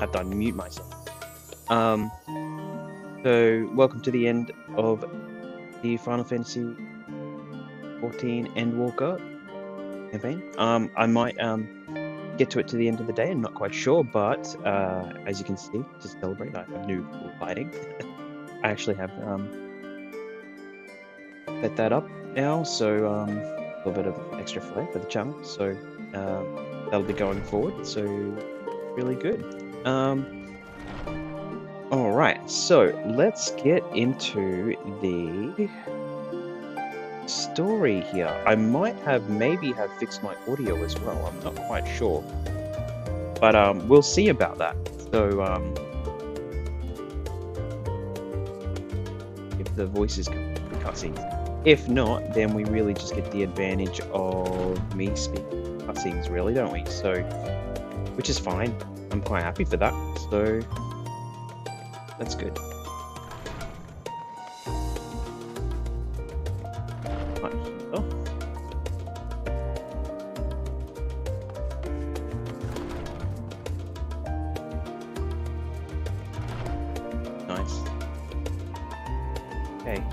have to unmute myself. So welcome to the end of the Final Fantasy XIV Endwalker campaign. I might get to it to the end of the day. I'm not quite sure, but as you can see, to celebrate, I have new lighting. I actually have set that up now, so a little bit of extra flair for the channel. So that'll be going forward. So really good. All right, so let's get into the story here. I might maybe have fixed my audio as well. I'm not quite sure, but we'll see about that. So if the voices come from the cutscenes, if not, then we really just get the advantage of me speaking cutscenes, really, don't we? So, which is fine. I'm quite happy for that. So that's good. Oh. Nice. Okay.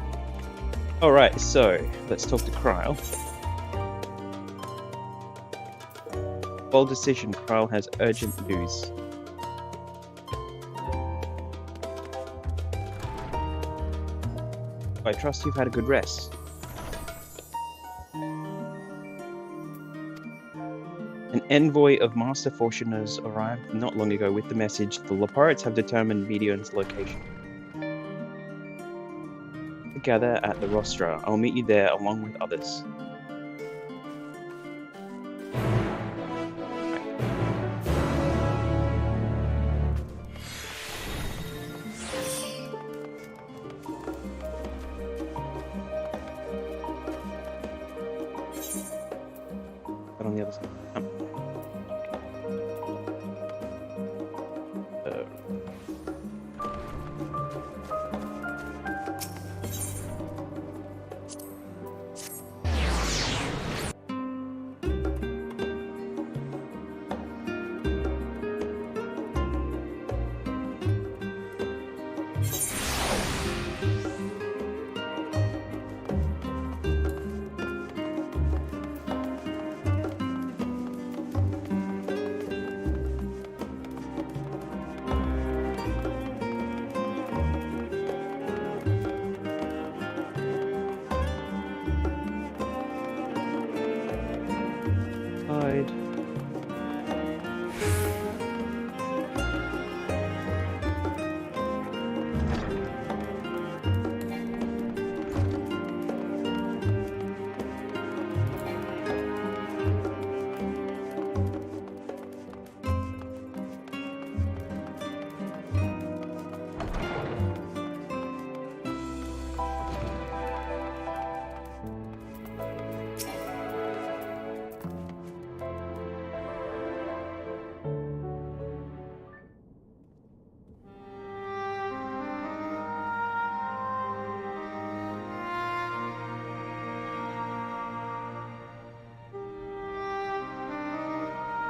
Alright, so let's talk to Kryle. Bold decision, Kryle has urgent news. I trust you've had a good rest. An envoy of Master Fortuna's arrived not long ago with the message the Leparates have determined Medion's location. Gather at the Rostra. I'll meet you there along with others. On the other side.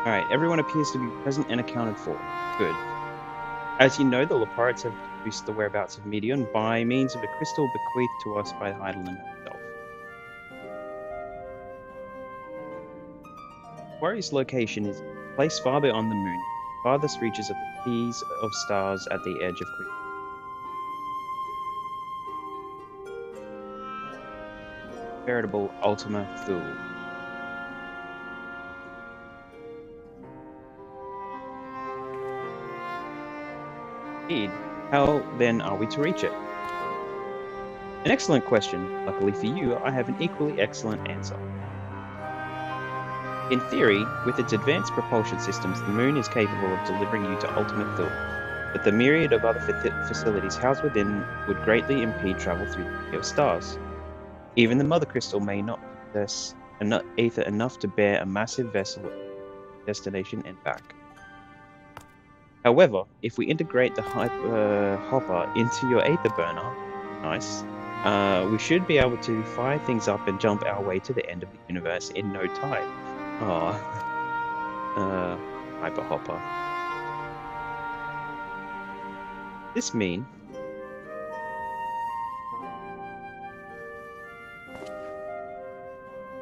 Alright, everyone appears to be present and accounted for. Good. As you know, the Leparates have deduced the whereabouts of Medion by means of a crystal bequeathed to us by Heidelin himself. The quarry's location is a place far beyond the moon, farthest reaches of the seas of stars at the edge of Crete. Veritable Ultima Thule. Indeed. How then are we to reach it? An excellent question. Luckily for you, I have an equally excellent answer. In theory, with its advanced propulsion systems, the moon is capable of delivering you to ultimate Thule, but the myriad of other facilities housed within would greatly impede travel through the sea of stars. Even the Mother Crystal may not possess ether enough to bear a massive vessel destination and back. However, if we integrate the hopper into your Aether Burner, nice, we should be able to fire things up and jump our way to the end of the universe in no time. Hyper Hopper. This mean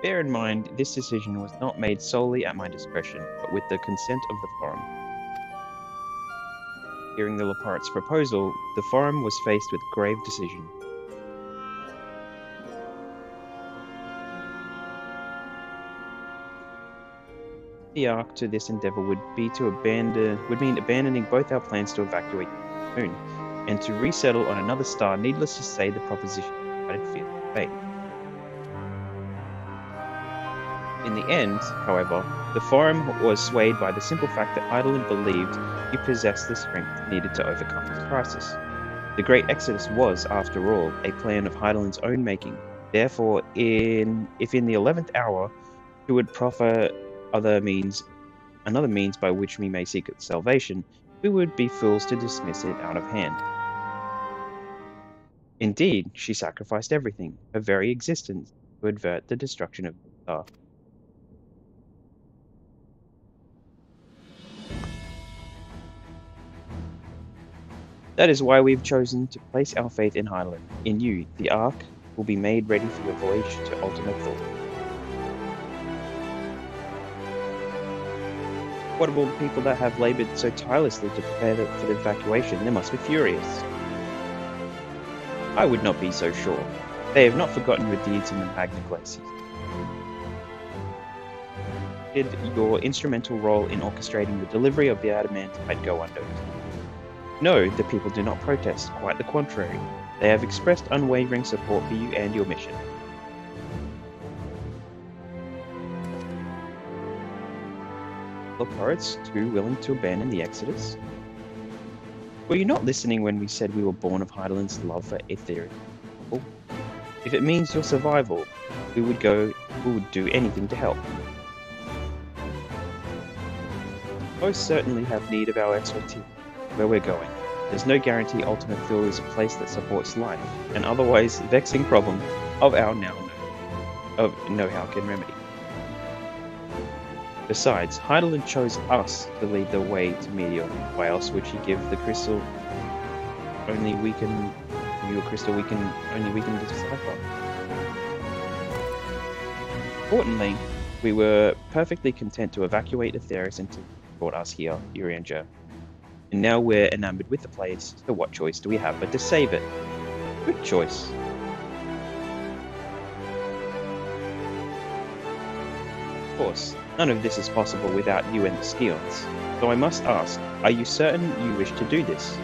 Bear in mind, this decision was not made solely at my discretion, but with the consent of the Forum. Hearing the Lapart's proposal, the Forum was faced with a grave decision. The arc to this endeavor would mean abandoning both our plans to evacuate the moon, and to resettle on another star. Needless to say, the proposition provided feeling faith. In the end, however, the Forum was swayed by the simple fact that Eidolon believed he possessed the strength needed to overcome this crisis. The Great Exodus was, after all, a plan of Eidolon's own making. Therefore, if in the 11th hour he would proffer another means by which we may seek salvation, we would be fools to dismiss it out of hand. Indeed, she sacrificed everything, her very existence, to avert the destruction of the star. That is why we've chosen to place our faith in Eidolon. In you, the Ark will be made ready for your voyage to ultimate thought. What about the people that have labored so tirelessly to prepare for the evacuation? They must be furious. I would not be so sure. They have not forgotten your deeds in the Magna Glaciers. Did your instrumental role in orchestrating the delivery of the adamantite go unnoticed? No, the people do not protest, quite the contrary. They have expressed unwavering support for you and your mission. Look, too willing to abandon the Exodus? Were you not listening when we said we were born of Eidolon's love for Aetherian people? If it means your survival, we would do anything to help. Most certainly have need of our expertise. Where we're going. There's no guarantee Ultimate Thule is a place that supports life, an otherwise vexing problem of our know-how can remedy. Besides, Eidolon chose us to lead the way to Meteor. Why else would she give the crystal only we can decipher? Importantly, we were perfectly content to evacuate Aetheris until he brought us here, Urianger. And now we're enamored with the place, so what choice do we have but to save it? Good choice. Of course, none of this is possible without you and the Scions. So I must ask, are you certain you wish to do this?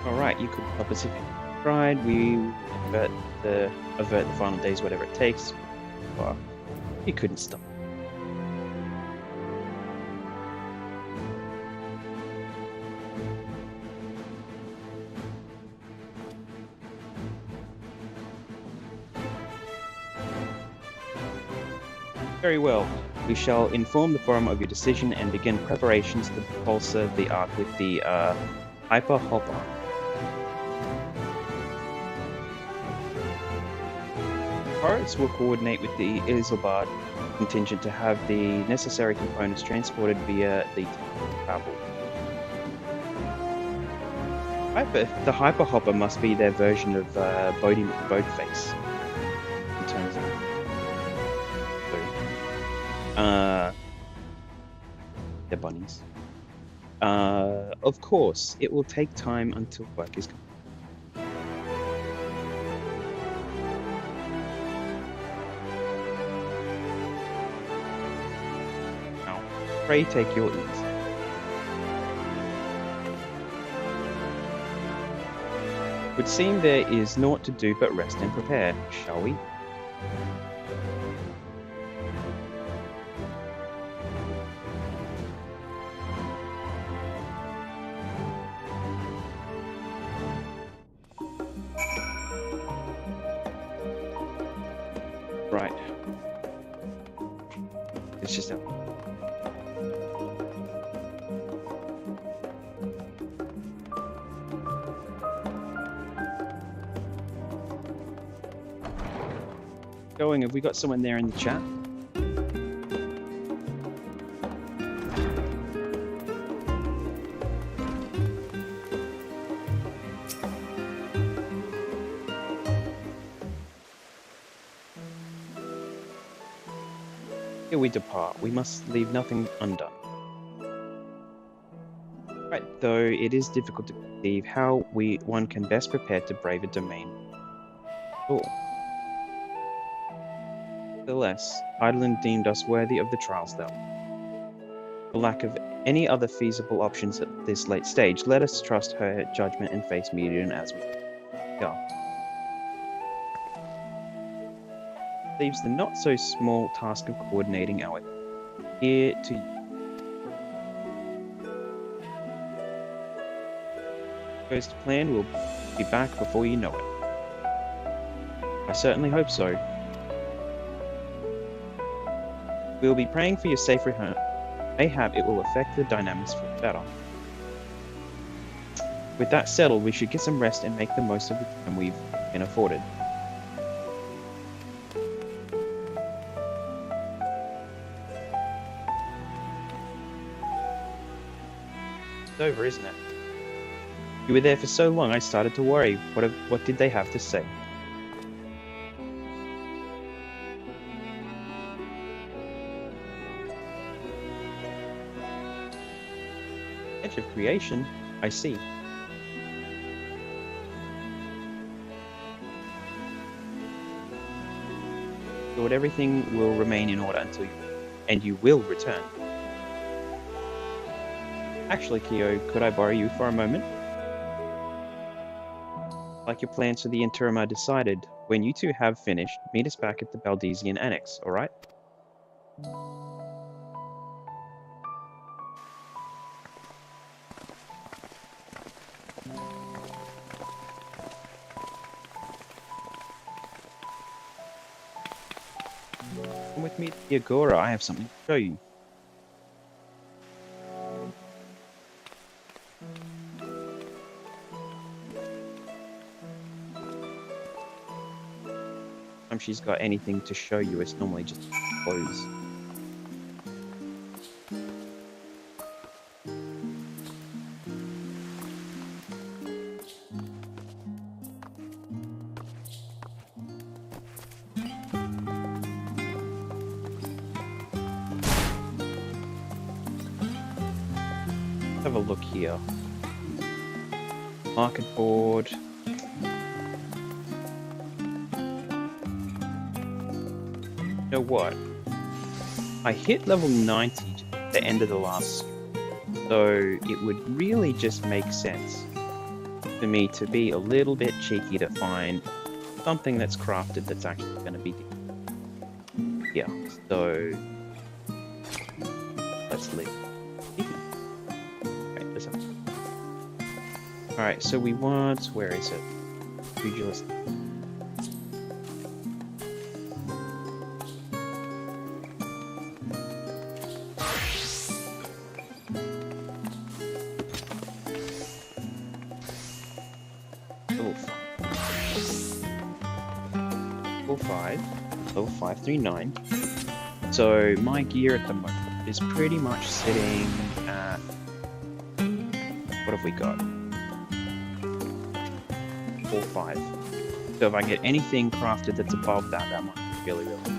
Alright, you could help us if you tried. We avert the final days, whatever it takes. Well, you couldn't stop. Very well. We shall inform the Forum of your decision and begin preparations to bolster the Ark with the Hyper Hopper. Pirates will coordinate with the Isilbard contingent to have the necessary components transported via the travel. The Hyper Hopper must be their version of Boatface. In terms of they're bunnies. Of course, it will take time until work is complete. Now, pray take your ease. Would seem there is naught to do but rest and prepare, shall we? Right. It's just out. going? Have we got someone there in the chat? Here we depart. We must leave nothing undone. Right, though it is difficult to conceive how one can best prepare to brave a domain. Cool. Nevertheless, Eidolon deemed us worthy of the trials though. For lack of any other feasible options at this late stage, let us trust her judgment and face Median as we are. Leaves the not-so-small task of coordinating our here to goes to plan. We'll be back before you know it. I certainly hope so. We'll be praying for your safe return. Mayhap it will affect the dynamics for the better. With that settled, we should get some rest and make the most of the time we've been afforded. It's over, isn't it? You were there for so long, I started to worry. What did they have to say? Edge of creation, I see. Thought everything will remain in order and you will return. Actually, Kyo, could I borrow you for a moment? Like your plans for the interim are decided, when you two have finished, meet us back at the Baldesian Annex, alright? Come with me to the Agora, I have something to show you. If she's got anything to show you, it's normally just clothes. Have a look here. Market board. You know what? I hit level 90 at the end of the last, so it would really just make sense for me to be a little bit cheeky to find something that's crafted that's actually going to be here. So let's leave. Right, let's have. Alright, so we want, where is it? Pugilist. Level 539. So my gear at the moment is pretty much sitting at, what have we got? 4-5. So if I get anything crafted that's above that, that might be really, really good.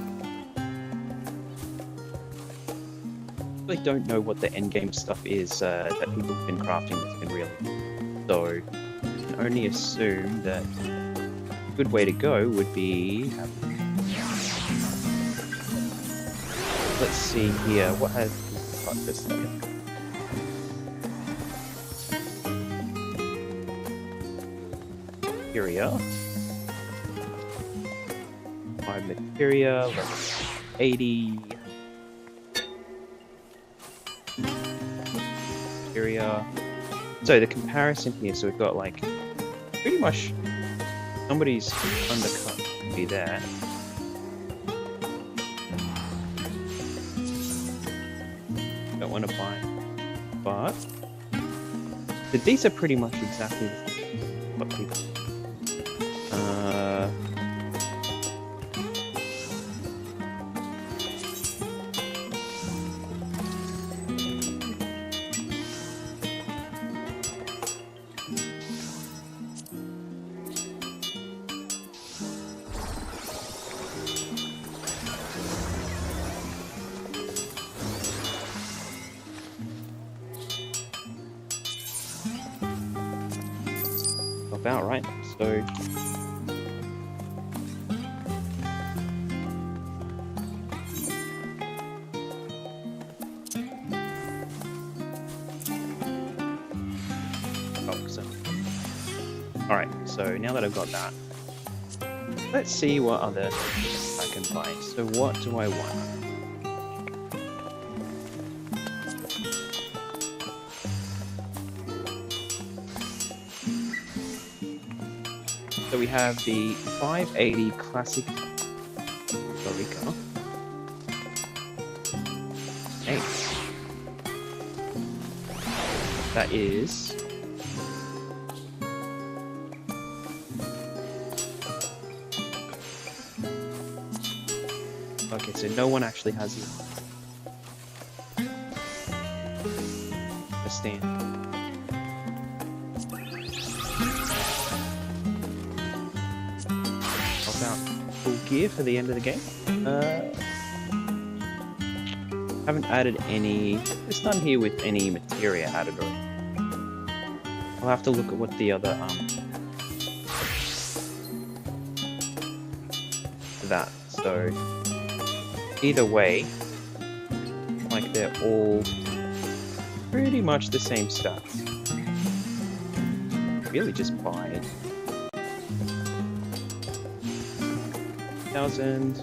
I really don't know what the endgame stuff is that people have been crafting that's been really good. So I can only assume that a good way to go would be let's see here, what has got this thing? Materia. 5 materia, level 80. Materia. So the comparison here, so we've got like pretty much somebody's undercut would be there. Don't want to buy, but these are pretty much exactly what people. about right. So alright, so now that I've got that, let's see what other I can buy. So what do I want? So we have the 580 Classic Lorica. Nice. That is... Okay, so no one actually has it. A stand. About full gear for the end of the game. Haven't added any. It's done here with any materia added already. I'll have to look at what the other that. So either way, like they're all pretty much the same stats. Really just buy 1,000.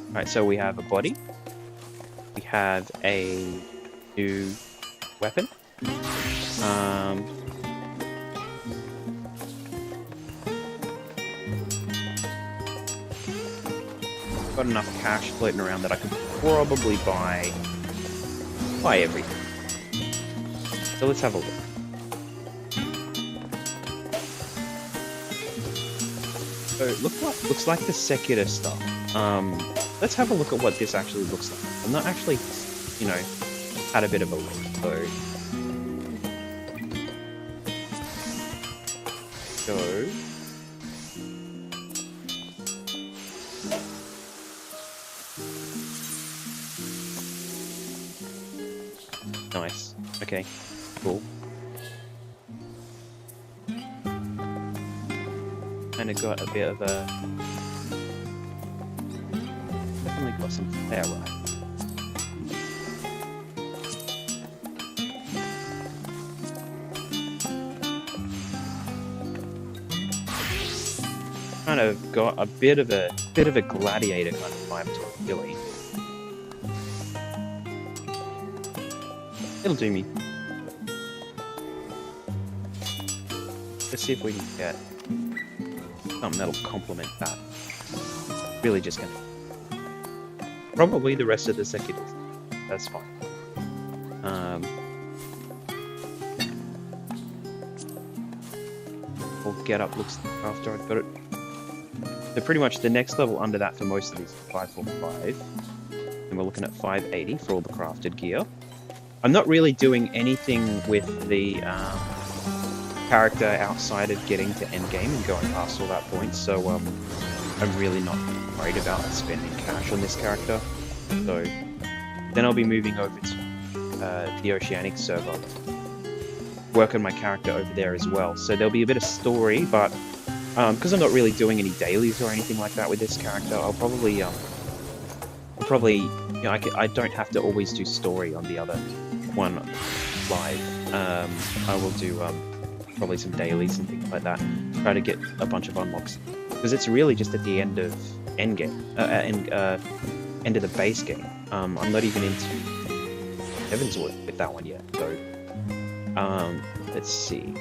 Alright, so we have a body. We have a new weapon. Got enough cash floating around that I could probably buy everything. So let's have a look. So it looks like the secular stuff. Let's have a look at what this actually looks like. I'm not actually, you know, had a bit of a look. So nice. Okay. Cool. Kind of got a bit of a. Definitely got some flair right. Kind of got a bit of a gladiator kind of vibe to it, really. It'll do me. Let's see if we can get something that'll complement that. Really just gonna... Probably the rest of the seculars. That's fine. Or get up looks after I've got it. So pretty much the next level under that for most of these is 545. And we're looking at 580 for all the crafted gear. I'm not really doing anything with the character outside of getting to endgame and going past all that point, so I'm really not worried about spending cash on this character. So then I'll be moving over to the Oceanic server, work on my character over there as well. So there'll be a bit of story, but because I'm not really doing any dailies or anything like that with this character, I'll probably you know, I don't have to always do story on the other one live. I will do probably some dailies and things like that. Try to get a bunch of unlocks, because it's really just at the end of endgame, end of the base game. I'm not even into Heavensward with that one yet. So let's see.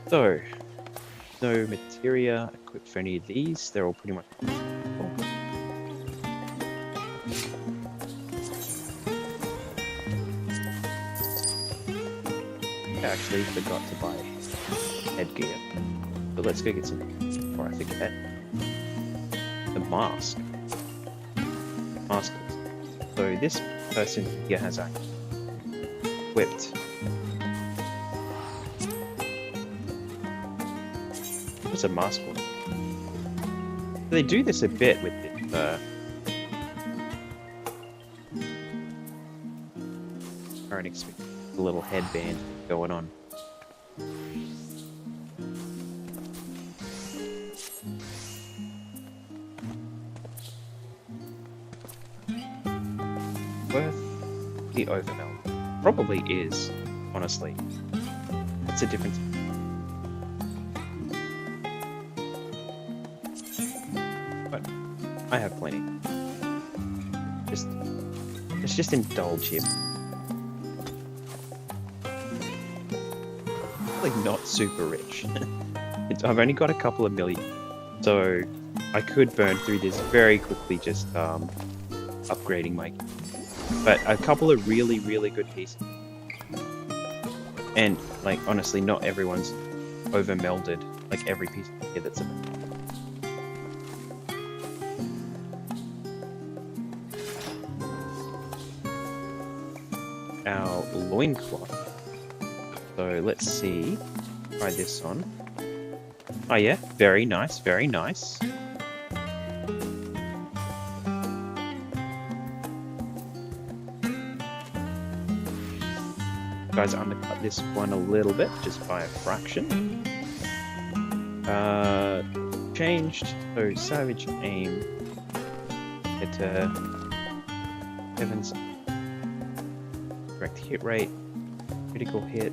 So no materia equipped for any of these. They're all pretty much. Actually forgot to buy headgear, but let's go get some before I forget. The mask. So this person here has actually equipped. What's a mask for? They do this a bit with it. aren't expecting a little headband going on. Worth the overmeld? Probably is, honestly. It's a difference. But I have plenty. Let's just indulge him. Like not super rich. I've only got a couple of million, so I could burn through this very quickly just upgrading my. But a couple of really good pieces, and like honestly, not everyone's over melded like every piece of gear that's about. Our loincloth. So let's see. Try this on. Oh yeah, very nice, very nice. Guys, undercut this one a little bit, just by a fraction. Changed. So savage aim. Get to Evans. Correct hit rate. Critical hit.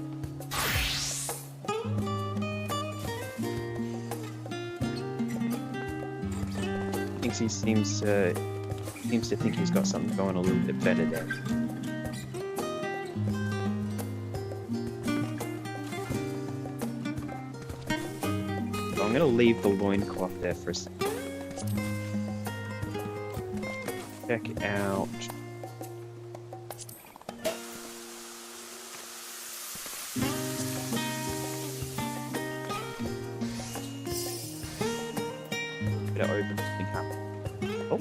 He seems to think he's got something going a little bit better there. So I'm going to leave the loincloth there for a second. Check out. Bit of overcooking happening. Oh.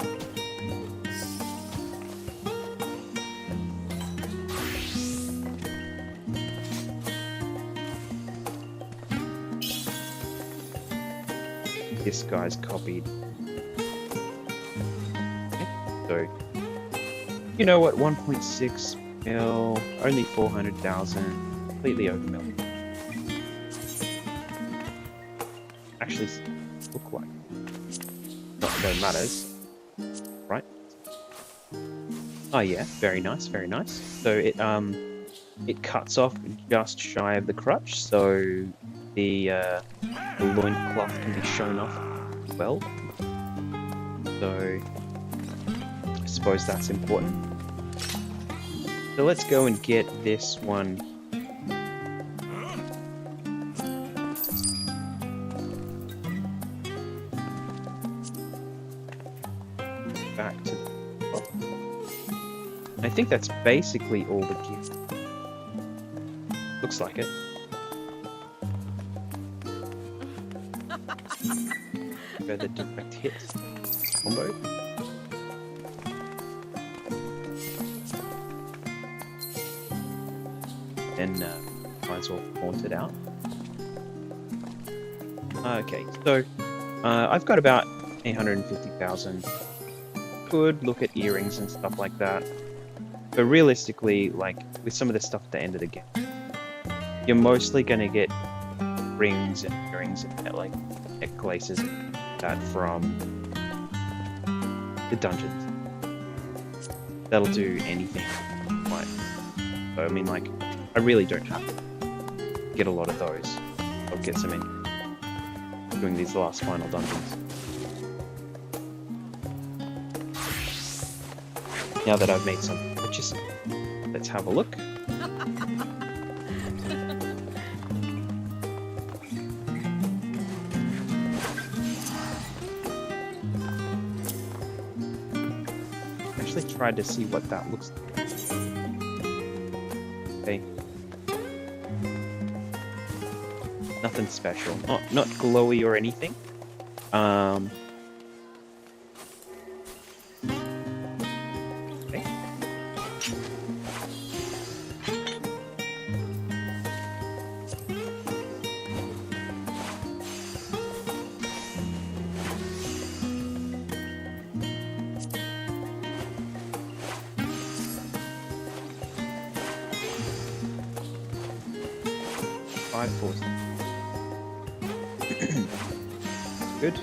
This guy's copied. Okay. So, you know what? 1.6 mil, only 400,000, completely overmilled. Actually, look like. Not that matters, right? Oh yeah, very nice, very nice. So it cuts off just shy of the crutch, so the loincloth can be shown off well. So I suppose that's important. So let's go and get this one. Back to the top. I think that's basically all the gear. Looks like it. Where the direct hit combo. Then might as well point it out. Okay, so I've got about 850,000. Could look at earrings and stuff like that, but realistically, like with some of the stuff at the end of the game, you're mostly gonna get rings and earrings and like necklaces and that from the dungeons. That'll do anything. Right. So I mean, like, I really don't have to get a lot of those. I'll get some in doing these last final dungeons. Now that I've made some purchases, let's have a look. Actually tried to see what that looks like. Okay. Nothing special. Not glowy or anything. 5 force. Good.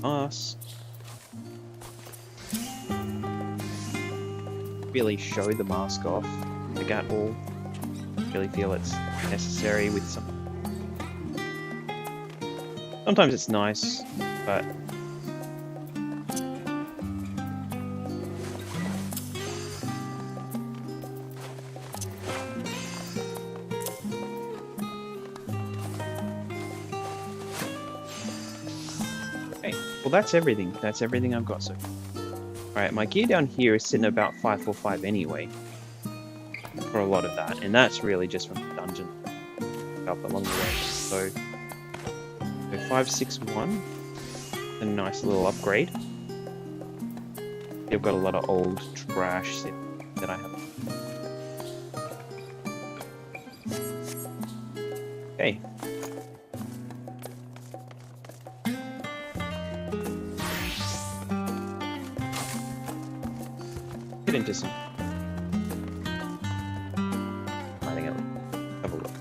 Us. Really show the mask off. The gut wall. Really feel it's necessary with some. Sometimes it's nice, but okay. Well, that's everything. That's everything I've got so far. Alright, my gear down here is sitting at about 545 anyway. For a lot of that, and that's really just from the dungeon up along the way. So 561, a nice little upgrade. I've got a lot of old trash that I have. Okay. Get into some. Have a look.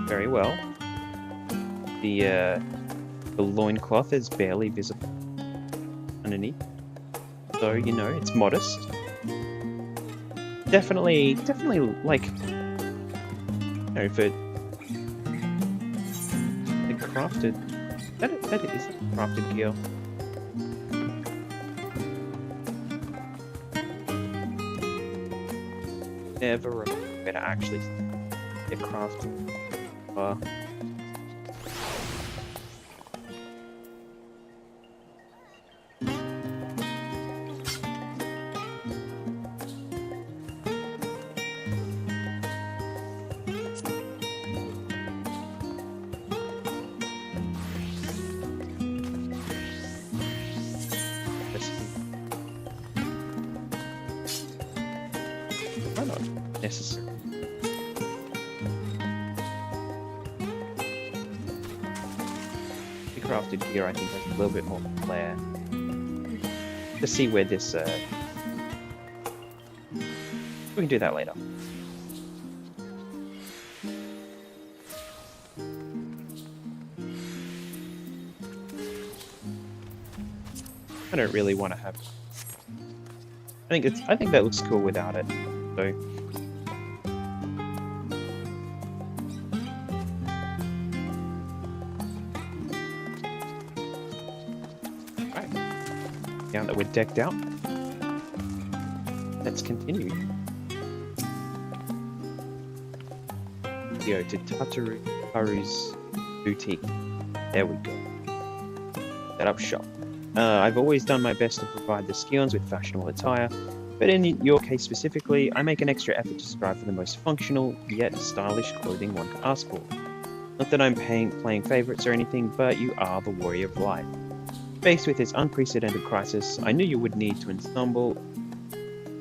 Very well. The loincloth is barely visible underneath, so you know it's modest. Definitely like, you know, for the crafted. That is crafted gear. Never remember to actually get crafted. Why not necessary? The crafted gear, I think, has a little bit more flair. To see where this. We can do that later. I don't really want to have. I think that looks cool without it. So. Alright. Now that we're decked out, let's continue. Go to Tataru's boutique. There we go. Set up shop. I've always done my best to provide the Scions with fashionable attire, but in your case specifically, I make an extra effort to strive for the most functional, yet stylish clothing one can ask for. Not that I'm playing favorites or anything, but you are the warrior of life. Faced with this unprecedented crisis, I knew you would need to ensemble,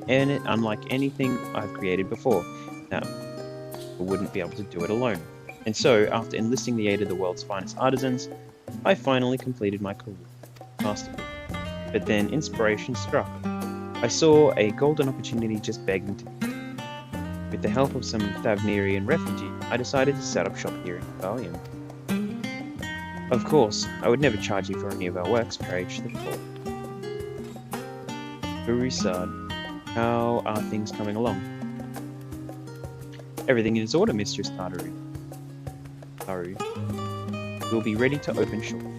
and it unlike anything I've created before. Now, I wouldn't be able to do it alone. And so, after enlisting the aid of the world's finest artisans, I finally completed my career masterpiece. But then inspiration struck. I saw a golden opportunity just begging to be. With the help of some Thavnerian refugees, I decided to set up shop here in Valium. Of course, I would never charge you for any of our works, Courage the Fourth. Burusad, how are things coming along? Everything in order, Mistress Tataru. We'll be ready to open shortly.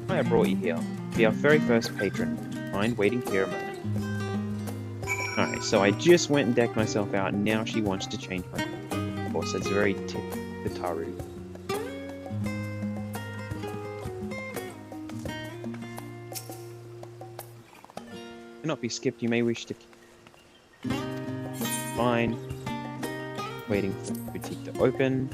I brought you here. Be our very first patron. Mind waiting here a moment. Alright, so I just went and decked myself out, and now she wants to change my name. Of course, that's very Tataru. Cannot be skipped. You may wish to. Fine. Waiting for the boutique to open.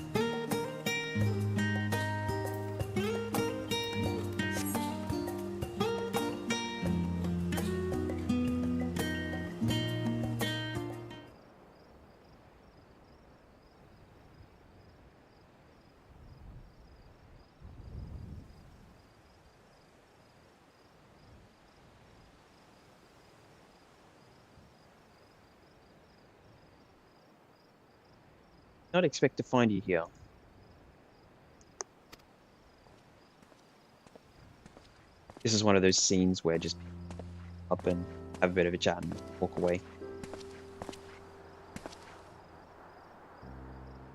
Not expect to find you here. This is one of those scenes where just up and have a bit of a chat and walk away.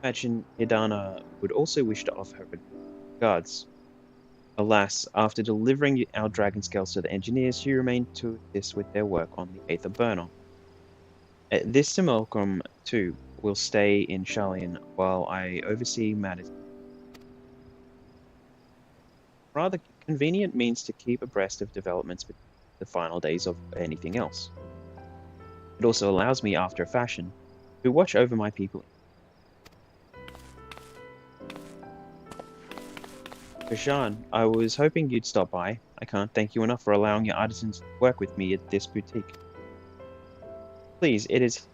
Imagine Hidana would also wish to offer her regards. Alas, after delivering our dragon scales to the engineers, she remained to assist with their work on the Aether Burner. This simulacrum, too, will stay in Sharlayan while I oversee matters. Rather convenient means to keep abreast of developments between the final days of anything else. It also allows me, after a fashion, to watch over my people. Kashan, I was hoping you'd stop by. I can't thank you enough for allowing your artisans to work with me at this boutique. Please, it is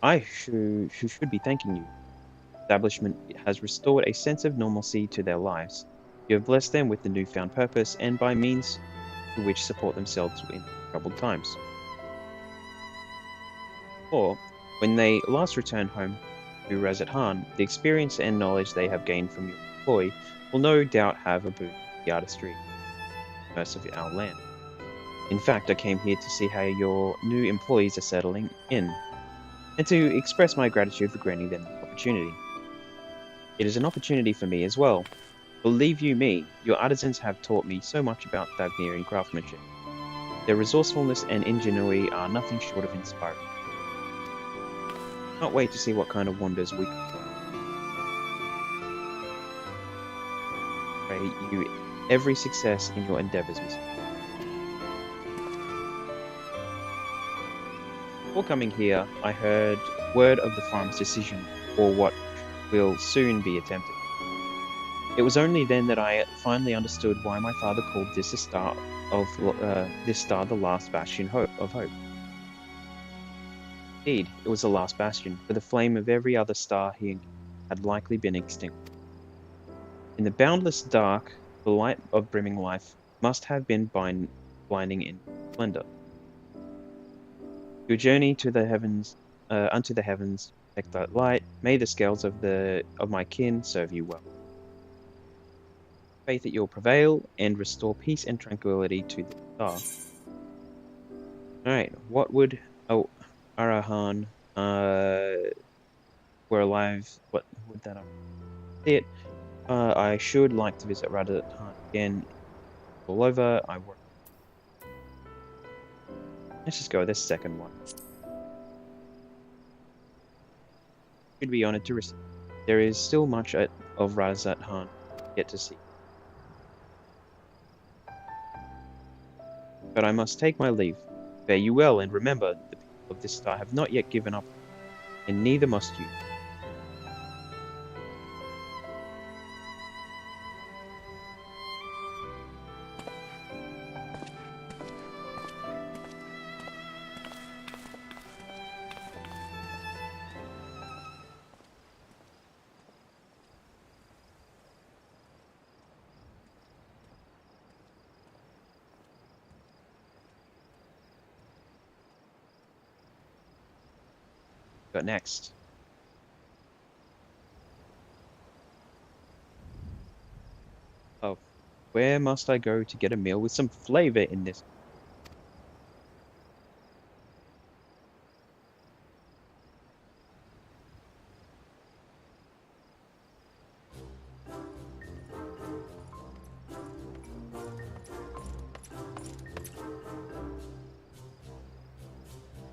I who should be thanking you. The establishment has restored a sense of normalcy to their lives. You have blessed them with the newfound purpose and by means to which support themselves in troubled times. Or, when they last return home to Razat Han, the experience and knowledge they have gained from your employ will no doubt have a boon to the artistry and commerce of our land. In fact, I came here to see how your new employees are settling in, and to express my gratitude for granting them the opportunity. It is an opportunity for me as well. Believe you me, your artisans have taught me so much about Thagnerian craftsmanship. Their resourcefulness and ingenuity are nothing short of inspiring. Can't wait to see what kind of wonders we can do. Pray you every success in your endeavors, Miss. Before coming here, I heard word of the farm's decision, or what will soon be attempted. It was only then that I finally understood why my father called this the star the last bastion of hope. Indeed, it was the last bastion, for the flame of every other star he had likely been extinct. In the boundless dark, the light of brimming life must have been blinding in splendor. Your journey to the heavens, unto the heavens, protect that light. May the scales of my kin serve you well. Faith that you'll prevail and restore peace and tranquility to the star. Alright, what would Arahan were alive? What would that be? It. I should like to visit Radha again. All over. I work. Let's just go with this second one. Should be honored to receive. There is still much of Razat Han yet to see. But I must take my leave. Fare you well, and remember, the people of this star have not yet given up, and neither must you. Got next. Oh, where must I go to get a meal with some flavor in this?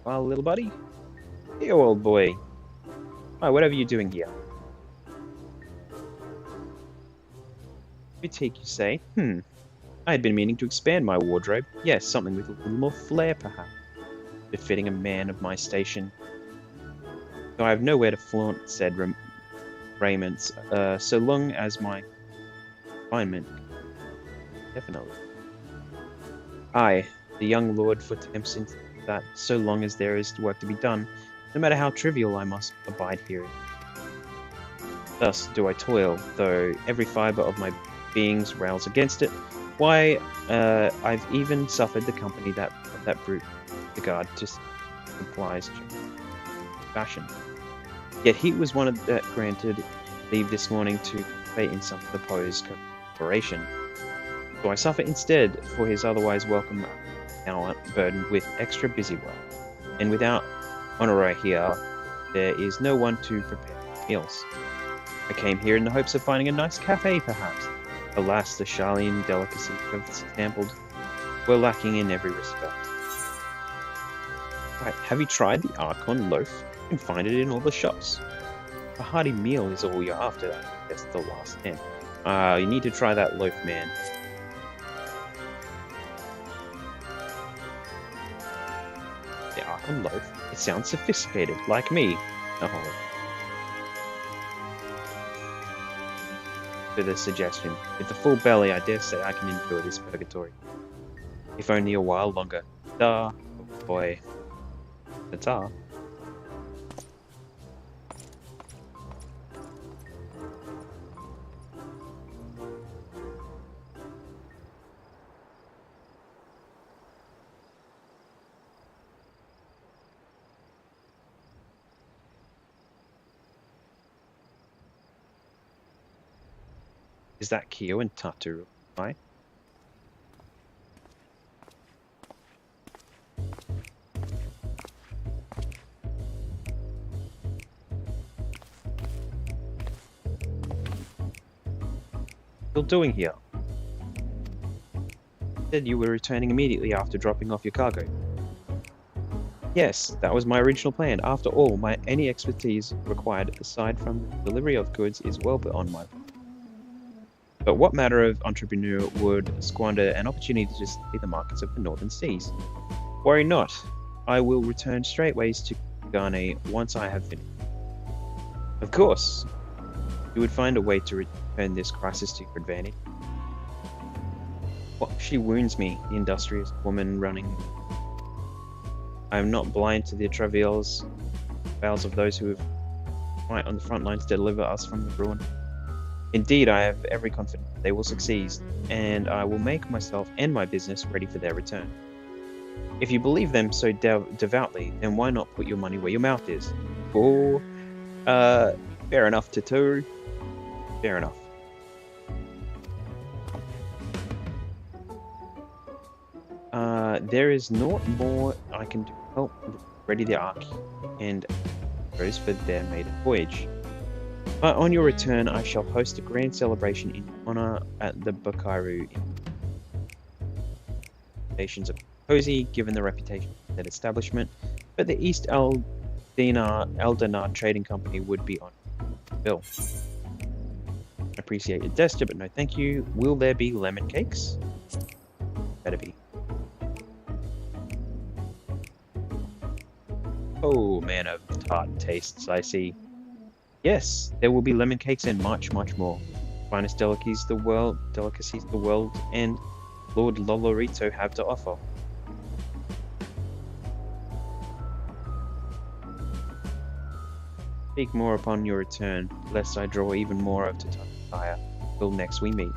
Well, little buddy? Hey, old boy. Oh, what are you doing here? Boutique, you say? I had been meaning to expand my wardrobe. Yes, something with a little more flair, perhaps. Befitting a man of my station. Though I have nowhere to flaunt said raiments, so long as my confinement. Definitely. I, the young lord, for attempts into that, so long as there is work to be done, no matter how trivial, I must abide here. Thus do I toil, though every fibre of my beings rails against it. Why, I've even suffered the company that brute, the guard, just implies fashion. Yet he was one of that granted leave this morning to participate in some proposed collaboration. So I suffer instead for his otherwise welcome hour burdened with extra busy work. And without honour here, there is no one to prepare meals. I came here in the hopes of finding a nice cafe, perhaps. Alas, the Charlene delicacies have sampled were lacking in every respect. Right, have you tried the Archon loaf? You can find it in all the shops. A hearty meal is all you're after. That's the last thing. You need to try that loaf, man. The Archon loaf? It sounds sophisticated, like me. Oh. For the suggestion. With a full belly, I dare say I can endure this purgatory. If only a while longer. Oh boy. Ta-ta. Is that Kyo and Tatu, right? Still doing here? Said you were returning immediately after dropping off your cargo. Yes, that was my original plan. After all, any expertise required aside from the delivery of goods is well beyond my. But what matter of entrepreneur would squander an opportunity to see the markets of the northern seas? Worry not. I will return straightways to Gane once I have finished. Of course, you would find a way to return this crisis to your advantage. Well, she wounds me, the industrious woman running. I am not blind to the travails of those who have fight on the front lines to deliver us from the ruin. Indeed, I have every confidence they will succeed, and I will make myself and my business ready for their return. If you believe them so devoutly, then why not put your money where your mouth is? Oh, fair enough, Tatu. Fair enough. There is naught more I can do. Help ready the Ark and those for their maiden voyage. But on your return, I shall host a grand celebration in honor at the Bukaru. Nations are cozy, given the reputation of that establishment, but the East Eldanar Trading Company would be on the bill. Appreciate your gesture, but no thank you. Will there be lemon cakes? Better be. Oh, man of tart tastes, I see. Yes, there will be lemon cakes and much, much more. Finest delicacies the world and Lord Lolorito have to offer. Speak more upon your return, lest I draw even more of Tataya till next we meet.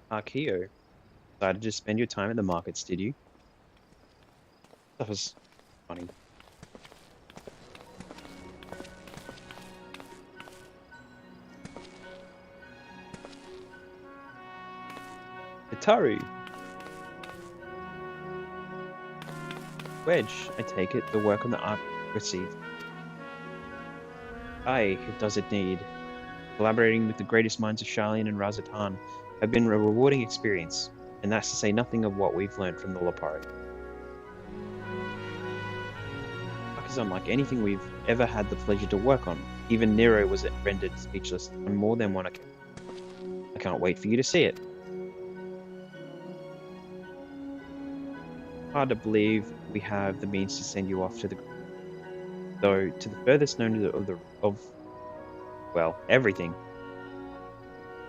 Akio, decided to spend your time at the markets, did you? That was funny. Ataru! Wedge, I take it, the work on the arc received. Aye, it does indeed. Collaborating with the greatest minds of Sharlayan and Razatan have been a rewarding experience, and that's to say nothing of what we've learned from the Lapari. Arc is unlike anything we've ever had the pleasure to work on. Even Nero was rendered speechless on more than one occasion. I can't wait for you to see it. Hard to believe we have the means to send you off to the though to the furthest known of well, everything.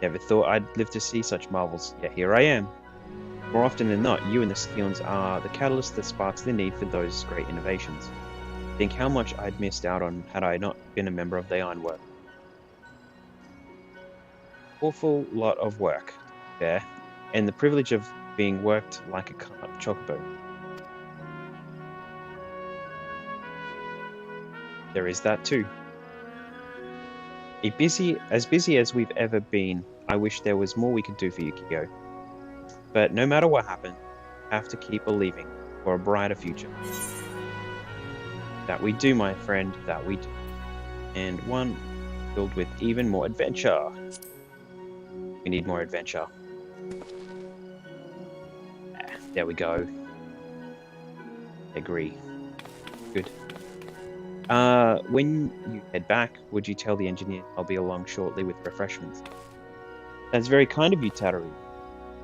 Never thought I'd live to see such marvels, yet here I am. More often than not, you and the Scions are the catalyst that sparks the need for those great innovations. Think how much I'd missed out on had I not been a member of the Ironwork. Awful lot of work, there, and the privilege of being worked like a chocobo. There is that too. As busy as we've ever been, I wish there was more we could do for you, Kyo. But no matter what happens, we have to keep believing for a brighter future. That we do, my friend, that we do. And one filled with even more adventure. We need more adventure. There we go. Agree. Good. When you head back, would you tell the engineer I'll be along shortly with refreshments? That's very kind of you, Tataru.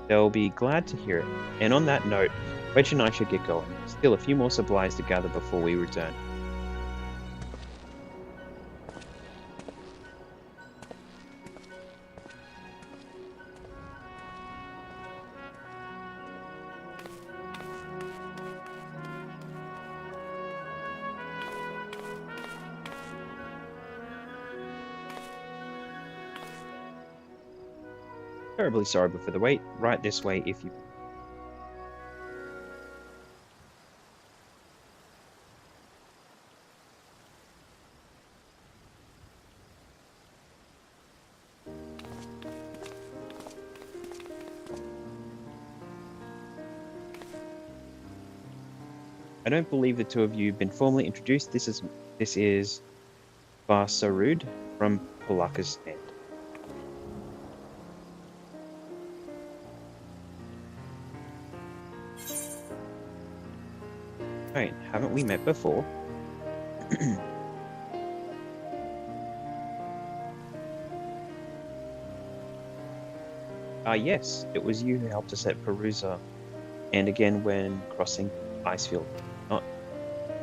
They'll be glad to hear it. And on that note, Wedge and I should get going. Still a few more supplies to gather before we return. Terribly sorry for the wait. Right this way if you... I don't believe the two of you have been formally introduced. This is Barsarud from Polaka's End. Right, haven't we met before? Yes, it was you who helped us at Perusa, and again when crossing Icefield.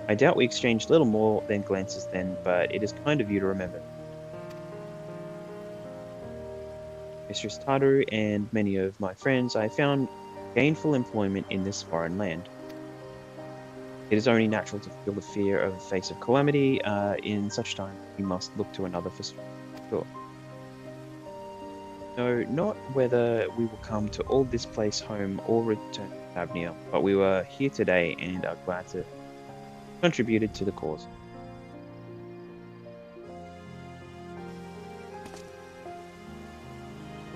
I doubt we exchanged little more than glances then, but it is kind of you to remember. Mistress Tataru and many of my friends I found gainful employment in this foreign land. It is only natural to feel the fear of the face of calamity. In such time, we must look to another for sure. No, not whether we will come to all this place home or return to Tabnia, but we were here today and are glad to contributed to the cause.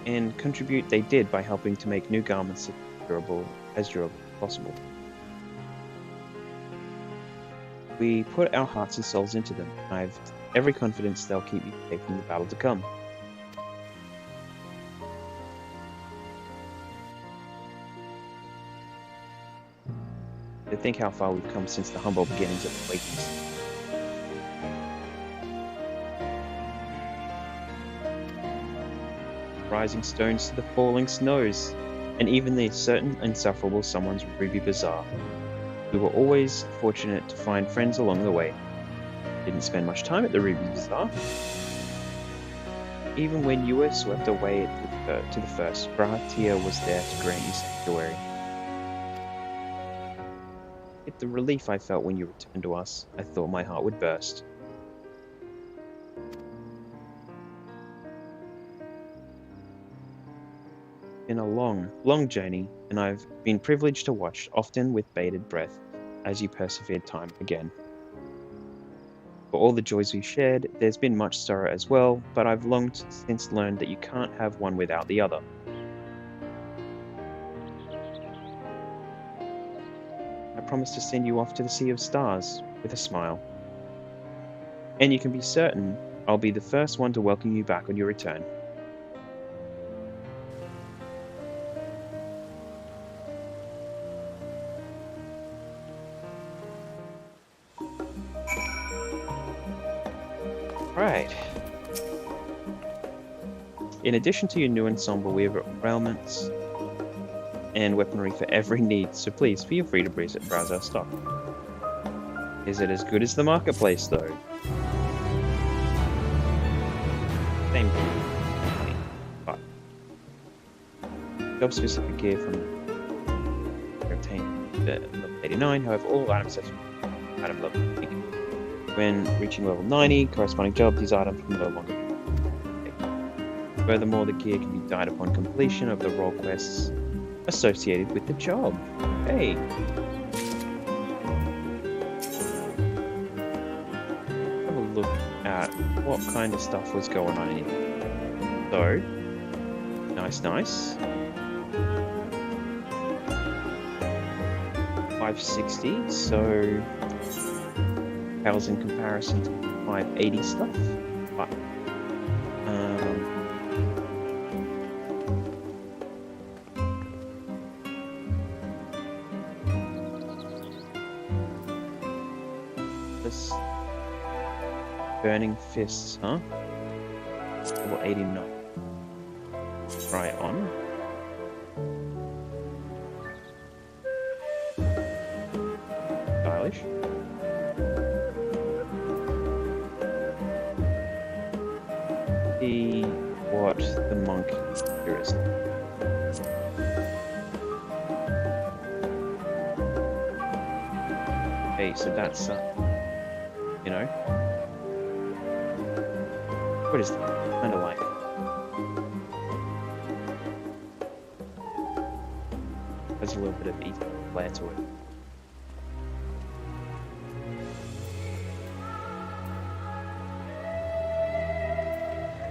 And contribute they did by helping to make new garments as durable as possible. We put our hearts and souls into them. I've every confidence they'll keep you safe in the battle to come. To think how far we've come since the humble beginnings of the Wakens. Rising stones to the falling snows, and even the certain insufferable someone's Ruby Bazaar. We were always fortunate to find friends along the way. Didn't spend much time at the Ruby Bazaar. Even when you were swept away to the first, Brahatia was there to grant you sanctuary. With the relief I felt when you returned to us, I thought my heart would burst. Been a long, long journey, and I've been privileged to watch, often with bated breath, as you persevered time again. For all the joys we've shared, there's been much sorrow as well, but I've long since learned that you can't have one without the other. promise to send you off to the Sea of Stars with a smile. And you can be certain I'll be the first one to welcome you back on your return. Right. In addition to your new ensemble, we have railments and weaponry for every need, so please feel free to browse our stock. Is it as good as the marketplace, though? Same thing. But job-specific gear from obtained level 89. However, all items set from item level 80. When reaching level 90, corresponding job, these items can no longer be taken. Furthermore, the gear can be dyed upon completion of the role quests associated with the job. Hey! Have a look at what kind of stuff was going on in here. So, nice. 560, so pales in comparison to 580 stuff. But, this burning fists, huh? Level 89. Try it on. Stylish. See what the monk here is. Okay, so that's you know, what is that? Kind of like there's a little bit of easy flair to it.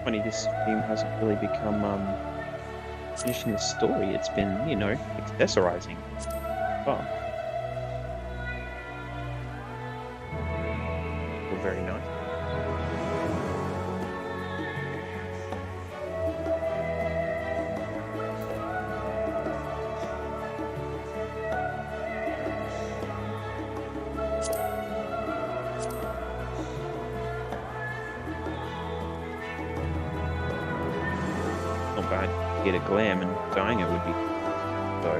Funny, this game hasn't really become finishing the story. It's been, you know, accessorizing. Well, very nice. Not bad. Get a glam, and dying it would be so.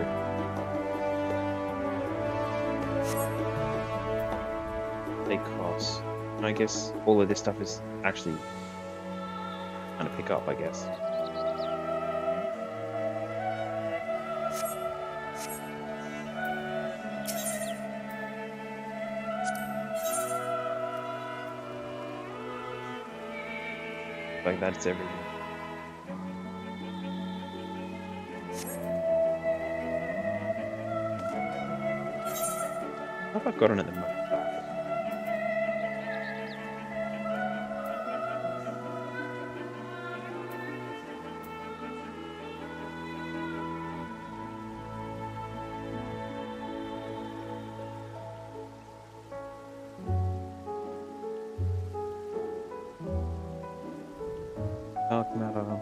They cost. I guess all of this stuff is actually kind of pick up, I guess. Like that's everything. What have I got on at the moment? Dark matter.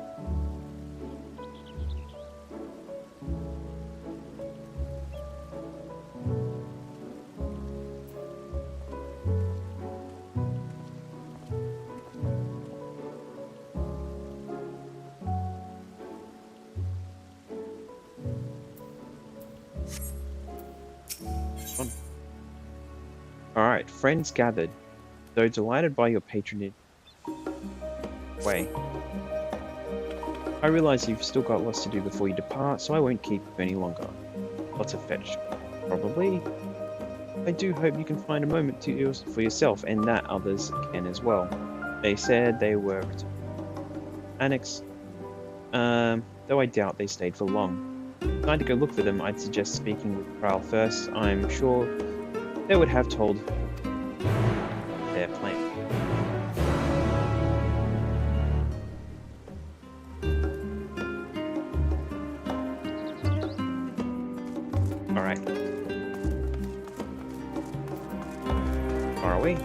Alright, friends gathered. Though delighted by your patronage. Way. I realize you've still got lots to do before you depart, so I won't keep you any longer. Lots of fetch, probably. I do hope you can find a moment for yourself, and that others can as well. They said they were annex, though I doubt they stayed for long. Trying to go look for them, I'd suggest speaking with Prowl first. I'm sure they would have told their plan. Alright. Far away.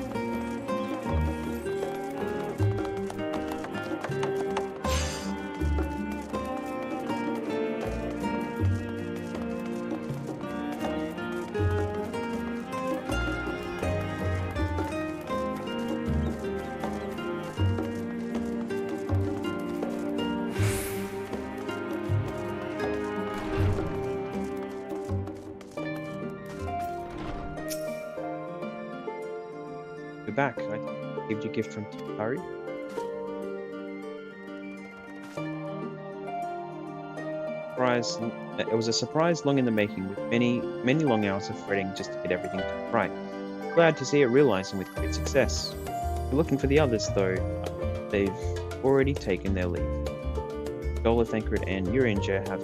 You're back. I gave you a gift from Takari. Surprise. It was a surprise long in the making, with many long hours of fretting just to get everything right. Glad to see it realizing with great success. We're looking for the others, though. They've already taken their leave. Dola Thancred and Uringer have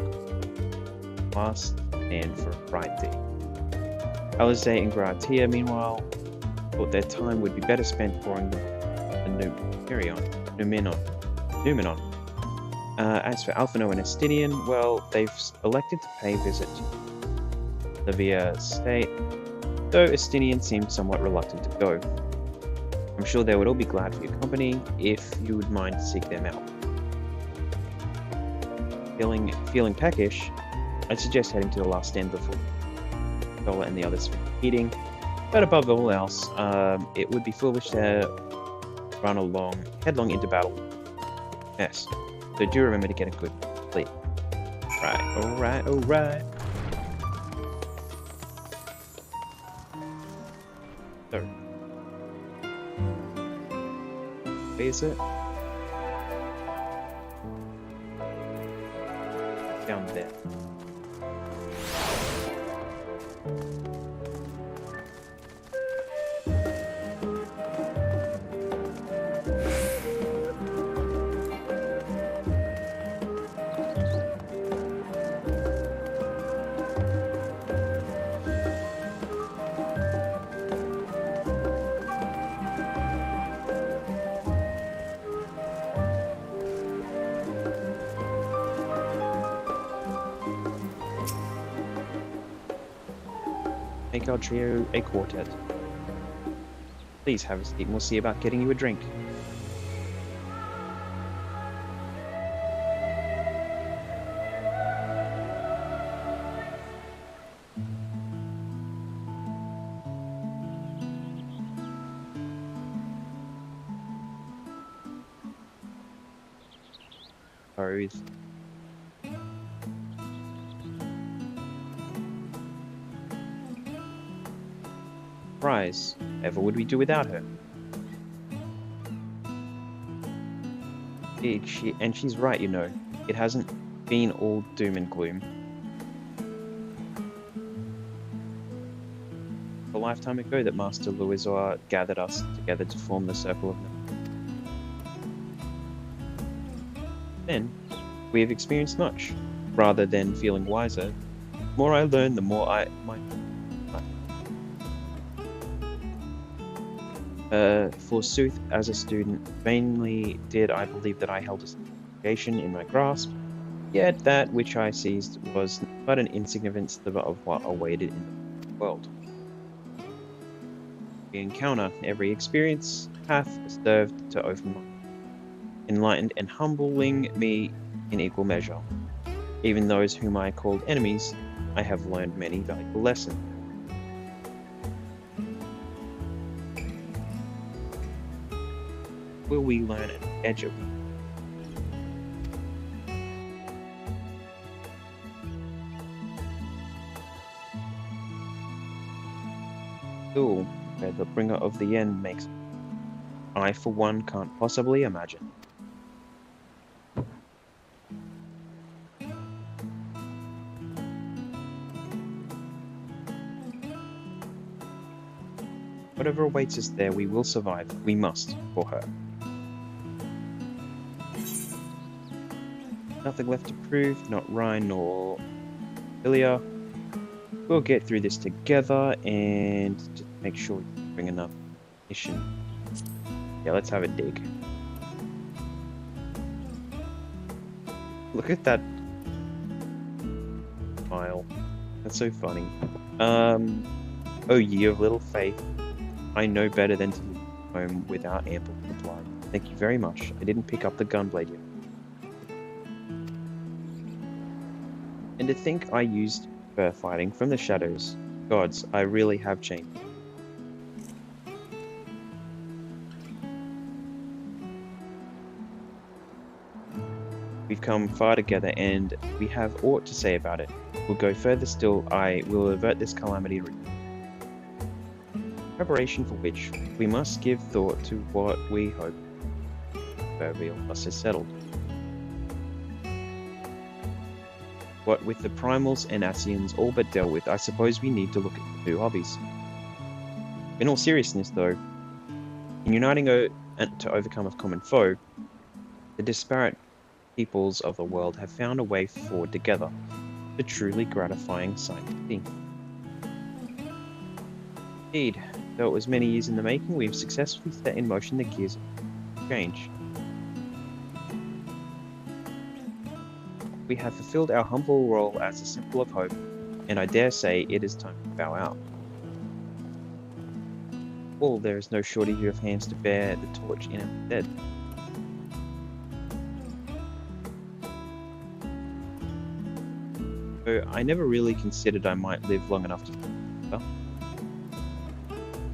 last stand for a bright day. Alizé and Gratia, meanwhile, thought their time would be better spent pouring the Numenon. As for Alphino and Estinian, well, they've elected to pay a visit to Livia State, though Estinian seemed somewhat reluctant to go. I'm sure they would all be glad for your company if you would mind to seek them out. Feeling peckish, I'd suggest heading to the last stand before Dola and the others finish eating. But above all else, it would be foolish to run headlong into battle. Yes, so do remember to get a good sleep. Alright. So, where is it? Down there. Make our trio a quartet. Please have a seat and we'll see about getting you a drink. Sorry. Surprise. Ever would we do without her? She's right, you know. It hasn't been all doom and gloom. A lifetime ago that Master Louisoir gathered us together to form the Circle of Knowledge. Then, we have experienced much. Rather than feeling wiser, the more I learn, the more forsooth, as a student, vainly did I believe that I held a education in my grasp, yet that which I seized was but an insignificant sliver of what awaited in the world. We encounter every experience hath served to open my enlightened and humbling me in equal measure. Even those whom I called enemies, I have learned many valuable lessons. Will we learn an edge of Ooh, where the bringer of the end makes I for one can't possibly imagine. Whatever awaits us there, we will survive. We must, for her. Nothing left to prove, not Ryan nor Ilya. We'll get through this together and just make sure we bring enough mission. Yeah, let's have a dig. Look at that smile. That's so funny. Oh, ye of little faith. I know better than to leave home without ample reply. Thank you very much. I didn't pick up the gunblade yet. And to think I used fur fighting from the shadows. Gods, I really have changed. We've come far together, and we have aught to say about it. We'll go further still. I will avert this calamity. Preparation for which we must give thought to what we hope proverbial dust is settled. What with the primals and Asians all but dealt with, I suppose we need to look at new hobbies. In all seriousness, though, in uniting to overcome a common foe, the disparate peoples of the world have found a way forward together, a truly gratifying sight to see. Indeed, though it was many years in the making, we've successfully set in motion the gears of change. We have fulfilled our humble role as a symbol of hope, and I dare say it is time to bow out. Well, there is no shortage of hands to bear the torch in our stead. So I never really considered I might live long enough to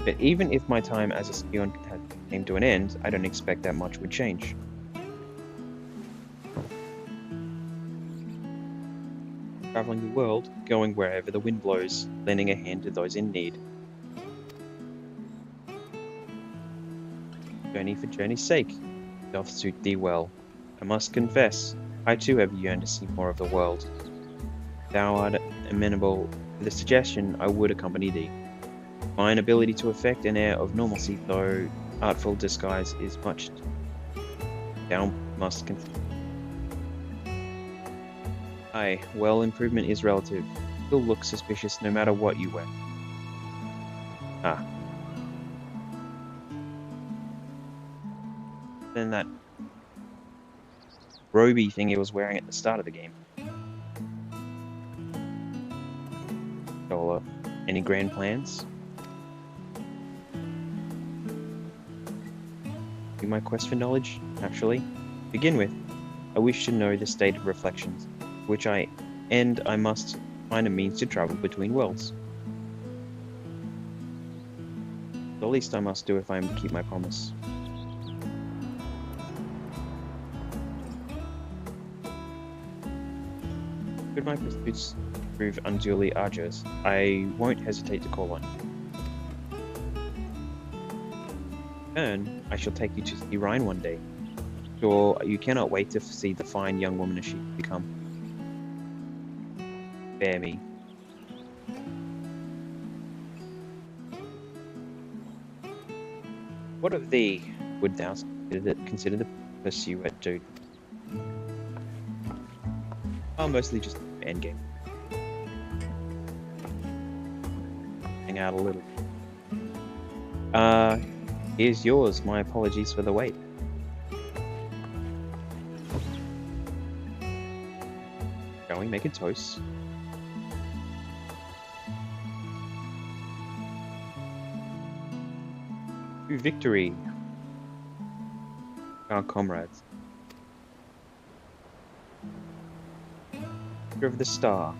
but even if my time as a spion had came to an end, I don't expect that much would change. Traveling the world, going wherever the wind blows, lending a hand to those in need. Journey for journey's sake, doth suit thee well. I must confess, I too have yearned to see more of the world. If thou art amenable to the suggestion, I would accompany thee. Mine ability to effect an air of normalcy, though artful disguise, is much. Thou must consider. Aye, well, improvement is relative. Still look suspicious no matter what you wear. Ah. Then that roby thing he was wearing at the start of the game. Dollar. Any grand plans? In my quest for knowledge, naturally. To begin with, I wish to know the state of reflections, which I must find a means to travel between worlds. The least I must do if I am to keep my promise. Should my pursuits prove unduly arduous, I won't hesitate to call on you. In turn, I shall take you to see Rhine one day. Sure, you cannot wait to see the fine young woman she become. Bear me. What of thee? Would thou consider the pursuit dude? Oh, mostly just endgame. Hang out a little. Here's yours. My apologies for the wait. Shall we make a toast? To victory, our comrades. Of the star.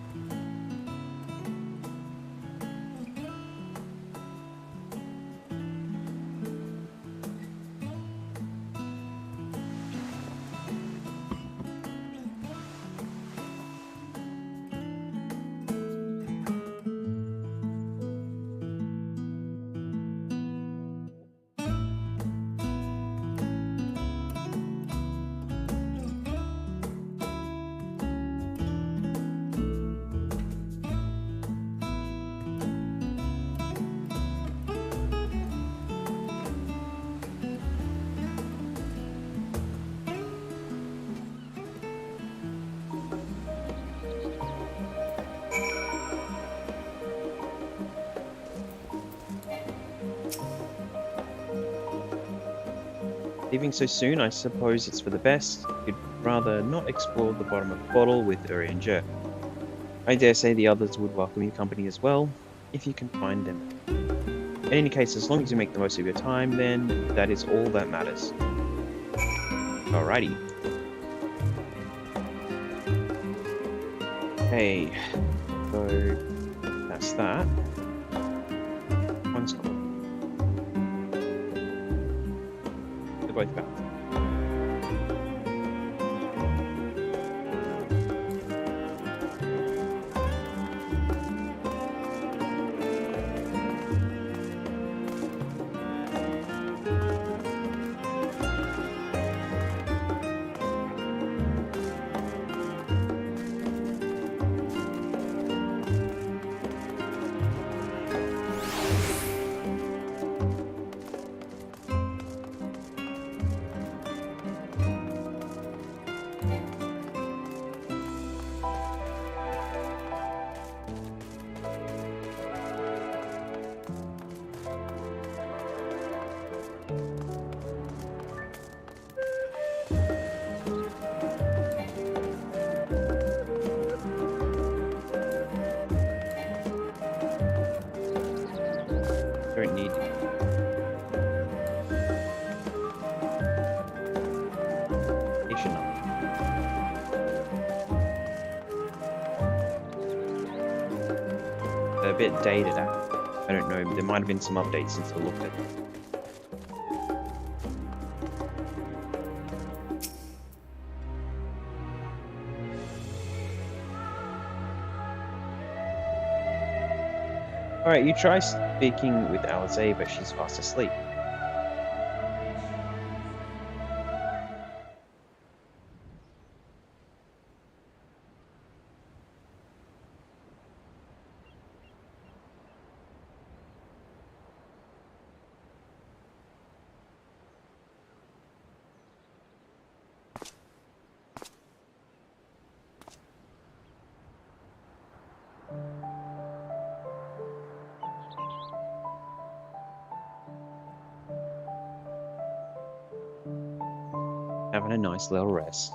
Leaving so soon, I suppose it's for the best. You'd rather not explore the bottom of the bottle with Uri and Jer. I dare say the others would welcome your company as well, if you can find them. In any case, as long as you make the most of your time, then that is all that matters. Alrighty. Okay, so that's that. One's gone. They're both back. Don't need station up. They're a bit dated out. I don't know, there might have been some updates since I looked at them. Alright, you try speaking with Alize, but she's fast asleep. Having a nice little rest.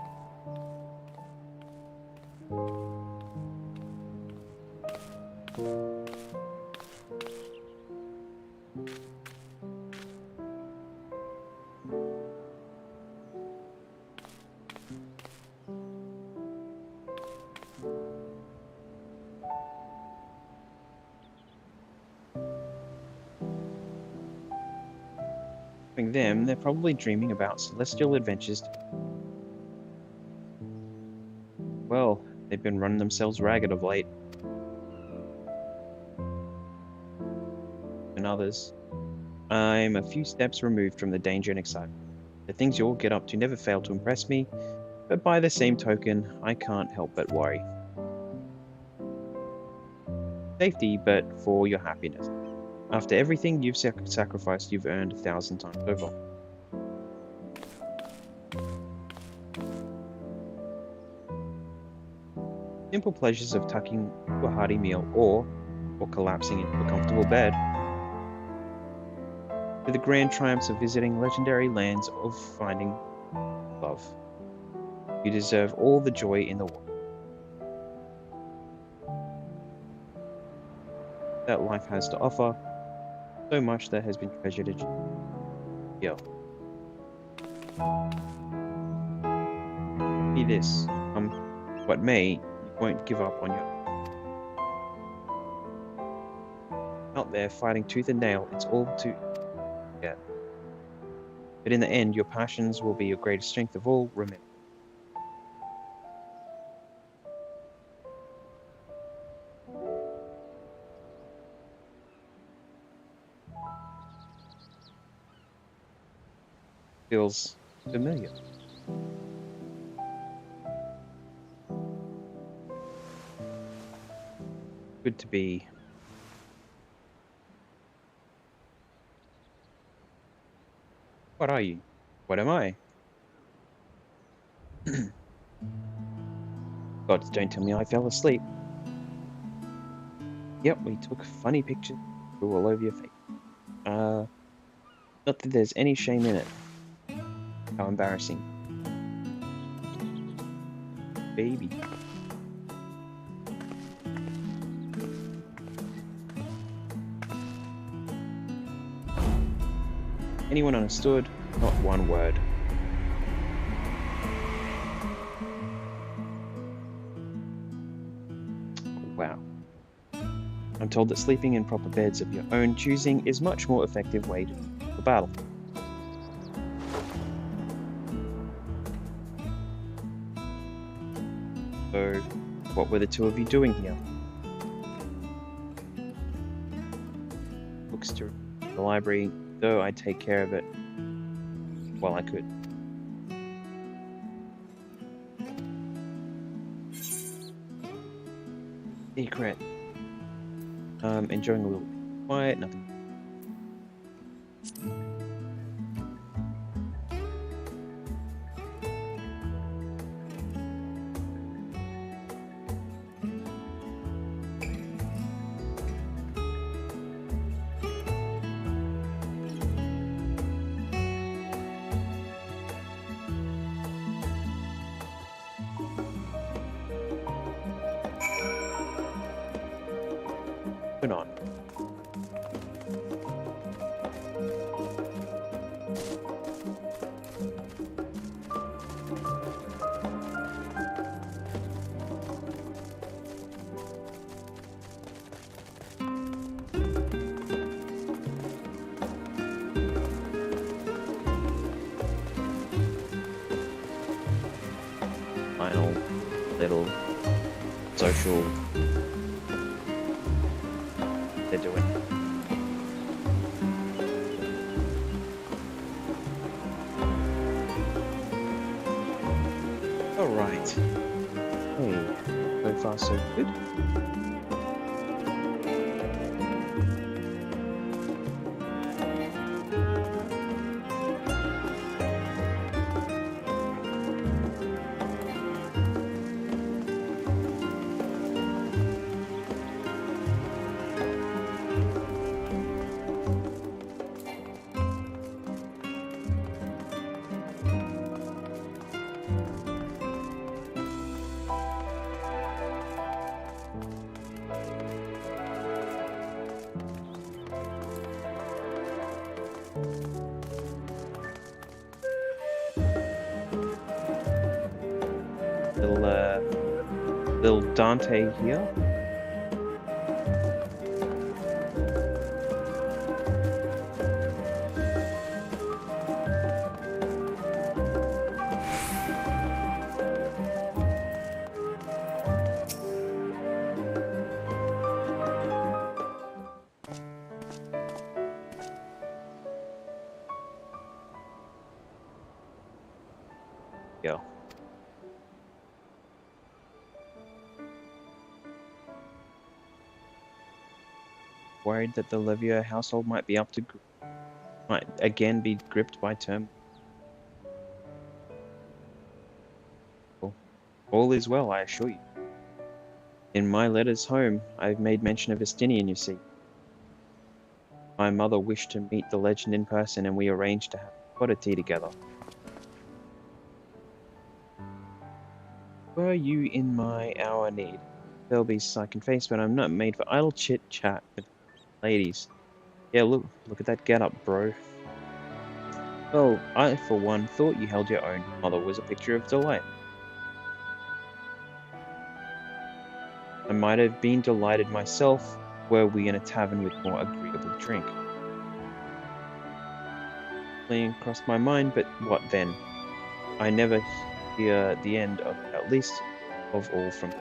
Them, they're probably dreaming about celestial adventures. Well, they've been running themselves ragged of late. And others. I'm a few steps removed from the danger and excitement. The things you all get up to never fail to impress me, but by the same token, I can't help but worry. Safety, but for your happiness. After everything you've sacrificed, you've earned 1,000 times over. Simple pleasures of tucking to a hearty meal or collapsing into a comfortable bed. To the grand triumphs of visiting legendary lands of finding love. You deserve all the joy in the world that life has to offer. So much that has been treasured at here. Be this, what may, you won't give up on your out there fighting tooth and nail. It's all to get. But in the end, your passions will be your greatest strength of all. Remember. Feels familiar. Good to be. What are you? What am I? God, don't tell me I fell asleep. Yep, we took funny pictures. Drew all over your face. Not that there's any shame in it. How embarrassing. Baby. Anyone understood? Not one word. Wow. I'm told that sleeping in proper beds of your own choosing is much more effective way to the battle. So, what were the two of you doing here? Books to the library, though I'd take care of it while I could. Secret. Enjoying a little quiet, nothing. Moving on. Final little social they're doing. Alright. Hey, so far so good. Little Dante here. Go. Worried that the Levier household might again be gripped by term. All is well, I assure you. In my letters home, I've made mention of Estinian, you see. My mother wished to meet the legend in person, and we arranged to have pot of tea together. Were you in my hour need? There'll be psych and face, but I'm not made for idle chit-chat with ladies. Yeah, look at that get-up, bro. Well, I, for one, thought you held your own. Mother was a picture of delight. I might have been delighted myself, were we in a tavern with more agreeable drink. Something crossed my mind, but what then? I never hear the end of, at least of all from.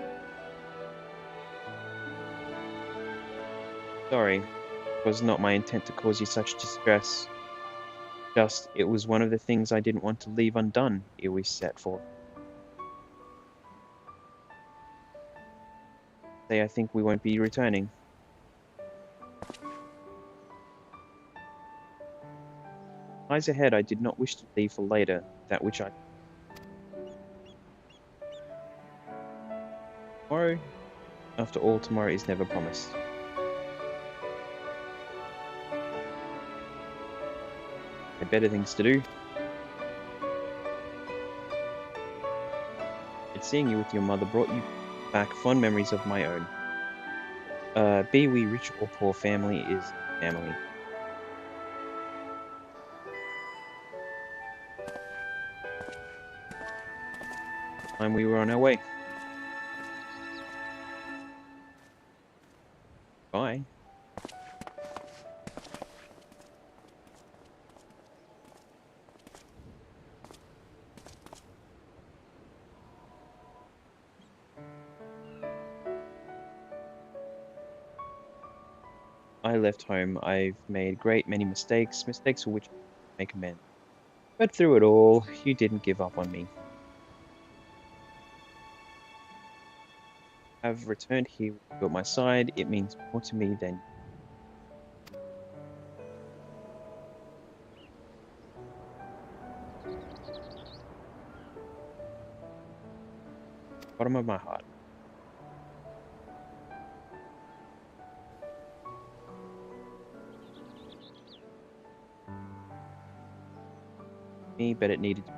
Sorry, it was not my intent to cause you such distress. Just, it was one of the things I didn't want to leave undone, ere we set forth. Say, I think we won't be returning. Lies ahead, I did not wish to leave for later, that which I... Tomorrow? After all, tomorrow is never promised. Had better things to do. And seeing you with your mother brought you back fond memories of my own. Be we rich or poor, family is family. time we were on our way. Bye. I left home. I've made a great many mistakes, mistakes for which I make amends. But through it all, you didn't give up on me. I've returned here with you at my side. It means more to me than the bottom of my heart. Me, but it needed to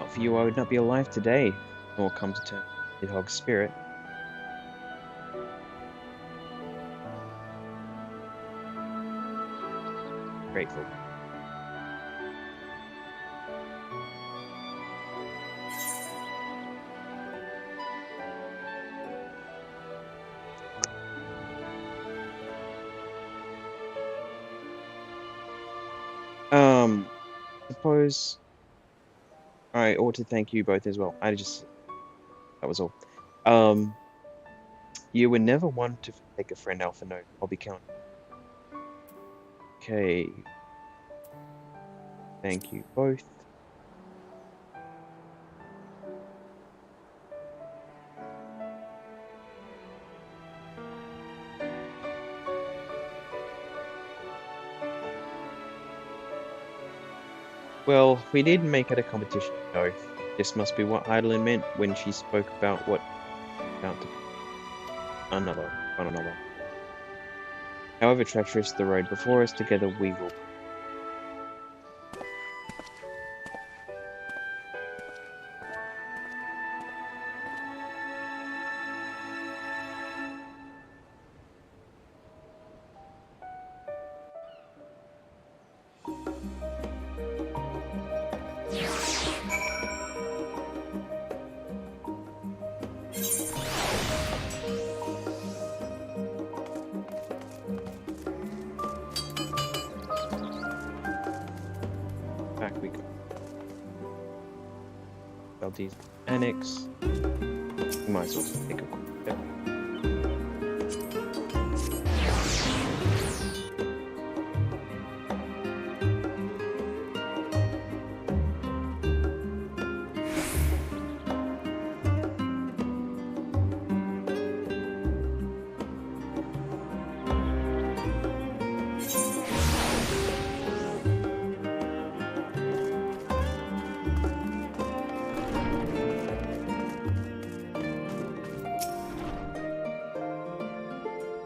not for you, I would not be alive today, nor come to terms with Nidhogg's spirit. Grateful. Suppose I ought to thank you both as well. That was all. Um, you were never one to forsake a friend, Alpha. No, I'll be counting. Okay, thank you both. Well, we didn't make it a competition, no. This must be what Heidelin meant when she spoke about what about to one another. However treacherous the road before us, together we will. Back we go. LD's annex. We might as well just take a quick step.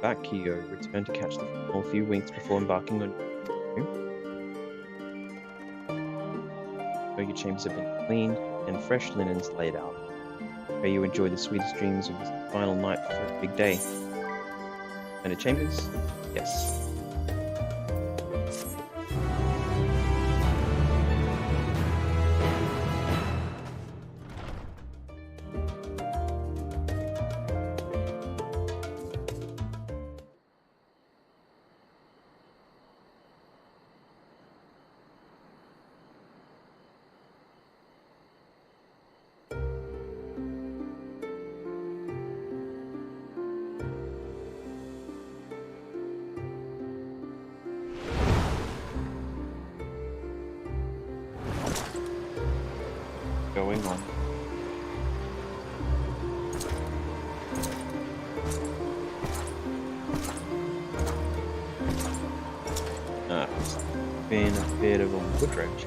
Back Kyo, return to catch the final few winks before embarking on your chambers have been cleaned and fresh linens laid out. Pray you enjoy the sweetest dreams of this final night before the big day. And the chambers? Yes. Going on. It's been a bit of a wardrobe change.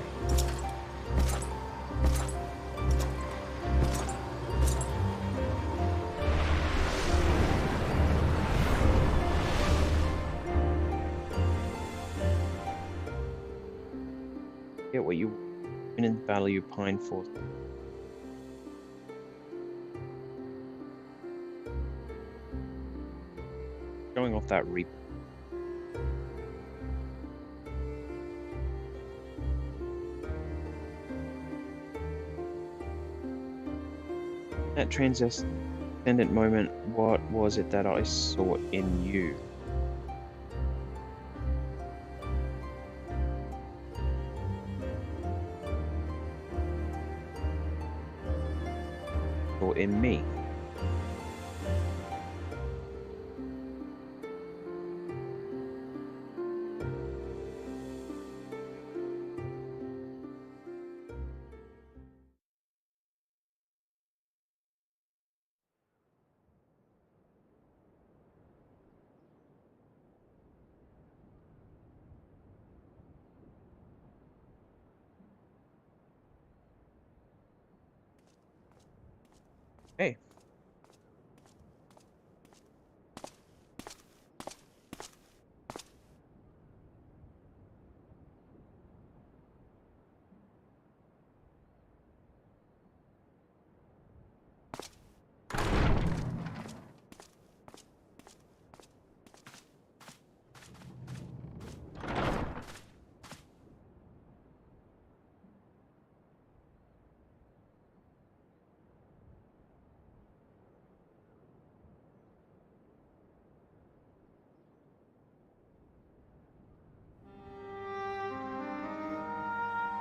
Get what you win in the battle you pine for. showing off that reap. That transcendent moment, what was it that I saw in you? Or in me? Hey.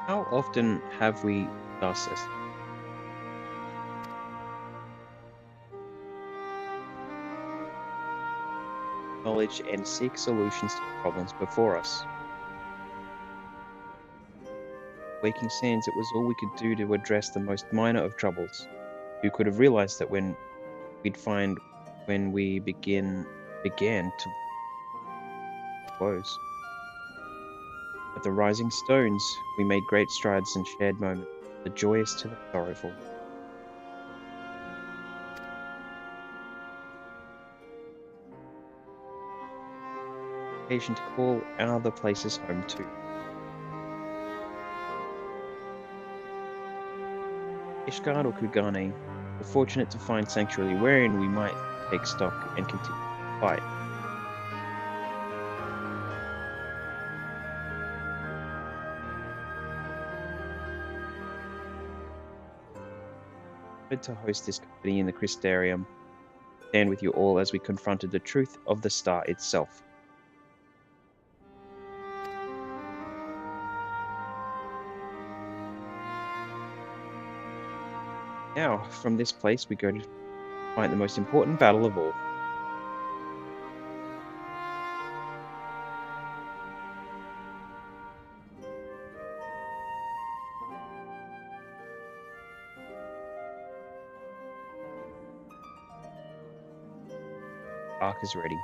How often have we discussed this? Knowledge and seek solutions to problems before us. Waking Sands, it was all we could do to address the most minor of troubles. Who could have realized that when we began to woes? At the Rising Stones, we made great strides and shared moments, the joyous to the sorrowful. Occasion to call our other places home too. Ishgard or Kugane, we're fortunate to find sanctuary wherein we might take stock and continue to fight. To host this company in the Crystarium, stand with you all as we confronted the truth of the star itself. Now, from this place, we go to fight the most important battle of all. Ark is ready.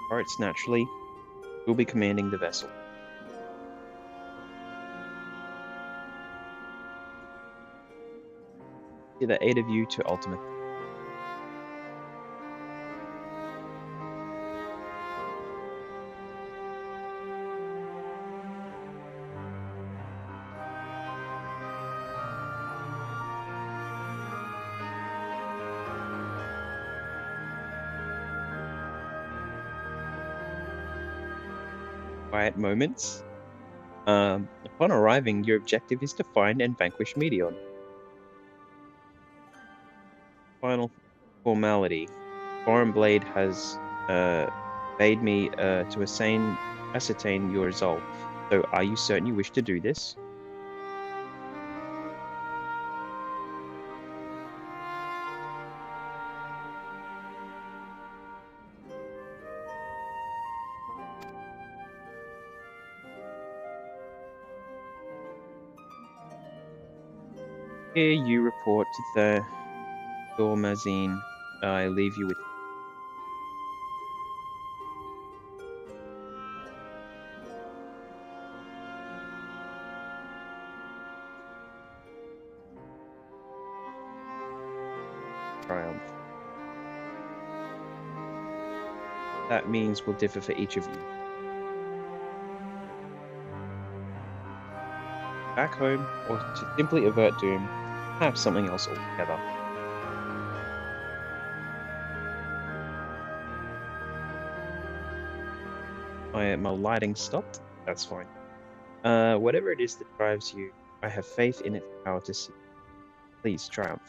Boats naturally will be commanding the vessel. To the 8 of you to ultimate. Quiet moments. Upon arriving, your objective is to find and vanquish Meteon. Final formality. Foreign Blade has bade me to ascertain your resolve. So, are you certain you wish to do this? Here you report to the Dormazine. I leave you with triumph. That means will differ for each of you. Back home, or to simply avert doom, perhaps something else altogether. My lighting stopped. That's fine. Whatever it is that drives you, I have faith in its power to see. Please triumph.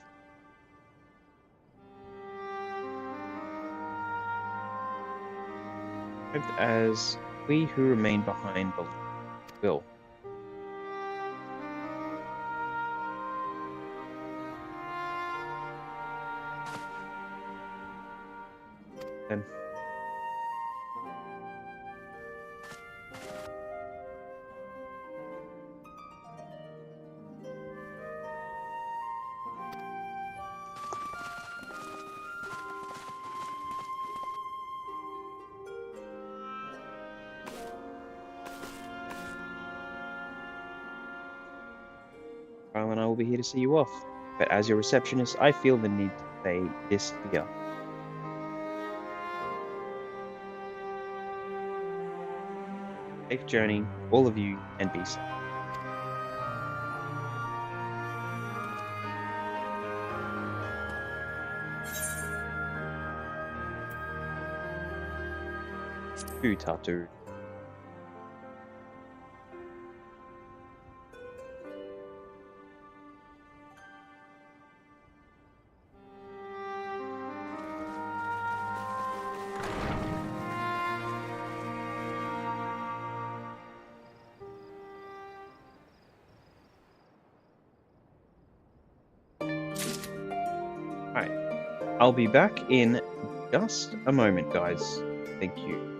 As we who remain behind will. Then. Kyle and I will be here to see you off, but as your receptionist, I feel the need to say this here. Safe journey, all of you, and be safe. To Tartu. Alright, I'll be back in just a moment, guys. Thank you.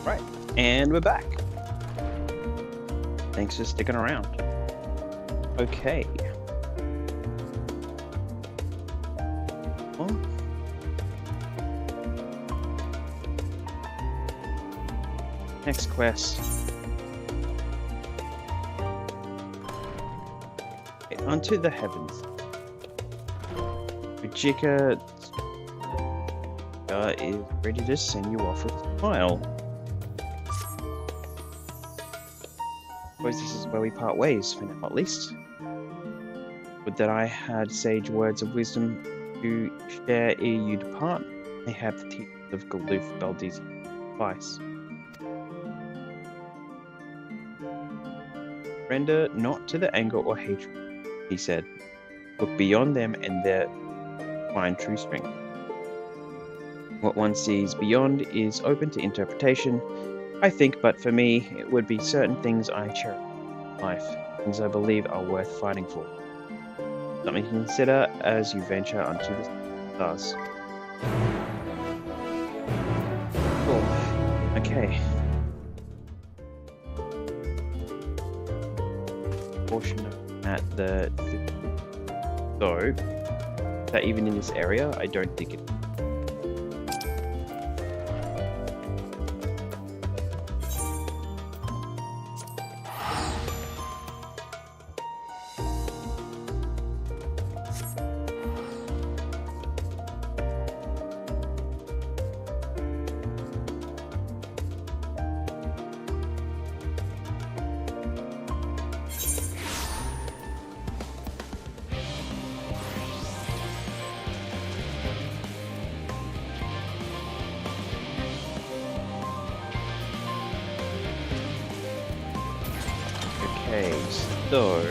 Right, and we're back. Thanks for sticking around. Okay. Well, next quest. Okay, onto the heavens. Vajika is ready to send you off with a smile. Suppose this is where we part ways, for now at least. Would that I had sage words of wisdom to share ere you depart. I have the teeth of Galoof Baldizi advice. Render not to the anger or hatred, he said. Look beyond them and there find true strength. What one sees beyond is open to interpretation, I think, but for me, it would be certain things I cherish in life, things I believe are worth fighting for. Something to consider as you venture onto the stars. Cool. Okay. Portion at the so that even in this area, I don't think it. Okay, so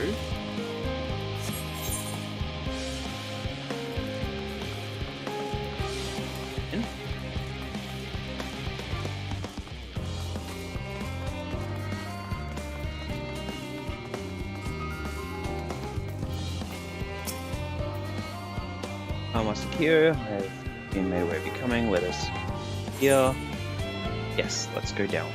Armor secure. I've been made aware of you coming. Let us here. Yes, let's go down.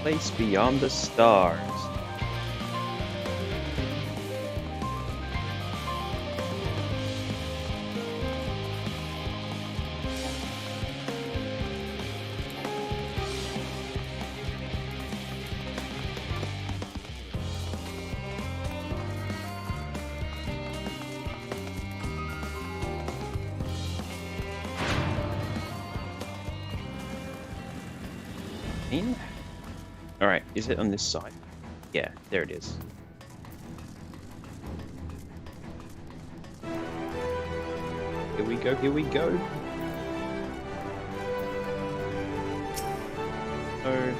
Place beyond the stars. Alright, is it on this side? Yeah, there it is. Here we go, here we go. So...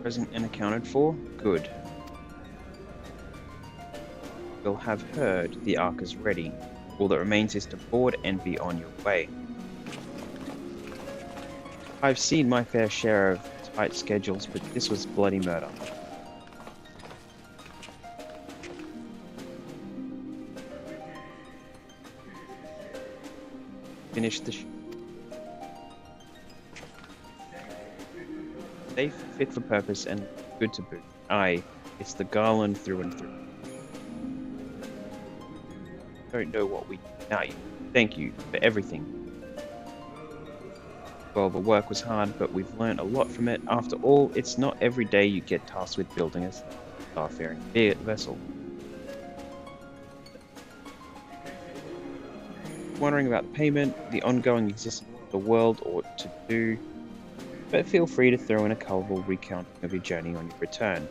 present and accounted for? Good. You'll have heard the Ark is ready. All that remains is to board and be on your way. I've seen my fair share of tight schedules, but this was bloody murder. Finish the safe, fit for purpose, and good to boot. Aye, it's the Garland through and through. Don't know what we... Now, thank you for everything. Well, the work was hard, but we've learned a lot from it. After all, it's not every day you get tasked with building a starfaring vessel. Wondering about the payment, the ongoing existence the world ought to do, but feel free to throw in a colourful recounting of your journey on your return.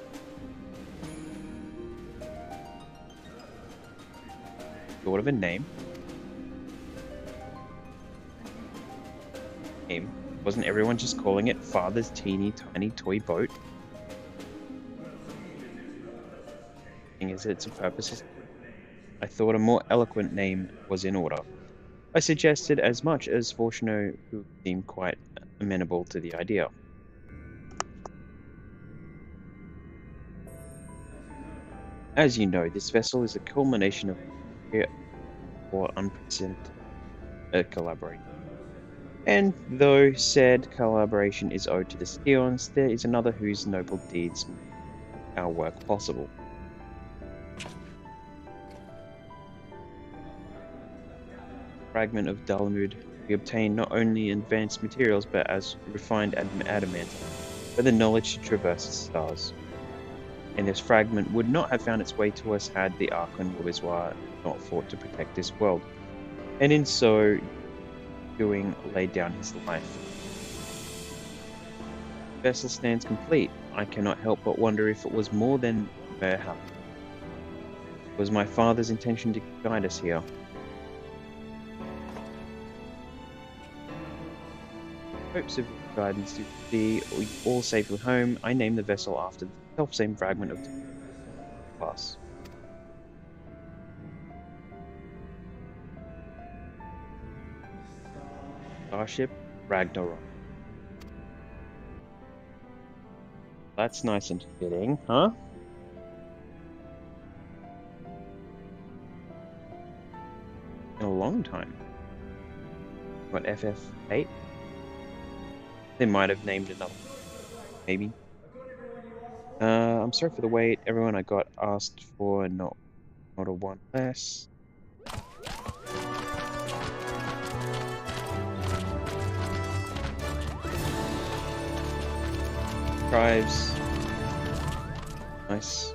Thought of a name? Wasn't everyone just calling it Father's teeny tiny toy boat? Is its purpose? I thought a more eloquent name was in order. I suggested as much as Fortuno, who seemed quite amenable to the idea. As you know, this vessel is a culmination of or unprecedented collaboration. And though said collaboration is owed to the Scions, there is another whose noble deeds make our work possible. Fragment of Dalamud, we obtain not only advanced materials but as refined adamant, but the knowledge to traverse the stars. And this fragment would not have found its way to us had the Archon Louisois not fought to protect this world, and in so doing laid down his life. The vessel stands complete. I cannot help but wonder if it was more than mere help. It was my father's intention to guide us here. Hopes of guidance to see all safely home, I named the vessel after the self-same fragment of the class. Starship Ragnarok. That's nice and fitting, huh? In a long time. What, FF8? They might have named another, maybe. I'm sorry for the wait. Everyone I got asked for, not a one less. Tribes. Nice.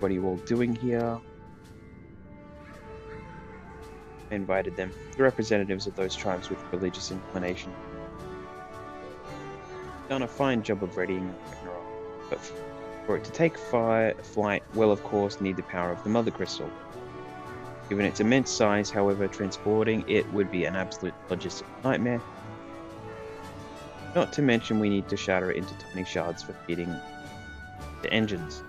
What are you all doing here? I invited them, the representatives of those tribes with religious inclination. Done a fine job of readying Ragnarok, but for it to take flight will of course need the power of the Mother Crystal. Given its immense size, however, transporting it would be an absolute logistic nightmare. Not to mention we need to shatter it into tiny shards for feeding the engines.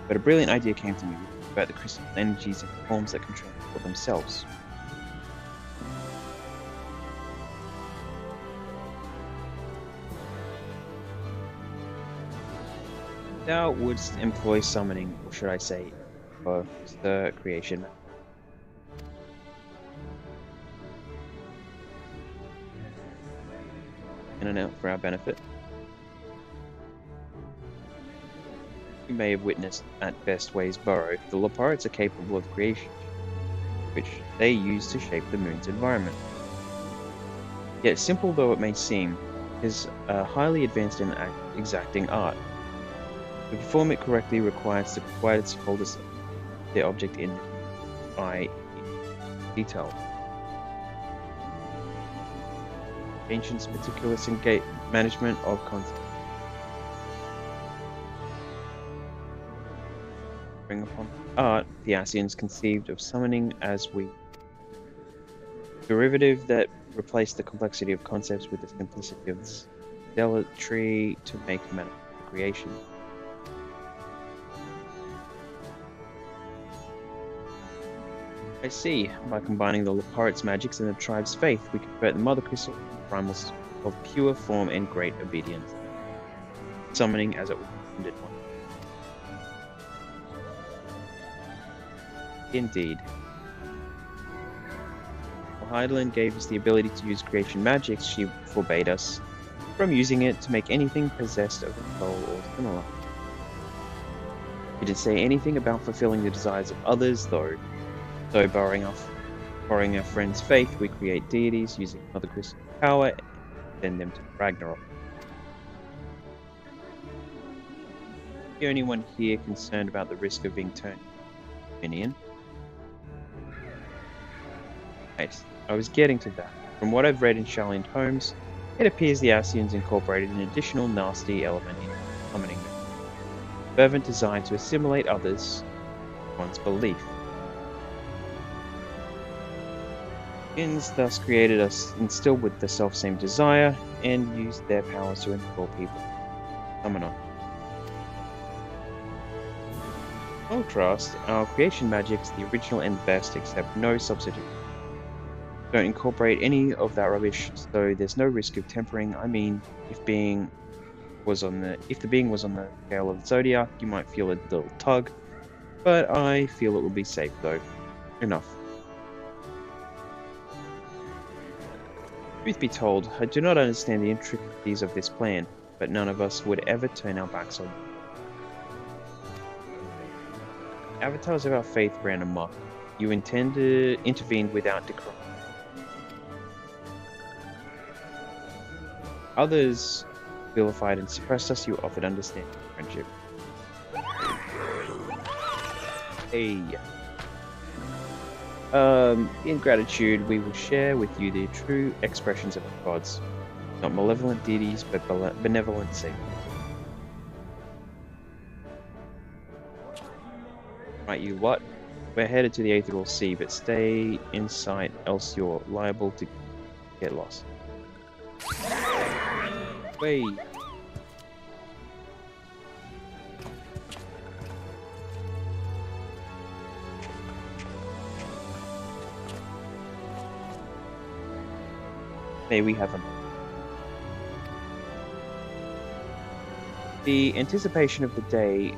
But a brilliant idea came to me about the crystal energies and forms that control themselves. Thou wouldst employ summoning, or should I say, for the creation. In and out for our benefit. You may have witnessed at Bestway's burrow, the Leparites are capable of creation, which they use to shape the moon's environment. Yet simple though it may seem, it is a highly advanced and exacting art. To perform it correctly requires the quietest to hold the object in eye detail. Ancients' meticulous management of concepts. Bring upon art, the Asians conceived of summoning as we derivative that replaced the complexity of concepts with the simplicity of the zealotry to make manifold creation. I see. By combining the Leparites' magics and the tribe's faith, we convert the Mother Crystal into primals of pure form and great obedience, summoning as it was intended one. Indeed. While Heidelin gave us the ability to use creation magics, she forbade us from using it to make anything possessed of a soul or similar. She didn't say anything about fulfilling the desires of others, though. So, borrowing our friend's faith, we create deities using Mother Crystal's power and send them to Ragnarok. The only one here concerned about the risk of being turned minion. Nice. I was getting to that. From what I've read in Charlene Holmes, it appears the Ascians incorporated an additional nasty element in summoning them. Fervent desire to assimilate others, one's belief. Ins thus created us instilled with the self-same desire and used their powers to enthrall people. Summoner. In contrast, our creation magic is the original and best, except no substitute. Don't incorporate any of that rubbish, so there's no risk of tempering. I mean, if the being was on the scale of Zodiac, you might feel a little tug, but I feel it will be safe though. Enough. Truth be told, I do not understand the intricacies of this plan, but none of us would ever turn our backs on it. Avatars of our faith ran amok. You intervened without decry. Others vilified and suppressed us. You offered understanding and friendship. Hey. In gratitude, we will share with you the true expressions of our gods. Not malevolent deities, but benevolent saviors. Right, you what? We're headed to the Aetheral Sea, but stay in sight, else you're liable to get lost. Wait. May we have a... The anticipation of the day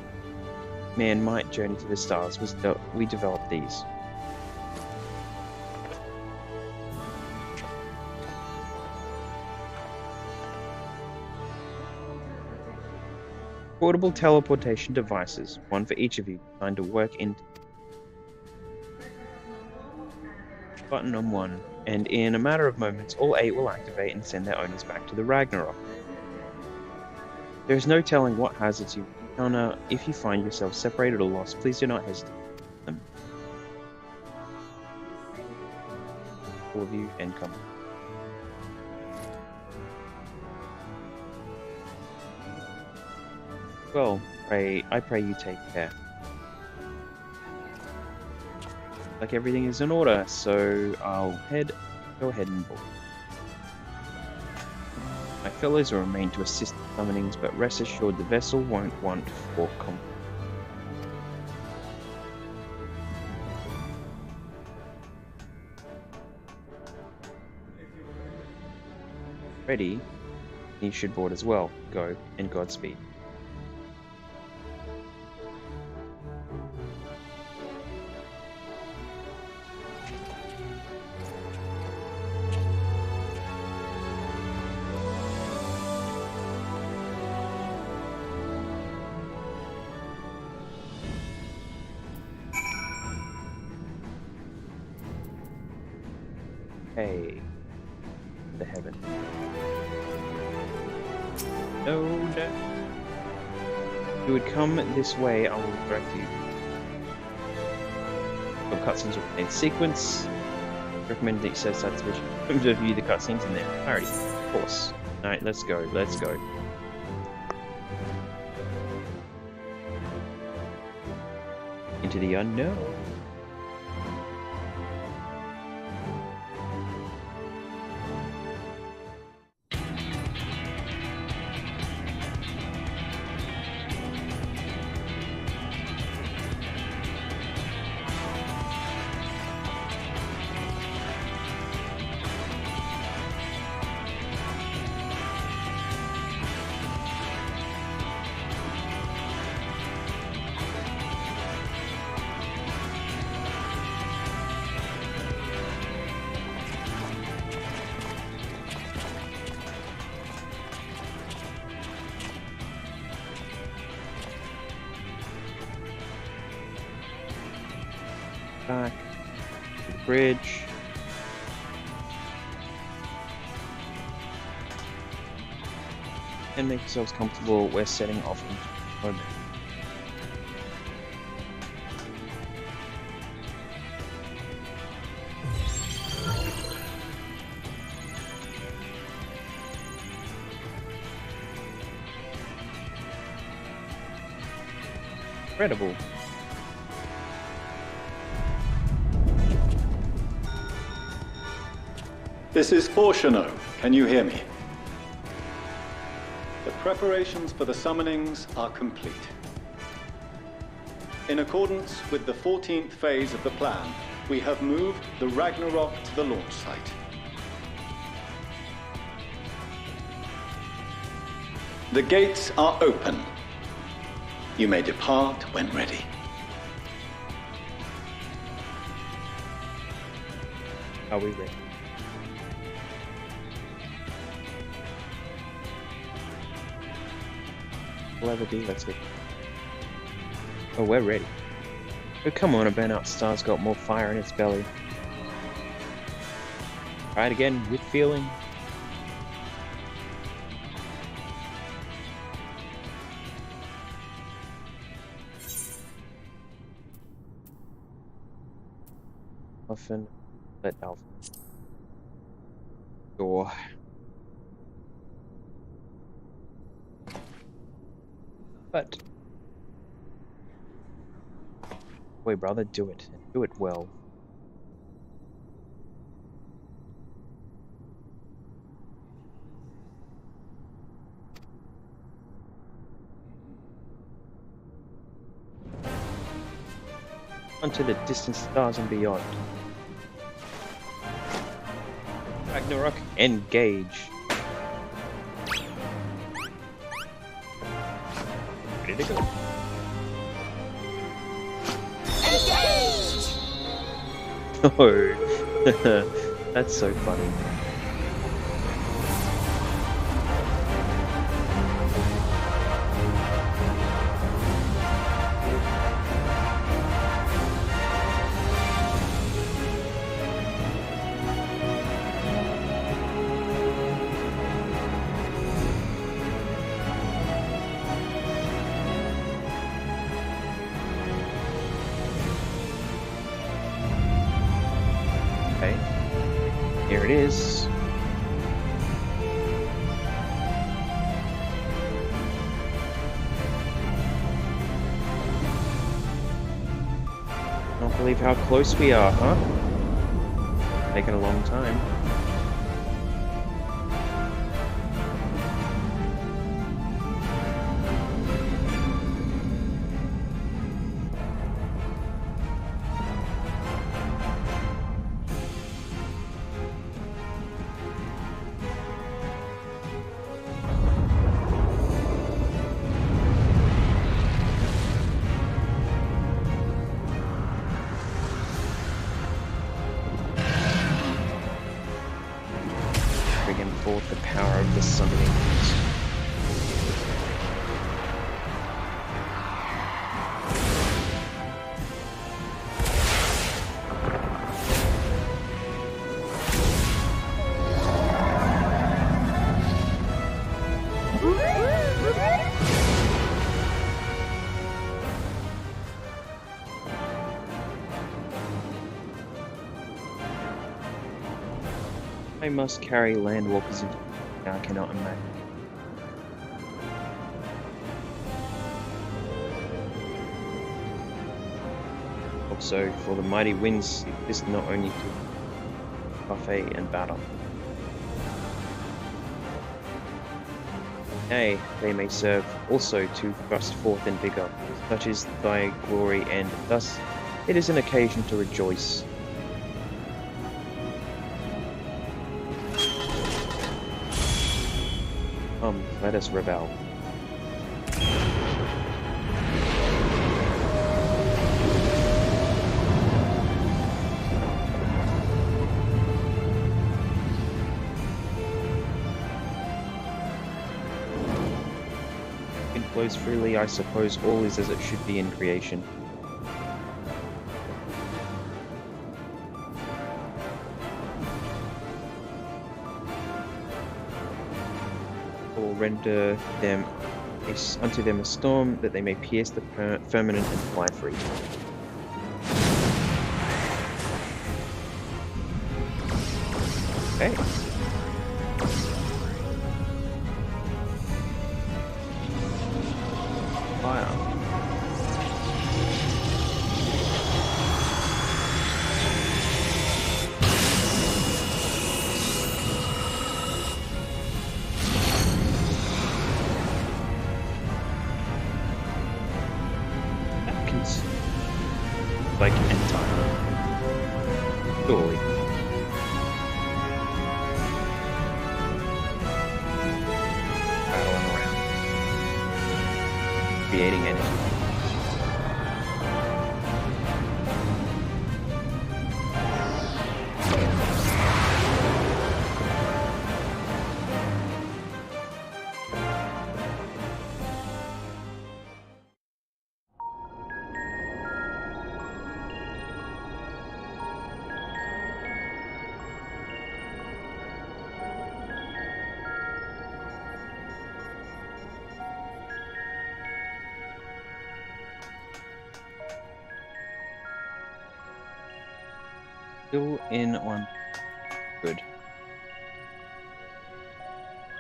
man might journey to the stars was we developed these. Portable teleportation devices, one for each of you, designed to work in button on one, and in a matter of moments, all 8 will activate and send their owners back to the Ragnarok. There is no telling what hazards you encounter. If you find yourself separated or lost, please do not hesitate. All of you, and come. Well, I pray you take care. Like everything is in order, so I'll go ahead and board. My fellows will remain to assist the summonings, but rest assured the vessel won't want for comfort. Ready? You should board as well. Go, and Godspeed. Hey, the heaven. No. If you would come this way, I will direct you. For cutscenes will contain sequence. Recommend that you set aside this vision to view the cutscenes in their entirety. Of course. Alright, let's go. Let's go. Into the unknown. Back to the bridge. And make yourselves comfortable. We're setting off in a moment. Incredible. This is Fortuno. Can you hear me? The preparations for the summonings are complete. In accordance with the 14th phase of the plan, we have moved the Ragnarok to the launch site. The gates are open. You may depart when ready. Are we ready? Level D, let's go. Oh, we're ready. Oh, come on, a burnout star's got more fire in its belly. Try it again, with feeling. Often let Alpha. Sure. But boy, brother, do it. And do it well. Unto the distant stars and beyond. Ragnarok, engage. Ready to go. Oh, that's so funny. Here it is. I don't believe how close we are, huh? Taking a long time. Bringing forth the power of the summonings. I must carry landwalkers into I cannot imagine. Also, for the mighty winds exist not only to buffet and battle. Nay, they may serve also to thrust forth in vigor, such is thy glory, and thus it is an occasion to rejoice. Come, let us rebel. It flows freely, I suppose all is as it should be in creation. Render them unto them a storm, that they may pierce the firmament and fly free. Okay. Fire. creating energy. Still in on good.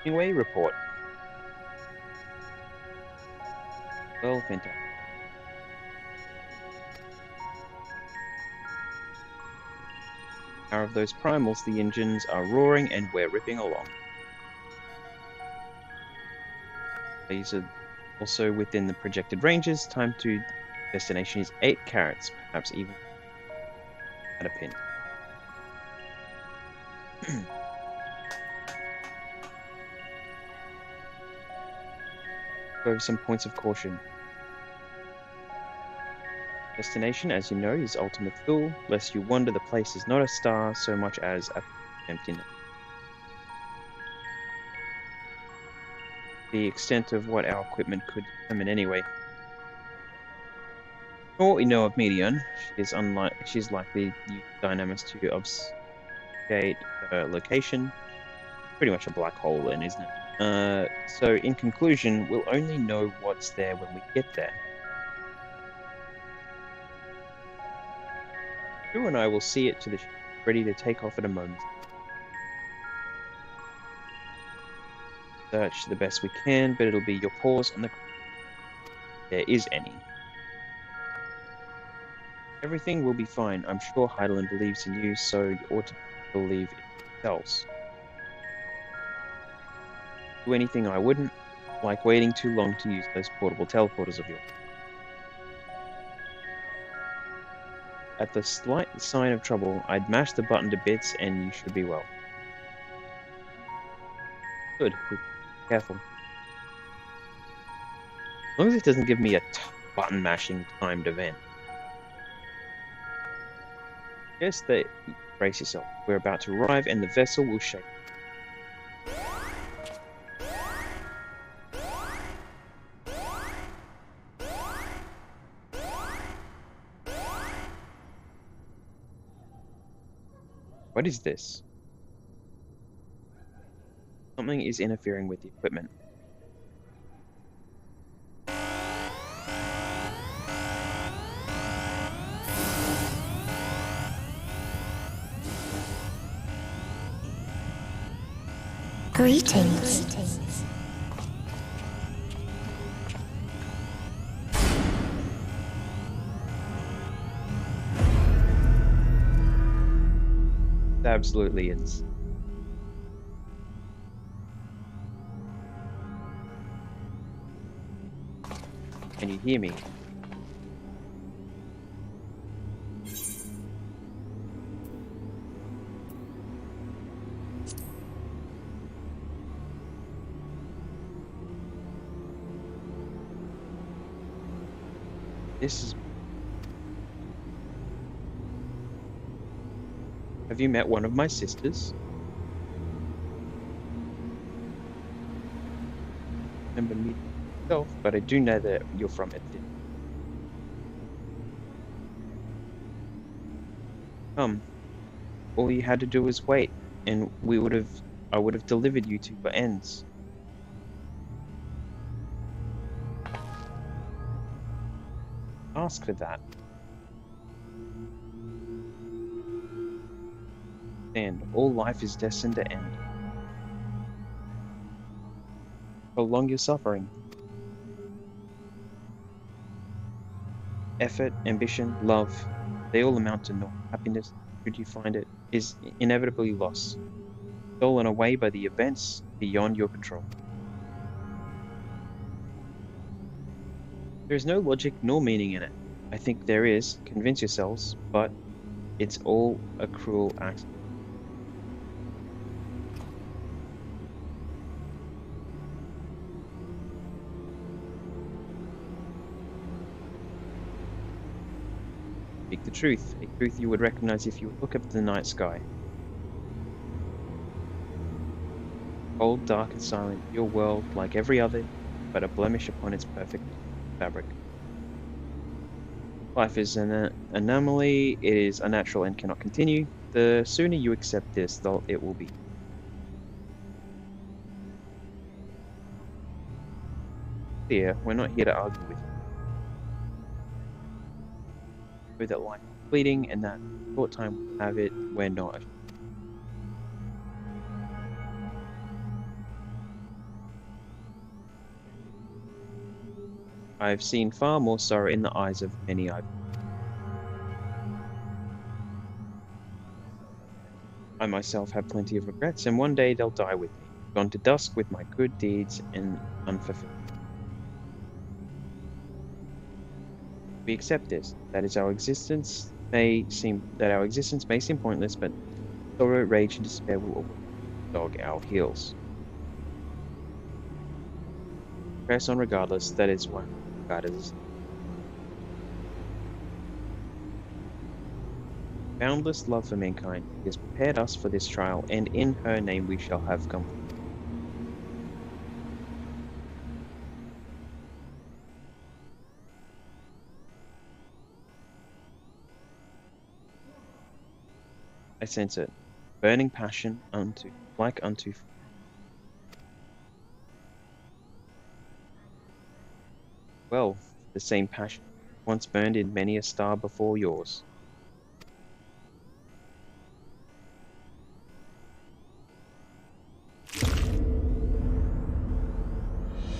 Anyway, report. Well, fantastic. Power of those primals, the engines are roaring and we're ripping along. These are also within the projected ranges. Time to destination is 8 carats, perhaps even at a pin. Go over some points of caution. Destination, as you know, is ultimate fool. Lest you wonder, the place is not a star so much as a emptiness. The extent of what our equipment could determine anyway. From what we know of Medion, she's likely use dynamics to obfuscate her location. Pretty much a black hole then, isn't it? So in conclusion, we'll only know what's there when we get there. Drew and I will see it to the ship, ready to take off at a moment. Search the best we can, but it'll be your pause on the there is any. Everything will be fine. I'm sure Heidelin believes in you, so you ought to believe in yourselves. Do anything I wouldn't, like waiting too long to use those portable teleporters of yours. At the slight sign of trouble, I'd mash the button to bits and you should be well. Good. Be careful. As long as it doesn't give me a button mashing timed event. Yes, brace yourself. We're about to arrive and the vessel will shake. What is this? Something is interfering with the equipment. Greetings. It absolutely is. Can you hear me? This is... Have you met one of my sisters? Remember me myself, but I do know that you're from it. Come. All you had to do was wait, and I would have delivered you to your ends. Ask for that. And all life is destined to end. Prolong your suffering. Effort, ambition, love, they all amount to naught. Happiness, should you find it, is inevitably lost, stolen away by the events beyond your control. There is no logic nor meaning in it. I think there is, convince yourselves, but it's all a cruel accident. truth, a truth you would recognize if you would look up at the night sky. Cold, dark, and silent, your world, like every other, but a blemish upon its perfect fabric. Life is an anomaly, it is unnatural and cannot continue. The sooner you accept this, it will be. Clear, we're not here to argue with you. Know that life is fleeting and that short time we have it, we're not. I've seen far more sorrow in the eyes of many I myself have plenty of regrets, and one day they'll die with me, gone to dusk with my good deeds and unfulfilled. We accept this, that our existence may seem pointless, but sorrow, rage, and despair will always dog our heels. Press on regardless, that is why God is. Boundless love for mankind has prepared us for this trial, and in her name we shall have comfort. I sense it, burning passion unto. Well, the same passion once burned in many a star before yours.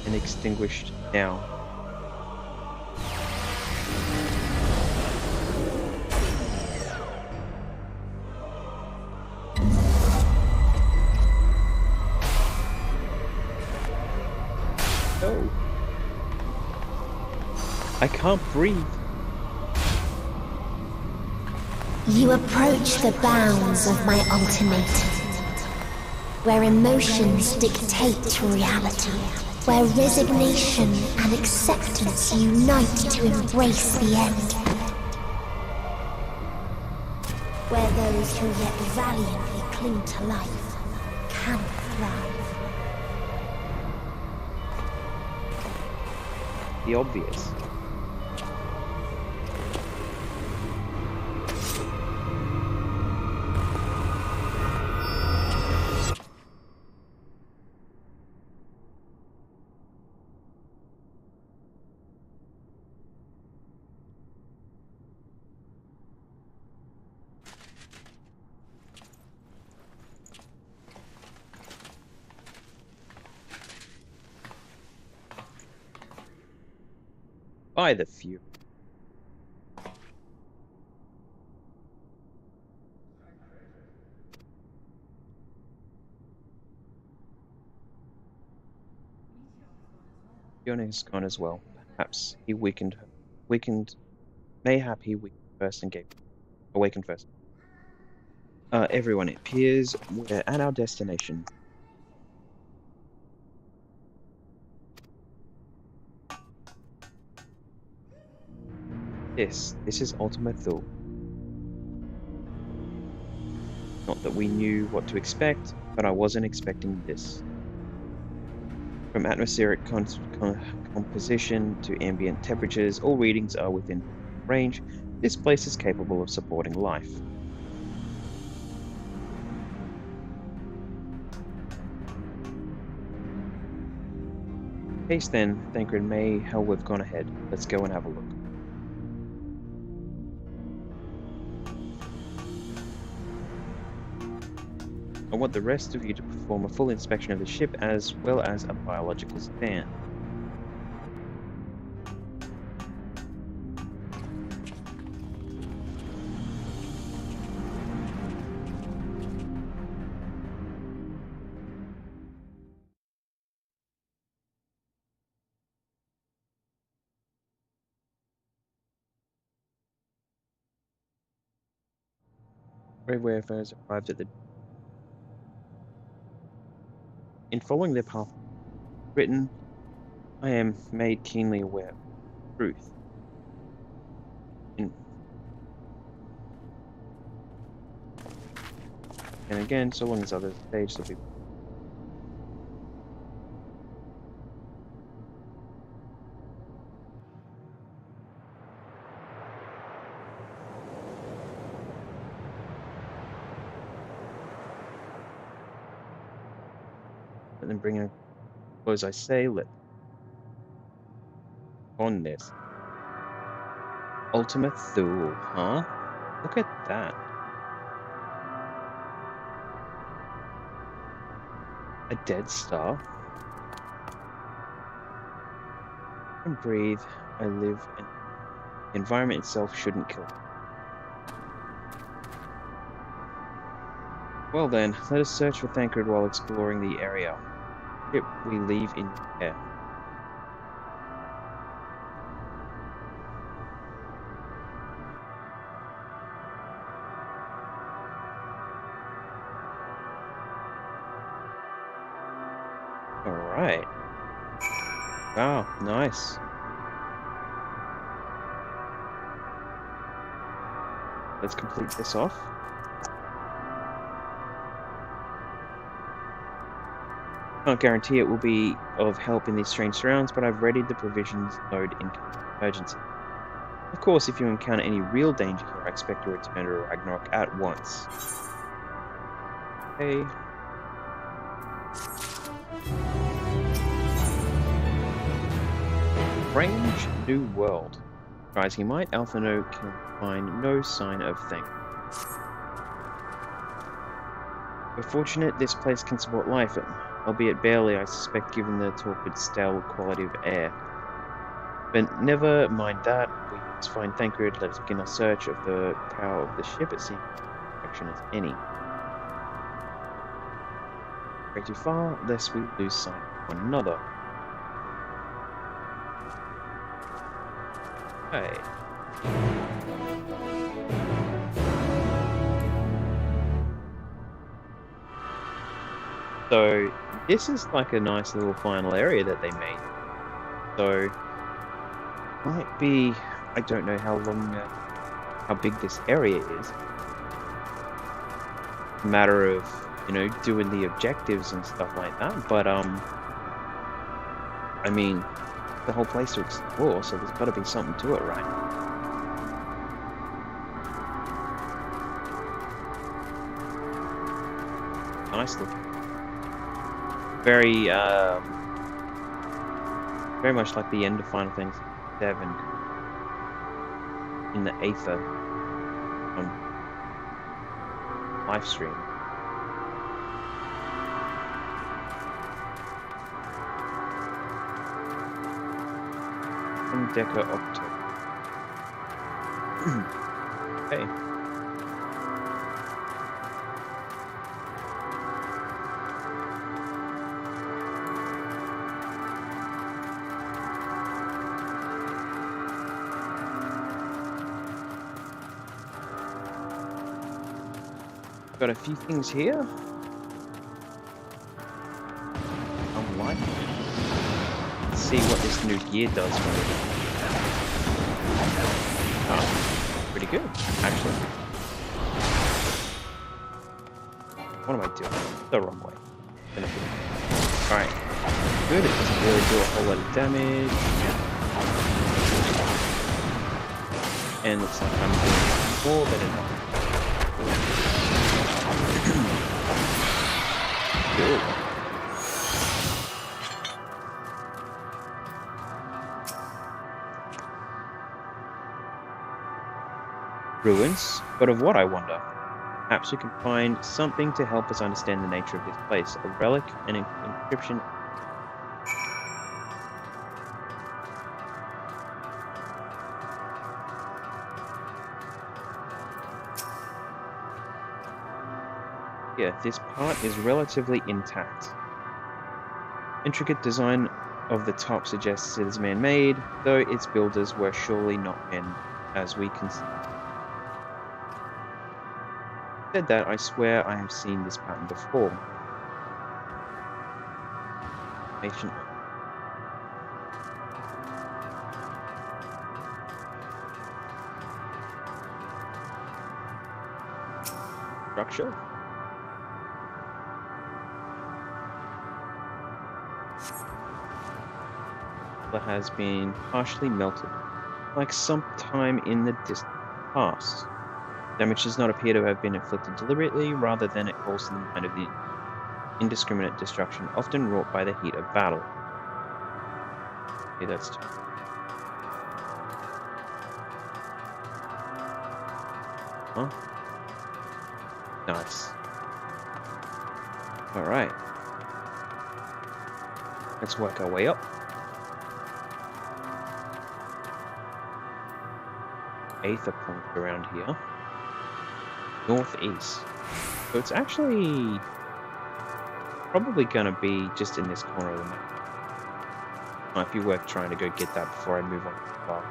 And extinguished now. Oh. I can't breathe. You approach the bounds of my ultimatum, where emotions dictate reality, where resignation and acceptance unite to embrace the end, where those who yet valiantly cling to life can thrive. The obvious. By the few. Fiona is gone as well. Perhaps he weakened. Mayhap he weakened first and awakened first. Everyone, it appears we're at our destination. This is Ultima Thule. Not that we knew what to expect, but I wasn't expecting this. From atmospheric composition to ambient temperatures, all readings are within range. This place is capable of supporting life. In case then, Thancred may hell we've gone ahead. Let's go and have a look. I want the rest of you to perform a full inspection of the ship as well as a biological scan. Brave wayfarers arrived at the. In following their path written, I am made keenly aware of truth. And again, so long as others stage, there'll be. And then bring in, as I say, let on this. Ultima Thule, huh? Look at that. A dead star. I can breathe, I live, and the environment itself shouldn't kill me. Well then, let us search for Thancred while exploring the area. Ship we leave in air. Alright. Wow, nice. Let's complete this off. Can't guarantee it will be of help in these strange surrounds, but I've readied the provisions node in case of emergency. Of course, if you encounter any real danger here, I expect a return to Ragnarok at once. Okay. Strange new world. Guys, he might Alphano can find no sign of thing. We're fortunate this place can support life, albeit barely, I suspect, given the torpid, stale quality of air. But never mind that, we must find Thancred, let us begin our search of the power of the ship, it seems direction as any. Way too far, lest we lose sight of one another. Okay. So, this is like a nice little final area that they made. So, might be, I don't know how long, how big this area is. A matter of, you know, doing the objectives and stuff like that. But, I mean, the whole place to explore, so there's got to be something to it, right? Nice looking. Very, very much like the end of Final Fantasy VII in the Aether Livestream. Deca Octo. Okay. Got a few things here. Unlike. Let's see what this new gear does for me. Oh, pretty good, actually. What am I doing? The wrong way. Alright. Good, it doesn't really do a whole lot of damage. And looks like I'm doing more than enough. Good. Ruins, but of what, I wonder? Perhaps we can find something to help us understand the nature of this place. A relic, an inscription. Yeah, this part is relatively intact. Intricate design of the top suggests it is man-made, though its builders were surely not men, as we can see. Said that, I swear I have seen this pattern before. Patient. Structure. has been partially melted, like sometime in the distant past. Damage does not appear to have been inflicted deliberately, rather than it calls to the mind of the indiscriminate destruction often wrought by the heat of battle. Okay, that's huh? Nice. Alright. Let's work our way up. Aether point around here. Northeast. So it's actually probably going to be just in this corner of the map. Might be worth trying to go get that before I move on too far.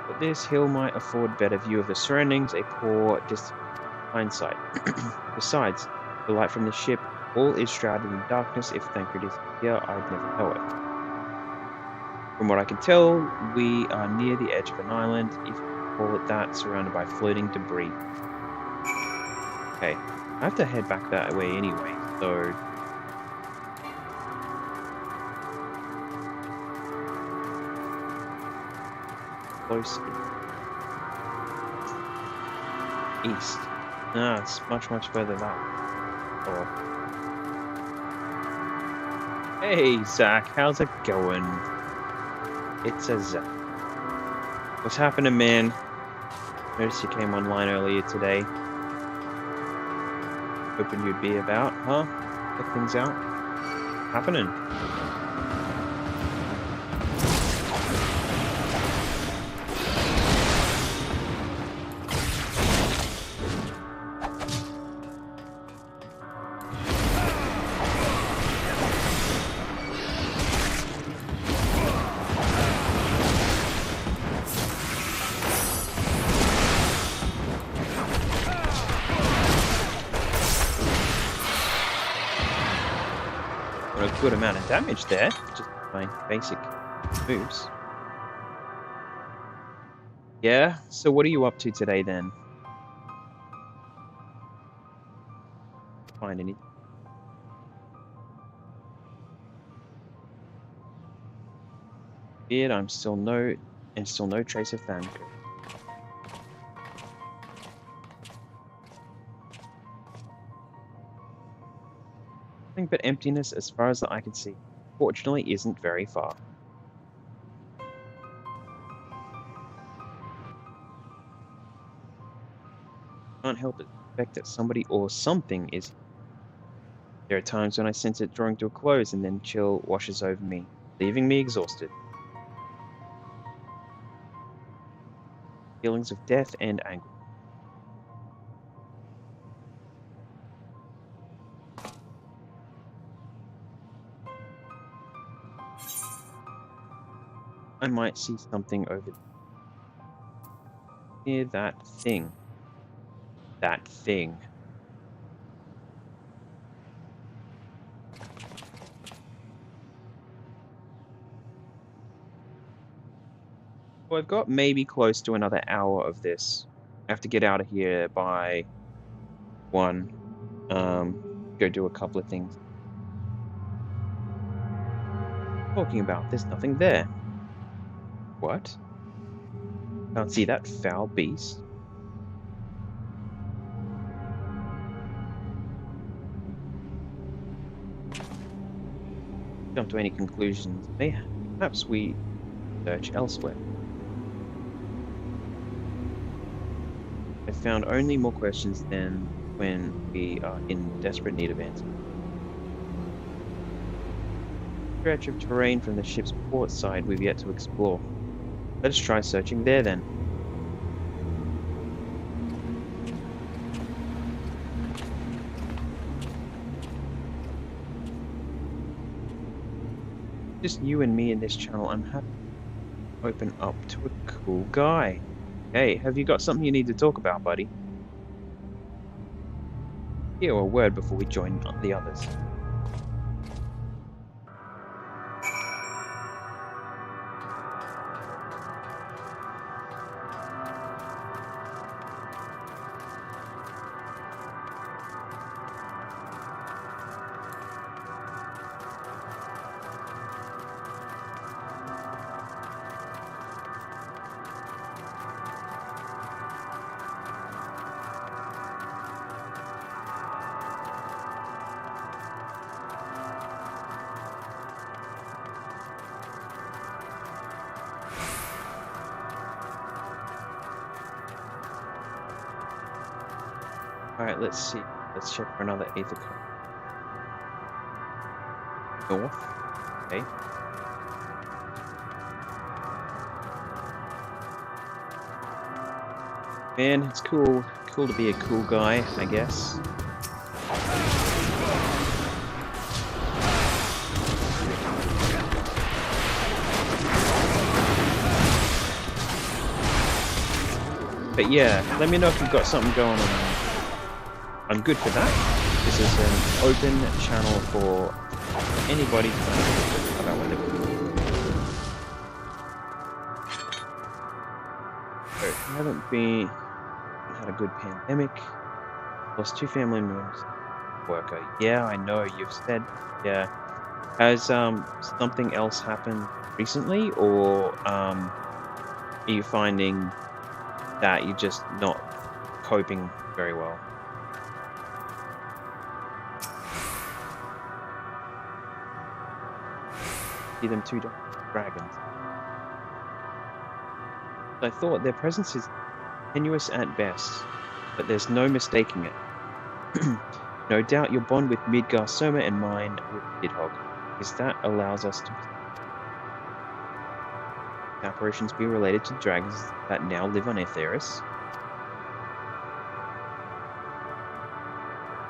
But this hill might afford better view of the surroundings, a poor distant hindsight. Besides, the light from the ship, all is shrouded in darkness. If Thancred is here, I'd never know it. From what I can tell, we are near the edge of an island, if you call it that, surrounded by floating debris. Okay, I have to head back that way anyway, so... Close east. Ah, it's much further that way. Oh. Hey, Zach, how's it going? It's a Zach. What's happening, man? Noticed you came online earlier today. Hoping you'd be about, huh? Check things out. Happening. A good amount of damage there, just my basic moves. Yeah, so what are you up to today then? Find any? Weird, I'm still no trace of Thancred. Nothing but emptiness as far as the eye can see. Fortunately, isn't very far. Can't help but suspect that somebody or something is. There are times when I sense it drawing to a close, and then chill washes over me, leaving me exhausted. Feelings of death and anguish. I might see something over near that thing. That thing. So I've got maybe close to another hour of this. I have to get out of here by 1. Go do a couple of things. Talking about, there's nothing there. What? Can't see that foul beast. Jump to any conclusions. Perhaps we search elsewhere. I found only more questions than when we are in desperate need of answers. Stretch of terrain from the ship's port side we've yet to explore. Let's try searching there then. Just you and me in this channel. I'm happy to open up to a cool guy. Hey, have you got something you need to talk about, buddy? Hear a word before we join the others. Alright, let's see. Let's check for another Aether code. North. Okay. Man, it's cool. Cool to be a cool guy, I guess. But yeah, let me know if you've got something going on. I'm good for that. This is an open channel for anybody to talk about whatever. So, had a good pandemic. Lost 2 family members. Worker. Yeah, I know. You've said. Yeah. Has something else happened recently, or are you finding that you're just not coping very well? See them 2 dragons. I thought their presence is tenuous at best, but there's no mistaking it. No doubt your bond with Midgar Soma and mine with Nidhogg is that allows us to apparitions be related to dragons that now live on Aetheris.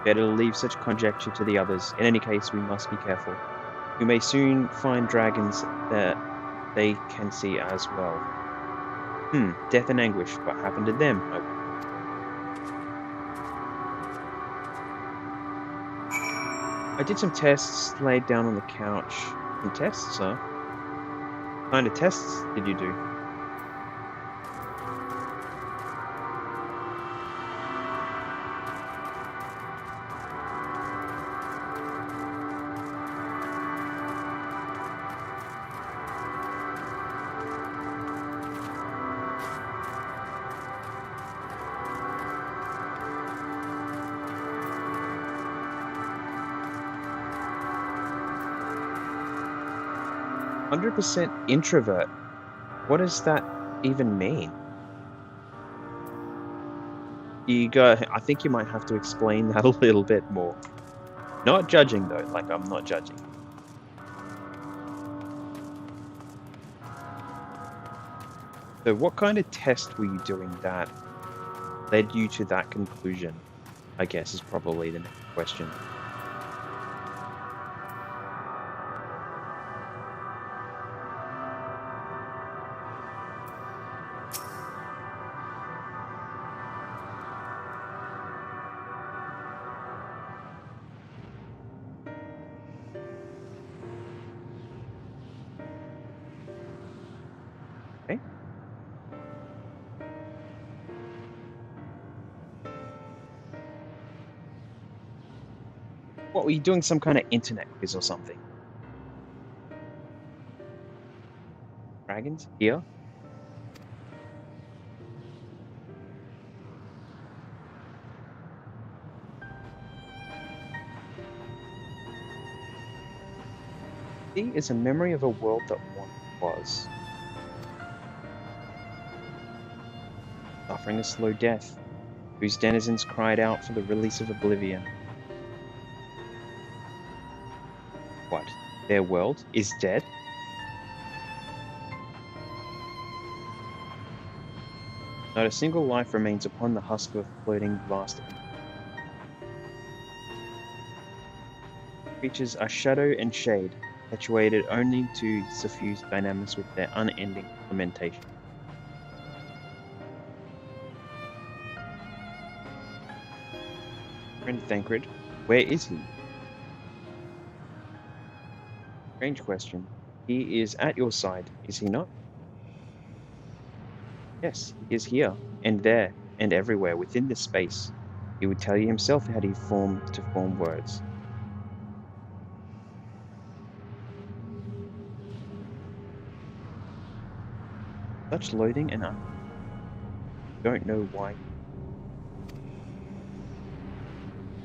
Better to leave such conjecture to the others. In any case, we must be careful. We may soon find dragons that they can see as well. Death and anguish. What happened to them? I did some tests, laid down on the couch. Some tests, huh? What kind of tests did you do? "100% introvert." What does that even mean? I think you might have to explain that a little bit more. Not judging though, like I'm not judging. So what kind of test were you doing that led you to that conclusion? I guess is probably the next question. Okay. What were you doing? Some kind of internet quiz or something? Dragons here? C is a memory of a world that once was. Suffering a slow death, whose denizens cried out for the release of oblivion. What? Their world is dead? Not a single life remains upon the husk of a floating vast. Creatures are shadow and shade, perpetuated only to suffuse dynamics with their unending lamentation. Friend Thancred, where is he? Strange question. He is at your side, is he not? Yes, he is here, and there, and everywhere within this space. He would tell you himself how he formed to form words. Such loathing and don't know why.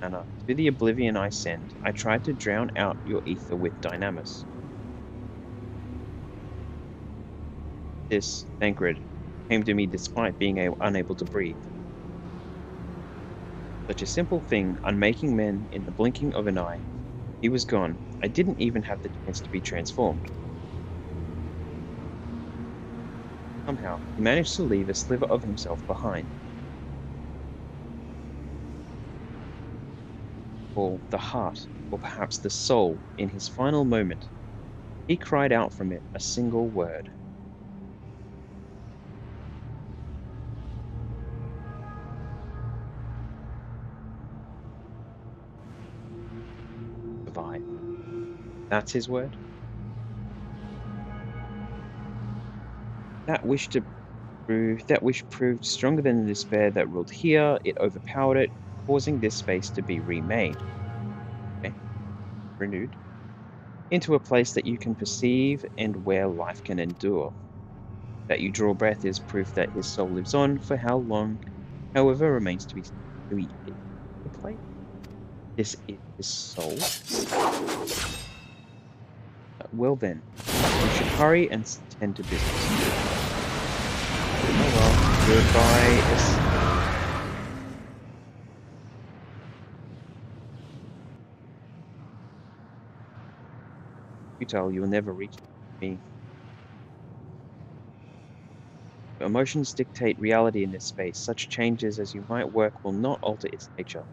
Anna, to the oblivion I send, I tried to drown out your ether with Dynamis. This, Thancred, came to me despite being unable to breathe. Such a simple thing, unmaking men in the blinking of an eye. He was gone. I didn't even have the chance to be transformed. Somehow, he managed to leave a sliver of himself behind. Or the heart, or perhaps the soul, in his final moment. He cried out from it a single word. Survive. That's his word? That wish proved stronger than the despair that ruled here. It overpowered it, causing this space to be remade. Okay. Renewed. Into a place that you can perceive and where life can endure. That you draw breath is proof that his soul lives on for how long, however, remains to be the place. This is his soul. Well then, we should hurry and tend to business. Oh well, goodbye. Futile, you will never reach me. Emotions dictate reality in this space. Such changes as you might work will not alter its nature.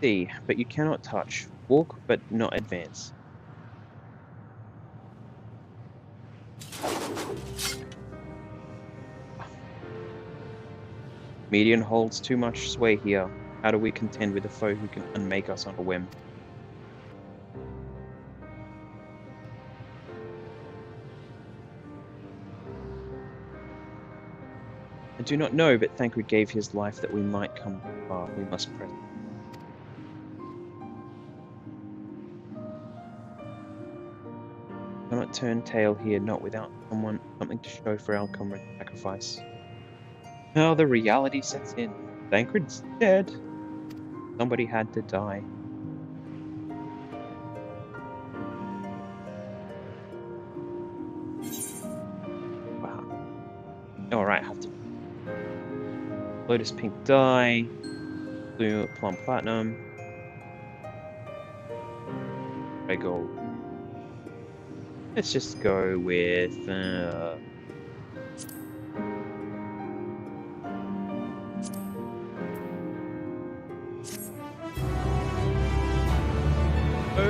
See, but you cannot touch. Walk, but not advance. Median holds too much sway here. How do we contend with a foe who can unmake us on a whim? I do not know, but Thancred gave his life that we might come far. We must press. Cannot turn tail here, not without something to show for our comrade sacrifice. Now the reality sets in. Thancred's dead. Somebody had to die. Wow. Alright, have to. Lotus pink dye. Blue plum platinum. Red gold. Let's just go with oh,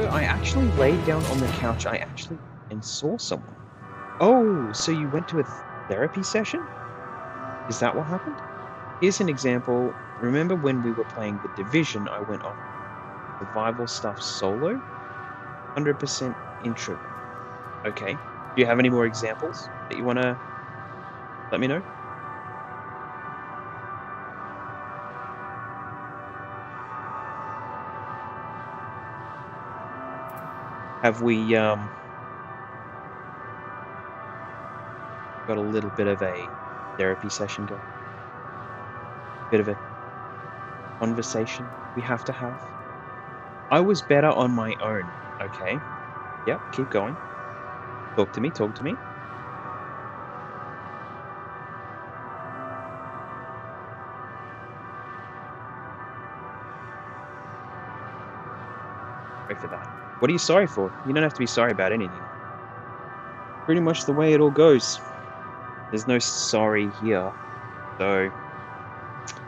I actually laid down on the couch and saw someone. Oh, so you went to a therapy session? Is that what happened? Here's an example. Remember when we were playing The Division, I went off survival stuff solo? 100% introvert. Okay. Do you have any more examples that you want to let me know? Have we got a little bit of a therapy session going? Bit of a conversation we have to have? I was better on my own. Okay. Yep, keep going. Talk to me, talk to me. Sorry for that. What are you sorry for? You don't have to be sorry about anything. Pretty much the way it all goes. There's no sorry here. So,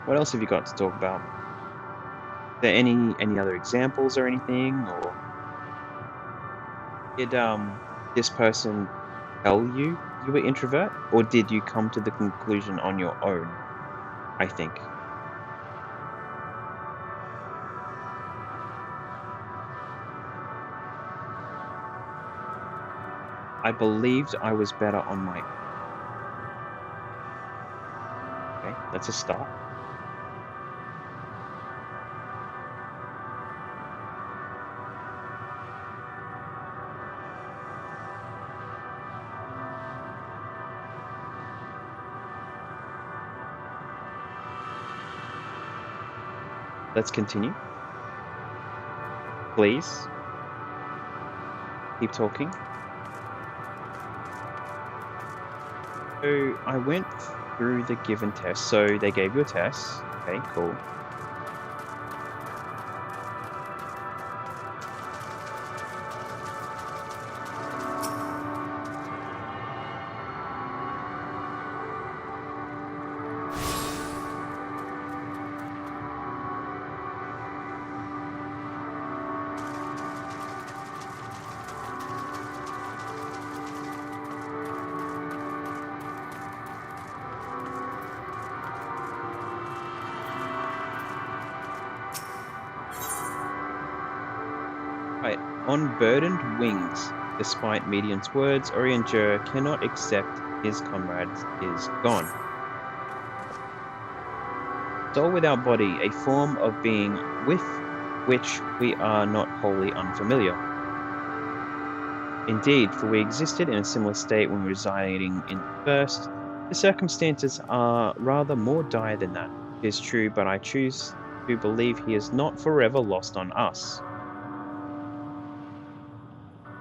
what else have you got to talk about? Are there any other examples or anything? Or did this person tell you were introvert? Or did you come to the conclusion on your own? I think. I believed I was better on my own. Okay, that's a start. Let's continue. Please. Keep talking. So I went through the given test. So they gave you a test. Okay, cool. Right. On burdened wings, despite Medion's words, Orianger cannot accept his comrade is gone. Soul without body, a form of being with which we are not wholly unfamiliar. Indeed, for we existed in a similar state when residing in the first. The circumstances are rather more dire than that. It is true, but I choose to believe he is not forever lost on us.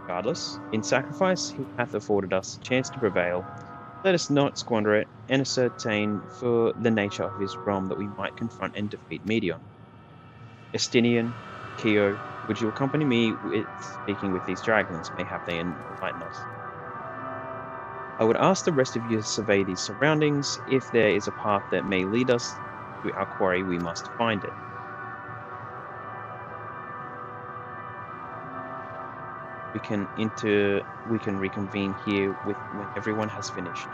Regardless, in sacrifice he hath afforded us a chance to prevail. Let us not squander it, and ascertain for the nature of his realm that we might confront and defeat Medion. Estinian, Keo, would you accompany me with speaking with these dragons? Mayhap they enlighten us. I would ask the rest of you to survey these surroundings. If there is a path that may lead us to our quarry, we must find it. We can reconvene here when everyone has finished.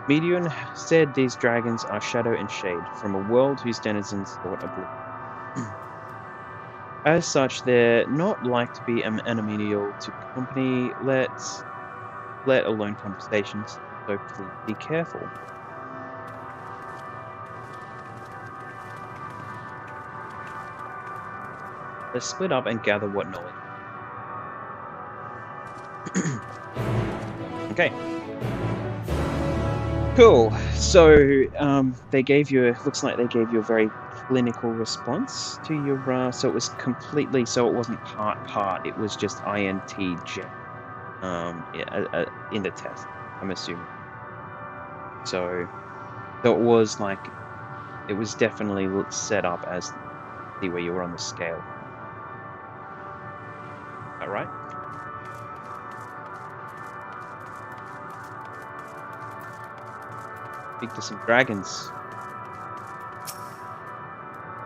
Medion said these dragons are shadow and shade, from a world whose denizens sought oblivion. As such, they're not like to be amenable to company, let alone conversations, so please be careful. Let's split up and gather what knowledge. Okay. Cool. So they gave you. Looks like they gave you a very clinical response to your. So it was completely. So it wasn't part. It was just INTJ. In the test, I'm assuming. So it was like. It was definitely set up as see where you were on the scale. All right. Speak to some dragons.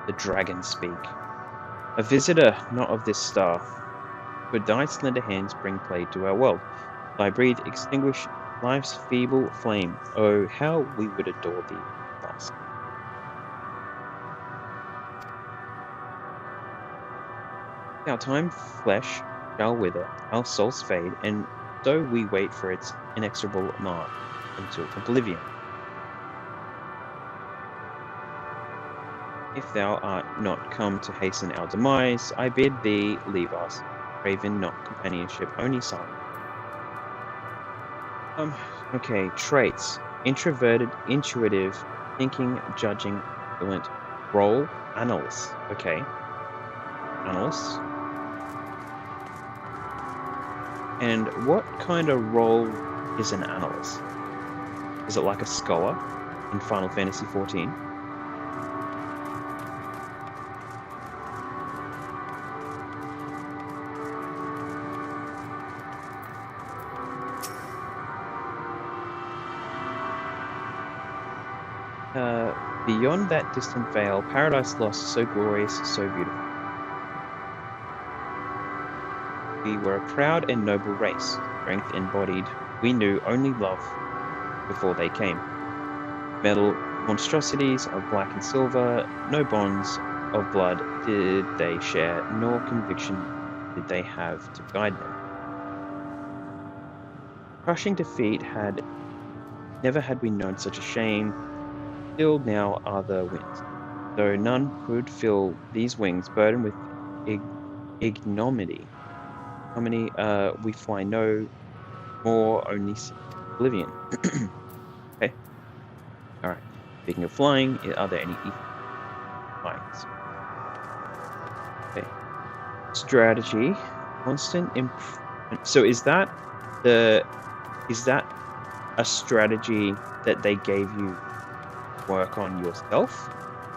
The dragons speak. A visitor, not of this star. Could thy slender hands bring plague to our world? Thy breath extinguish life's feeble flame. Oh, how we would adore thee thus. Our time flesh shall wither, our souls fade, and so we wait for its inexorable march until oblivion. If thou art not come to hasten our demise, I bid thee leave us, craving not companionship, only silence. Okay, traits. Introverted, intuitive, thinking, judging, vigilant. Role, analyst. Okay. Analyst. And what kind of role is an analyst? Is it like a scholar in Final Fantasy XIV? Beyond that distant veil, paradise lost, so glorious, so beautiful. We were a proud and noble race, strength embodied. We knew only love before they came. Metal monstrosities of black and silver, no bonds of blood did they share, nor conviction did they have to guide them. Crushing defeat never had we known such a shame. Still now are the winds, though none could fill these wings burdened with ignominy. We fly no more, only oblivion. Okay. Alright. Speaking of flying, are there any flights? Okay. Strategy. Constant improvement. So is that a strategy that they gave you work on yourself,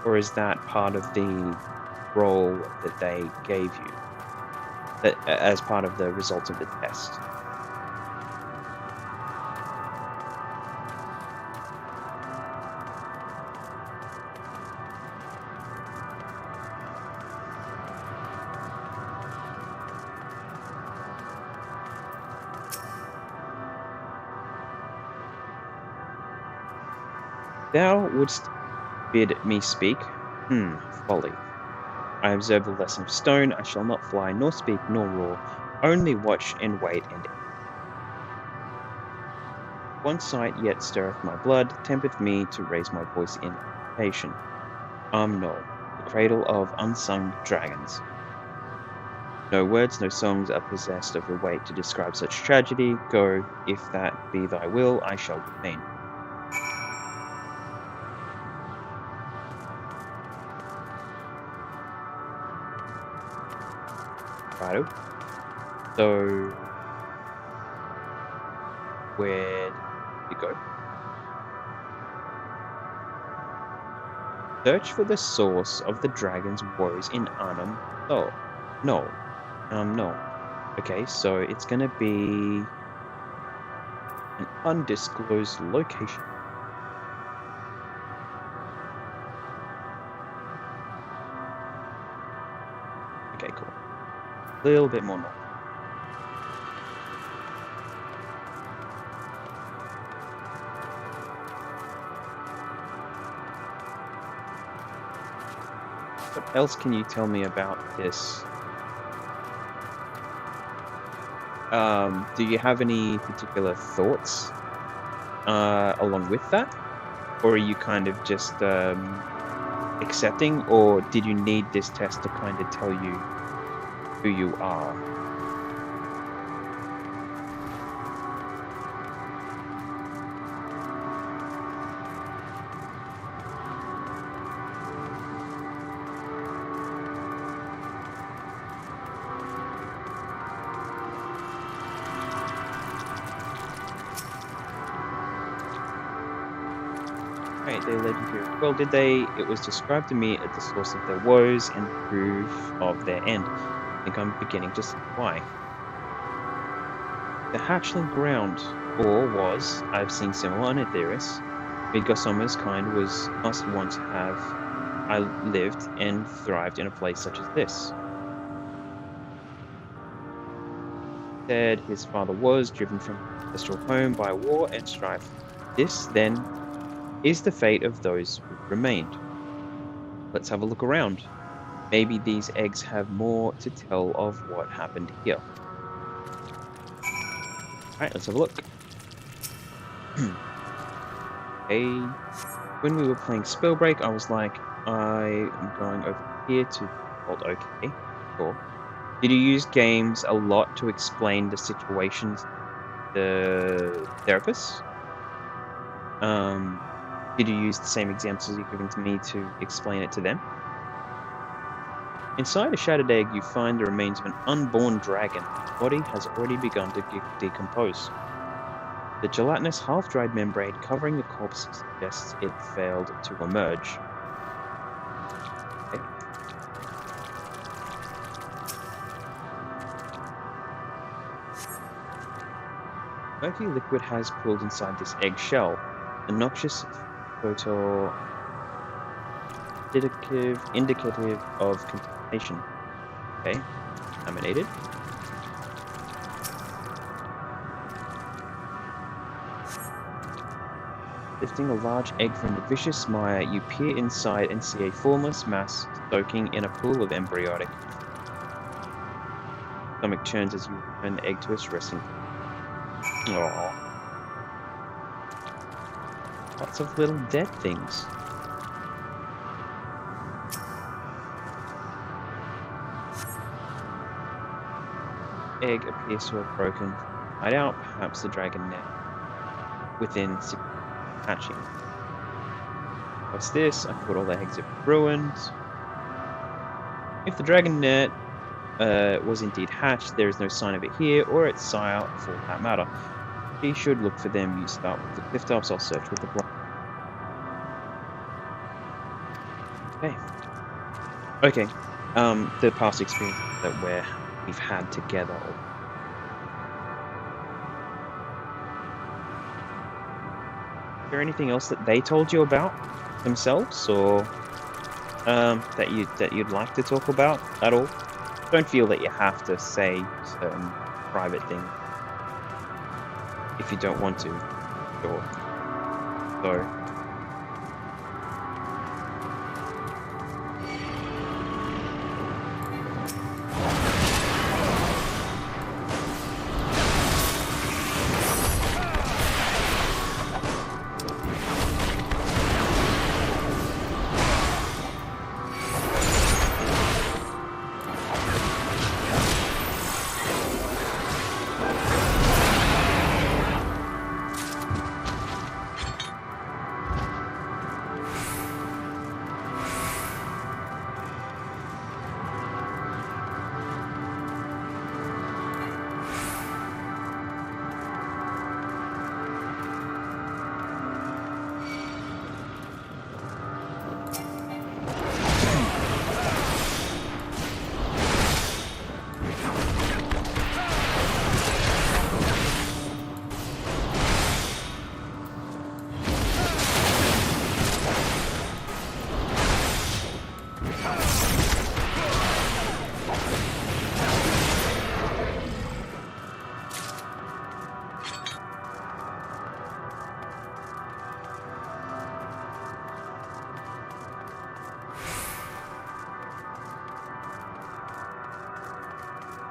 or is that part of the role that they gave you, that as part of the results of the test? Thou wouldst bid me speak? Folly. I observe the lesson of stone. I shall not fly, nor speak, nor roar, only watch and wait, and one sight yet stirreth my blood, tempteth me to raise my voice in imprecation. No, the cradle of unsung dragons. No words, no songs are possessed of the weight to describe such tragedy. Go, if that be thy will, I shall remain. Righto. So, where did you go? Search for the source of the dragon's woes in Arnhem. Oh, no. No. Okay, so it's gonna be an undisclosed location. Okay, cool. A little bit more north. What else can you tell me about this? Do you have any particular thoughts along with that? Or are you kind of just accepting, or did you need this test to kind of tell you who you are? Right, they led you here. Well, did they? It was described to me as the source of their woes and proof of their end. I think I'm beginning to see why. The hatchling ground, or was, I've seen similar on Aetheris. Midgossomer's kind must once have I lived and thrived in a place such as this. Said his father was driven from his ancestral home by war and strife. This, then, is the fate of those who remained. Let's have a look around. Maybe these eggs have more to tell of what happened here. Alright, let's have a look. Hey, when we were playing Spellbreak, I was like, I am going over here to hold okay. Cool. Did you use games a lot to explain the situations to the therapists? Did you use the same examples you're giving to me to explain it to them? Inside a shattered egg, you find the remains of an unborn dragon. Its body has already begun to decompose. The gelatinous, half-dried membrane covering the corpse suggests it failed to emerge. Okay. Murky liquid has pooled inside this egg shell. The noxious photo indicative of contamination. Okay, contaminated. Lifting a large egg from the vicious mire, you peer inside and see a formless mass soaking in a pool of embryotic. Stomach churns as you return the egg to its resting. Aww. Lots of little dead things. Egg appears to have broken right out, perhaps the dragon net within hatching. What's this? I thought all the eggs have ruined. If the dragon net was indeed hatched, there is no sign of it here or its sire for that matter. She should look for them. You start with the cliff tops, I'll search with the block. Okay. Okay. The past experience that we've had together. Is there anything else that they told you about themselves, or that you'd like to talk about at all? Don't feel that you have to say certain private things if you don't want to. Sure. So.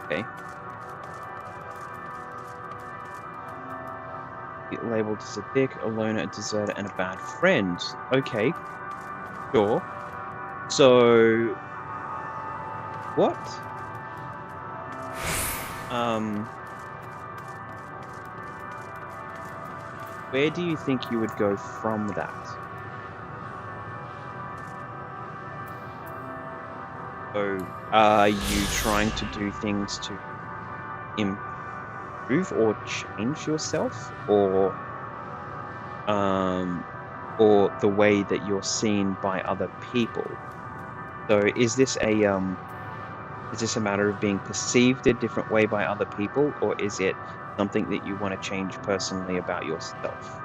Okay. Get labeled as a dick, a loner, a deserter, and a bad friend. Okay. Sure. So... what? Where do you think you would go from that? So, are you trying to do things to improve or change yourself, or the way that you're seen by other people? So, is this a matter of being perceived a different way by other people, or is it something that you want to change personally about yourself?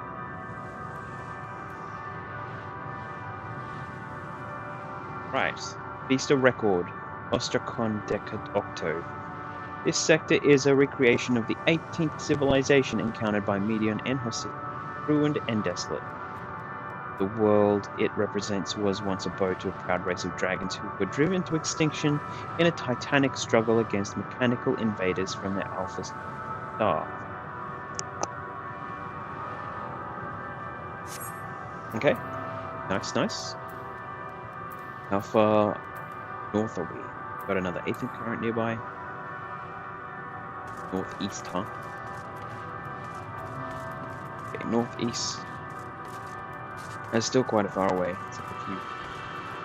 Right. Beast of Record, Ostracon Decad Octo. This sector is a recreation of the 18th civilization encountered by Medion and her city, ruined and desolate. The world it represents was once abode to a proud race of dragons who were driven to extinction in a titanic struggle against mechanical invaders from their Alpha star. Okay, nice. How far north are we? Got another Aether current nearby. Northeast, huh? Okay, northeast. That's still quite a far away. It's like a few.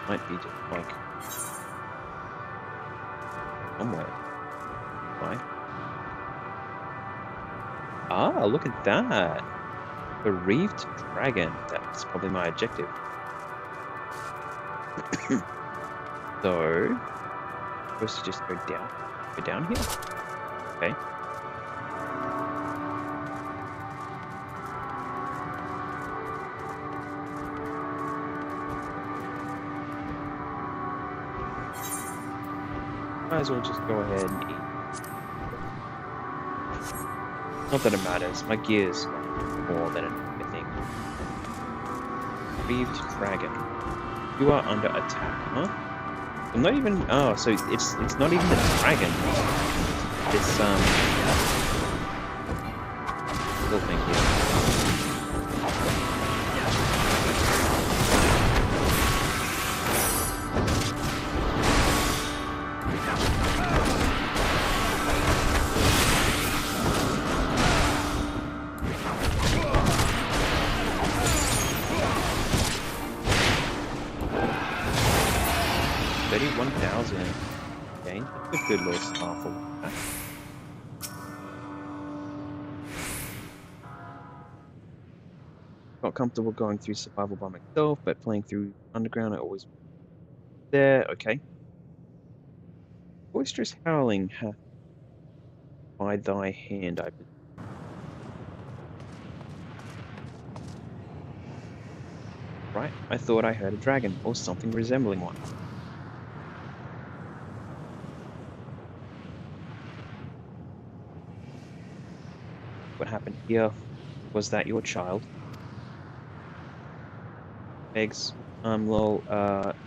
Might be just like somewhere. Why? Ah, look at that! Bereaved dragon. That's probably my objective. So, supposed to just go down here. Okay. Might as well just go ahead and eat. Not that it matters. My gear's more than anything. Bereaved dragon. You are under attack, huh? I'm not even. Oh, so it's not even the dragon. It's little thing here. Okay, that's a good little sparkle. Got comfortable going through survival by myself, but playing through underground I always there. Okay. Boisterous howling hath by thy hand, I believe. Right, I thought I heard a dragon, or something resembling one. What happened here? Was that your child? Eggs, lol,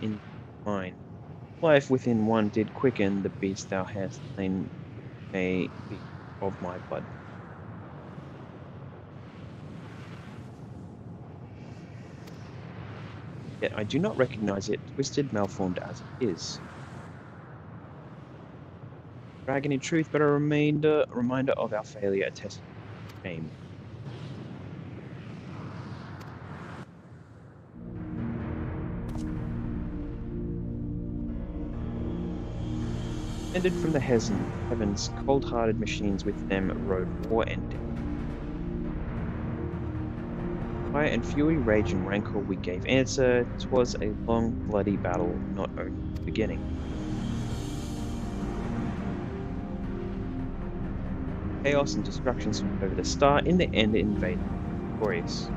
in mine. Life within one did quicken, the beast thou hast slain may be of my blood. Yet I do not recognize it, twisted, malformed as it is. Dragon in truth, but a reminder of our failure, a test of shame. Ended from the heavens, cold-hearted machines with them rode war and death. Fire and fury, rage and rancor we gave answer. 'Twas a long, bloody battle, not only the beginning. Chaos and destruction swept over the star, in the end invaded victorious.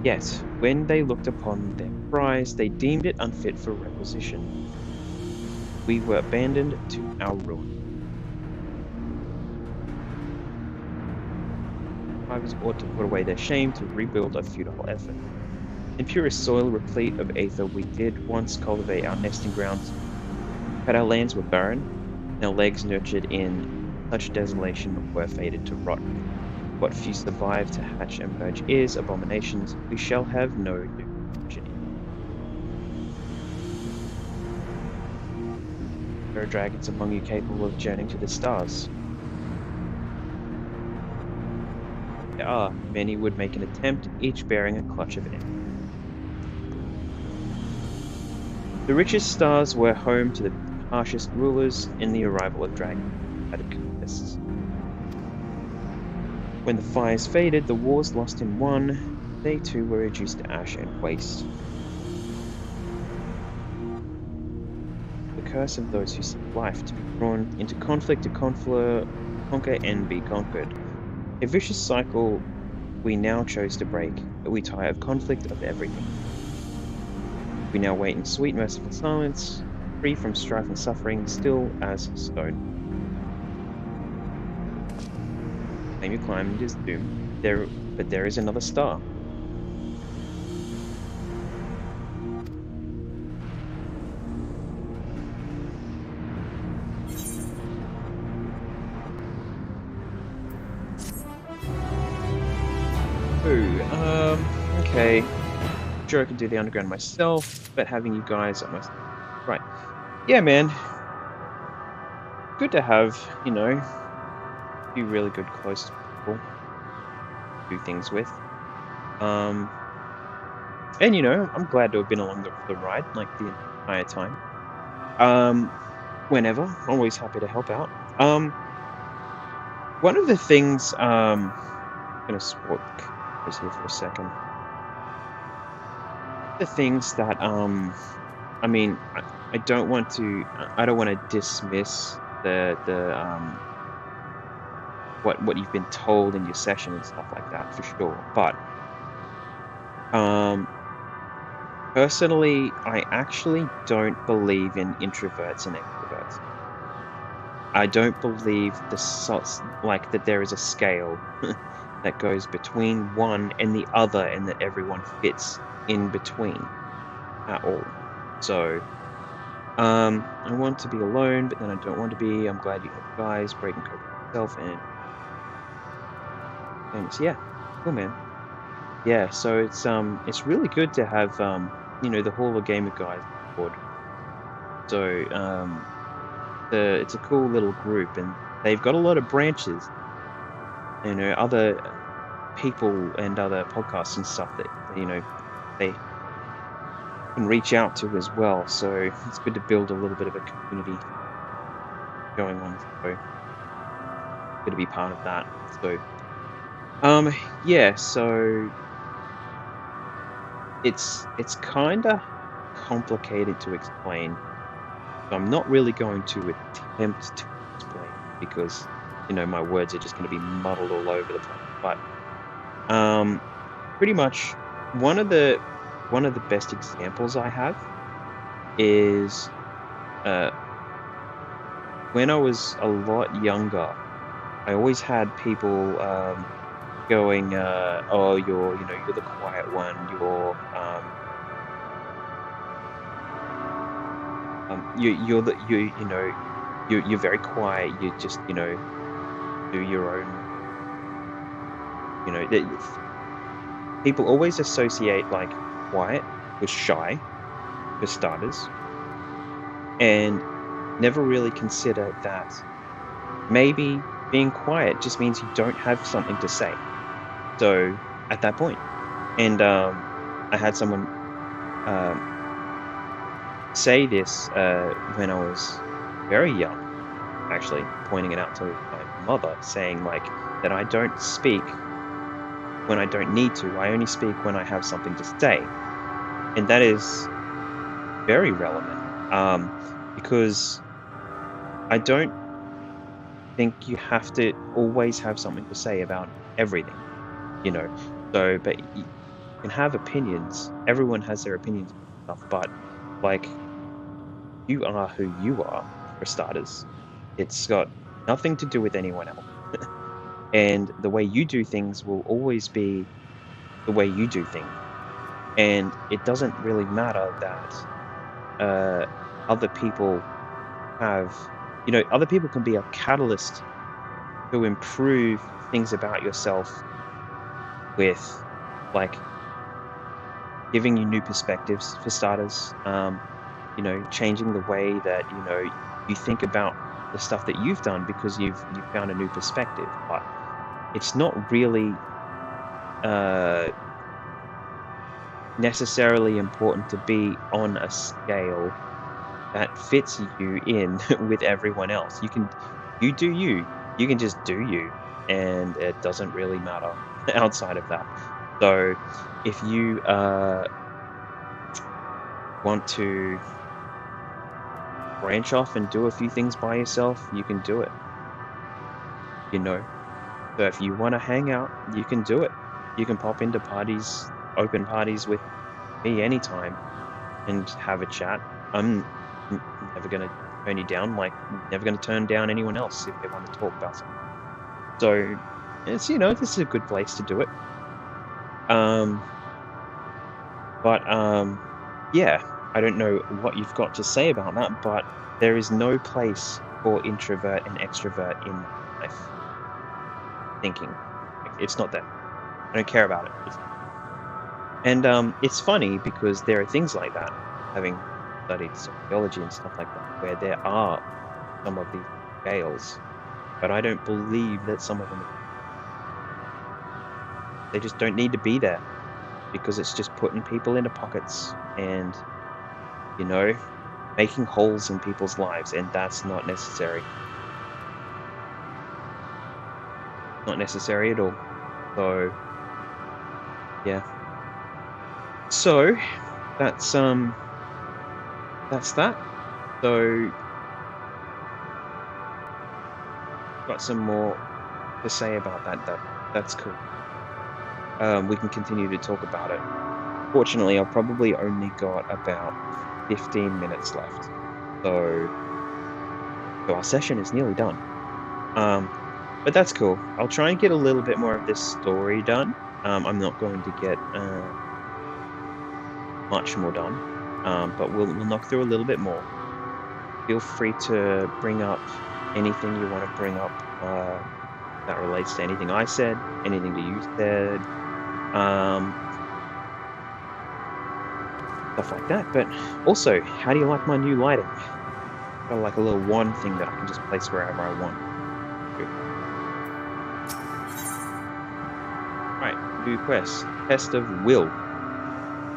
Yet, when they looked upon their prize, they deemed it unfit for requisition. We were abandoned to our ruin. Survivors ought to put away their shame to rebuild a futile effort. In purest soil, replete of aether, we did once cultivate our nesting grounds, but our lands were barren, and our legs nurtured in such desolation were fated to rot. What few survive to hatch and merge is abominations, we shall have no new fortune in. There are dragons among you capable of journeying to the stars. There are. Many would make an attempt, each bearing a clutch of it. The richest stars were home to the harshest rulers in the arrival of dragons at contests. When the fires faded, the wars lost and won, they too were reduced to ash and waste. The curse of those who seek life, to be drawn into conflict, to conquer and be conquered. A vicious cycle we now chose to break, but we tire of conflict of everything. We now wait in sweet, merciful silence, free from strife and suffering, still as stone. Claim you climbed is doom, but there is another star. Okay. Sure, I can do the underground myself, but having you guys at my... Right. Yeah, man. Good to have, you know, a few really good close people to do things with. And, you know, I'm glad to have been along the ride, like, the entire time. Whenever. I'm always happy to help out. One of the things, I'm gonna swap this here for a second. The things that I mean, I don't want to dismiss the what you've been told in your session and stuff like that, for sure, but personally I actually don't believe in introverts and extroverts. I don't believe that there is a scale that goes between one and the other and that everyone fits in between at all. So I want to be alone, but then I don't want to be. I'm glad you have guys, break and cope with yourself, and yeah, cool, man. Yeah, so it's really good to have you know, the Hall of Gamer guys on board. So it's a cool little group, and they've got a lot of branches. You know, other people and other podcasts and stuff that, you know, they can reach out to as well. So it's good to build a little bit of a community going on. So good to be part of that. So yeah, so it's kind of complicated to explain. So I'm not really going to attempt to explain because my words are just going to be muddled all over the place. But pretty much one of the best examples I have is when I was a lot younger. I always had people going, "Oh, you're the quiet one. You're very quiet. You just do your own. People always associate like quiet with shy, for starters, and never really consider that maybe being quiet just means you don't have something to say. So at that point, and I had someone say this when I was very young, actually pointing it out to my mother, saying like that I don't speak when I don't need to. I only speak when I have something to say, and that is very relevant because I don't think you have to always have something to say about everything, So, but you can have opinions. Everyone has their opinions and stuff, but like you are who you are, for starters. It's got nothing to do with anyone else. And the way you do things will always be the way you do things. And it doesn't really matter that other people have, other people can be a catalyst to improve things about yourself with, like, giving you new perspectives, for starters. Changing the way that, you think about the stuff that you've done because you've found a new perspective. But it's not really necessarily important to be on a scale that fits you in with everyone else. You do you. You can just do you, and it doesn't really matter outside of that. So if you want to branch off and do a few things by yourself, you can do it. So if you want to hang out, you can do it. You can pop into parties, open parties with me anytime and have a chat. I'm never going to turn you down, like never going to turn down anyone else if they want to talk about something. So it's, this is a good place to do it. Yeah, I don't know what you've got to say about that, but there is no place for introvert and extrovert in life thinking. It's not there. I don't care about it. And it's funny because there are things like that, having studied sociology and stuff like that, where there are some of these scales, but I don't believe that some of them, they just don't need to be there, because it's just putting people into pockets and, making holes in people's lives, and that's not necessary. Not necessary at all. So, yeah. So, that's that. So, got some more to say about that. That's cool. We can continue to talk about it. Fortunately, I've probably only got about 15 minutes left, so our session is nearly done. But that's cool. I'll try and get a little bit more of this story done. I'm not going to get much more done, but we'll knock through a little bit more. Feel free to bring up anything you want to bring up that relates to anything I said, anything that you said, stuff like that. But also, how do you like my new lighting? Got like a little wand thing that I can just place wherever I want. Right, new quest. Test of Will.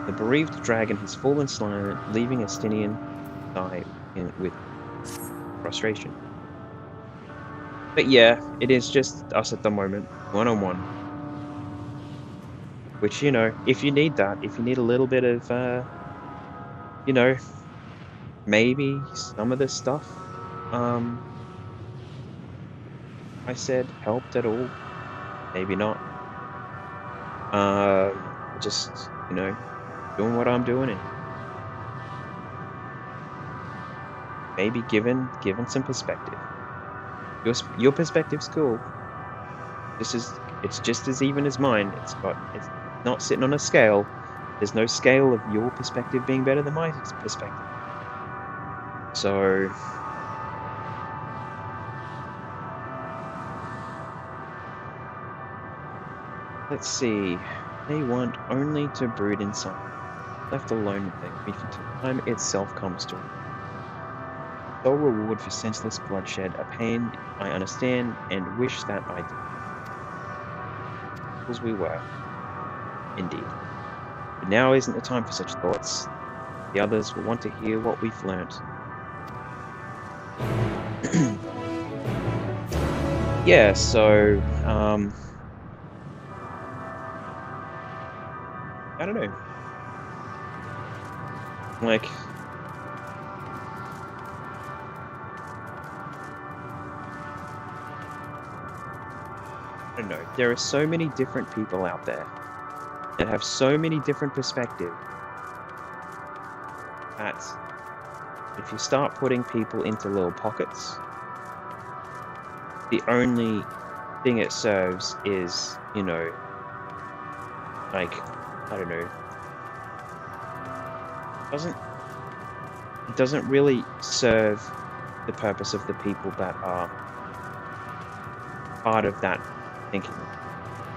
The bereaved dragon has fallen silent, leaving Estinian die with frustration. But yeah, it is just us at the moment, one-on-one. Which, you know, if you need that, if you need a little bit of, you know, maybe some of the stuff I said helped at all, maybe not. Just, you know, doing what I'm doing and maybe given some perspective. Your perspective's cool. It's just as even as mine. It's not sitting on a scale. There's no scale of your perspective being better than my perspective. So let's see. They want only to brood inside, left alone with their grief until time itself comes to an sole reward for senseless bloodshed, a pain I understand and wish that I did. As we were, indeed. But now isn't the time for such thoughts. The others will want to hear what we've learnt. Yeah, so, I don't know. Like, I don't know. There are so many different people out there that have so many different perspectives that if you start putting people into little pockets, the only thing it serves is, you know, like, I don't know, it doesn't really serve the purpose of the people that are part of that thinking.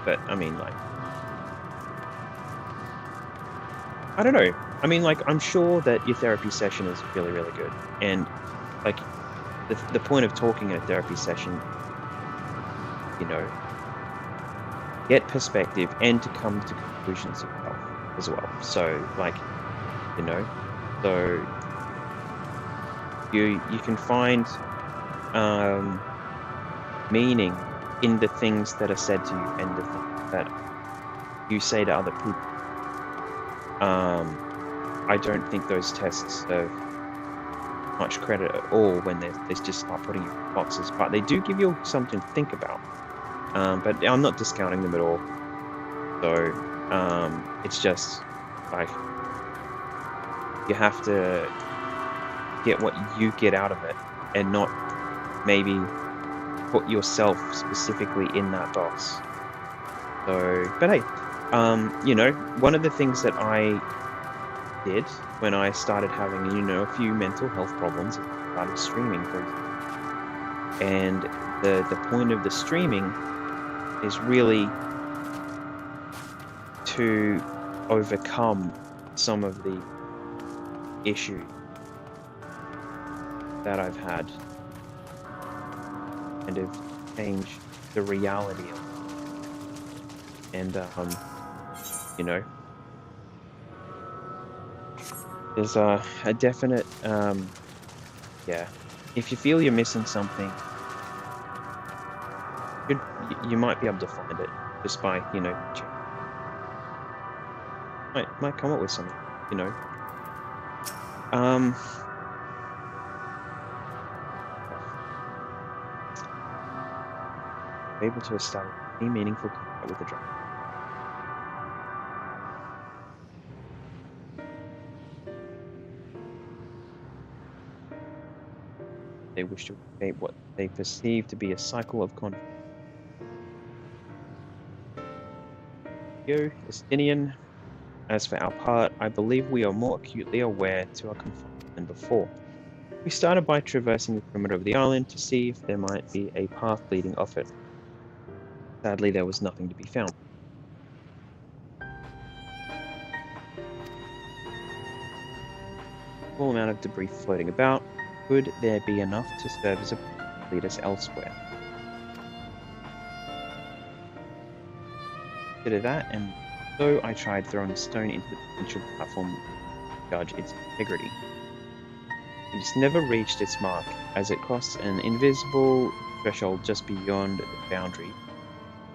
But I mean, like, I don't know. I mean, like, I'm sure that your therapy session is really, really good. And, like, the point of talking in a therapy session, you know, get perspective and to come to conclusions yourself as well. So, like, you know, so you can find meaning in the things that are said to you and the things that you say to other people. I don't think those tests serve much credit at all when they just start putting you in boxes, but they do give you something to think about. But I'm not discounting them at all. So it's just like you have to get what you get out of it and not maybe put yourself specifically in that box. So, but hey, you know, one of the things that I did when I started having, you know, a few mental health problems, I started streaming, for example. And the point of the streaming is really to overcome some of the issues that I've had and have changed the reality of it. And you know, there's a definite yeah, if you feel you're missing something, you might be able to find it just by, you know, might come up with something, you know. Able to establish any meaningful contact with the dragon. They wish to escape what they perceive to be a cycle of conflict. Estinian. As for our part, I believe we are more acutely aware to our confinement than before. We started by traversing the perimeter of the island to see if there might be a path leading off it. Sadly, there was nothing to be found. Small amount of debris floating about. Could there be enough to serve as a lead us elsewhere? Consider that, and so I tried throwing a stone into the potential platform to judge its integrity. It just never reached its mark, as it crossed an invisible threshold just beyond the boundary.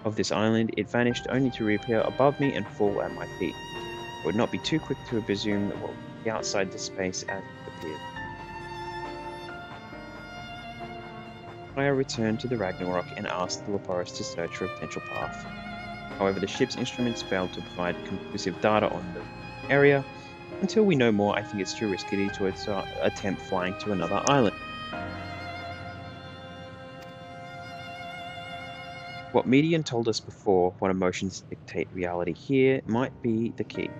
of this island, it vanished only to reappear above me and fall at my feet. I would not be too quick to presume what would be outside the space as it appeared. I returned to the Ragnarok and asked the Leporis to search for a potential path. However, the ship's instruments failed to provide conclusive data on the area. Until we know more, I think it's too risky to attempt flying to another island. What Median told us before, what emotions dictate reality here, might be the key,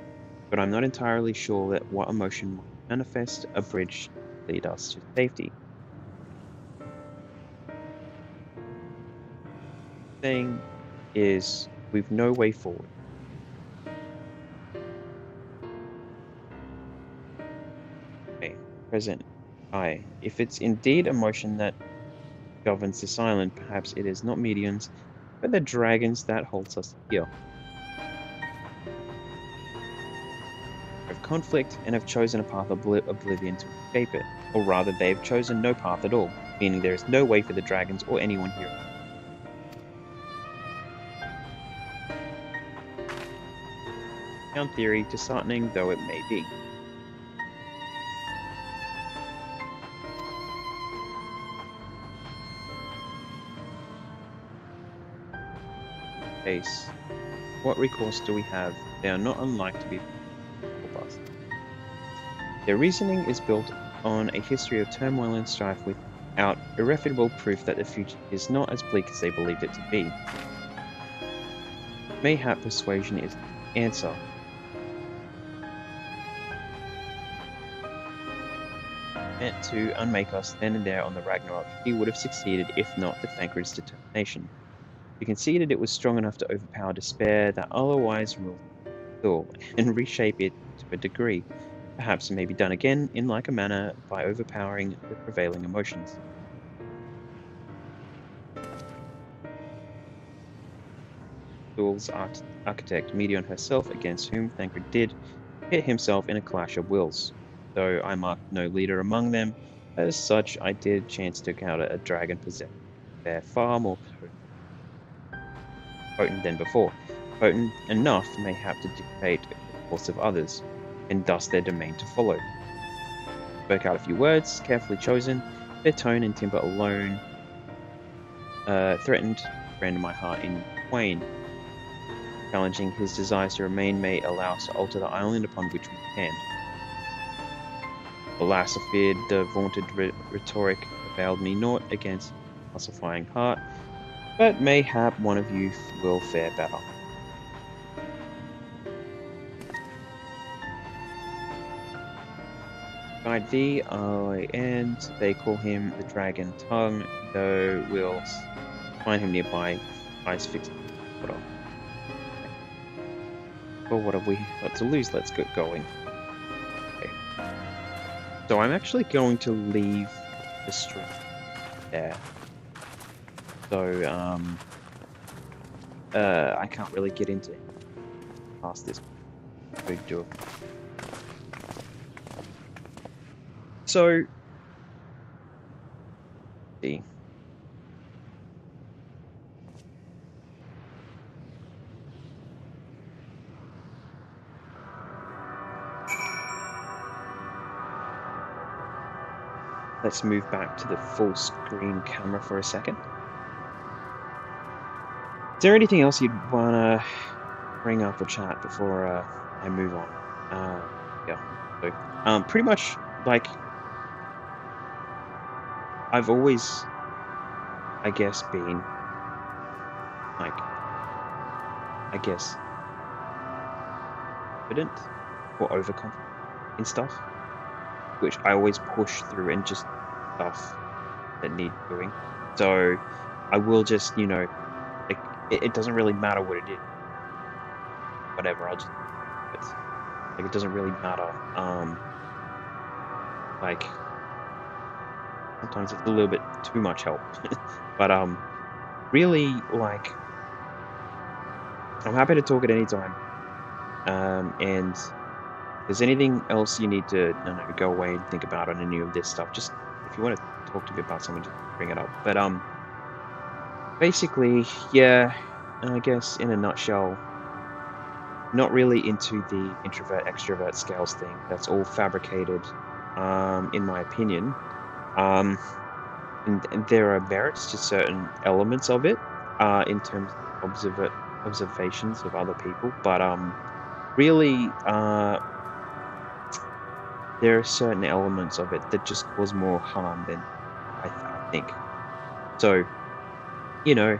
but I'm not entirely sure that what emotion might manifest a bridge to lead us to safety. The thing is, we've no way forward. Okay, present I. If it's indeed emotion that governs this island, perhaps it is not Medians, but the dragons that holds us here. Of conflict and have chosen a path of oblivion to escape it, or rather they have chosen no path at all, meaning there is no way for the dragons or anyone here. Sound theory, disheartening though it may be. Case. What recourse do we have? They are not unlike to be robust. Their reasoning is built on a history of turmoil and strife without irrefutable proof that the future is not as bleak as they believed it to be. Mayhap persuasion is the answer. Meant to unmake us then and there on the Ragnarok, he would have succeeded if not for Thancred's determination. He conceded it was strong enough to overpower despair that otherwise ruled Thor, and reshape it to a degree. Perhaps it may be done again in like a manner by overpowering the prevailing emotions. Thor's architect, Medion herself, against whom Thancred did hit himself in a clash of wills. Though I marked no leader among them, as such I did chance to encounter a dragon possessed. They're far more potent than before, potent enough mayhap to dictate the course of others, and thus their domain to follow. Spoke out a few words, carefully chosen, their tone and timbre alone threatened to rend my heart in twain. Challenging his desires to remain may allow us to alter the island upon which we stand. Alas, I feared the vaunted rhetoric availed me naught against pacifying heart, but mayhap one of you will fare better. Guide thee, and they call him the Dragon Tongue, though we'll find him nearby, eyes fixed. Well, what have we got to lose? Let's get going. Okay. So I'm actually going to leave the stream there. So, I can't really get into past this big deal. So, see. Let's move back to the full screen camera for a second. Is there anything else you'd want to bring up or chat before I move on? Yeah. So, pretty much, like, I've always, I guess, been, like, I guess, confident or overconfident in stuff, which I always push through and just stuff that need doing. So I will just, you know, like, it doesn't really matter what it is. Whatever, I'll just, like, it doesn't really matter. Like, sometimes it's a little bit too much help. But, really, like, I'm happy to talk at any time. And if there's anything else you need to, I don't know, go away and think about on any of this stuff, just, if you want to talk to me about something, just bring it up. But, basically, yeah, I guess in a nutshell, not really into the introvert-extrovert scales thing. That's all fabricated, in my opinion. Um, and there are merits to certain elements of it, in terms of observations of other people, but really, there are certain elements of it that just cause more harm than I think. So, you know,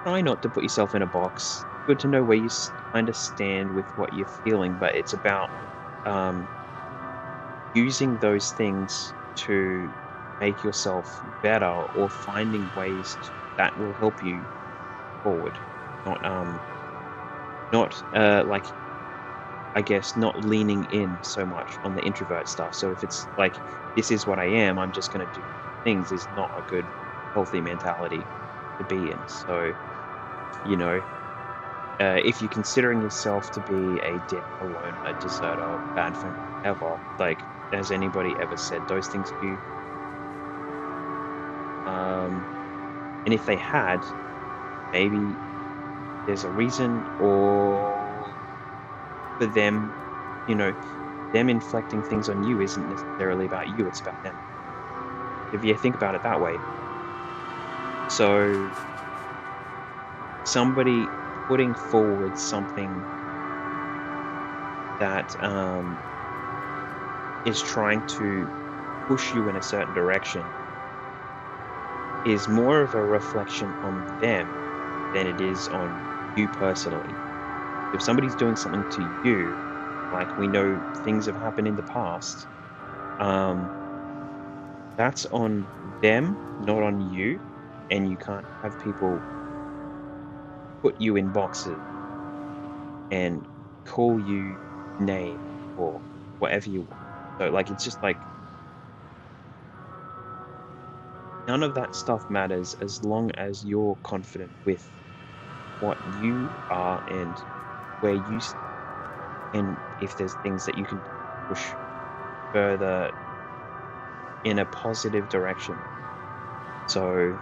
try not to put yourself in a box. Good to know where you kind of stand with what you're feeling, but it's about um, using those things to make yourself better or finding ways that will help you forward. Not not like I guess not leaning in so much on the introvert stuff. So if it's like this is what I am, I'm just gonna do things is not a good healthy mentality to be in. So, you know, if you're considering yourself to be a dick, a loner, a deserter, bad friend, ever, like has anybody ever said those things to you? And if they had, maybe there's a reason, or for them, you know, them inflecting things on you isn't necessarily about you, it's about them. If you think about it that way. So somebody putting forward something that is trying to push you in a certain direction is more of a reflection on them than it is on you personally. If somebody's doing something to you, like we know things have happened in the past, um, that's on them, not on you, and you can't have people put you in boxes and call you names or whatever you want. So like it's just like none of that stuff matters as long as you're confident with what you are and where you stand, and if there's things that you can push further in a positive direction. So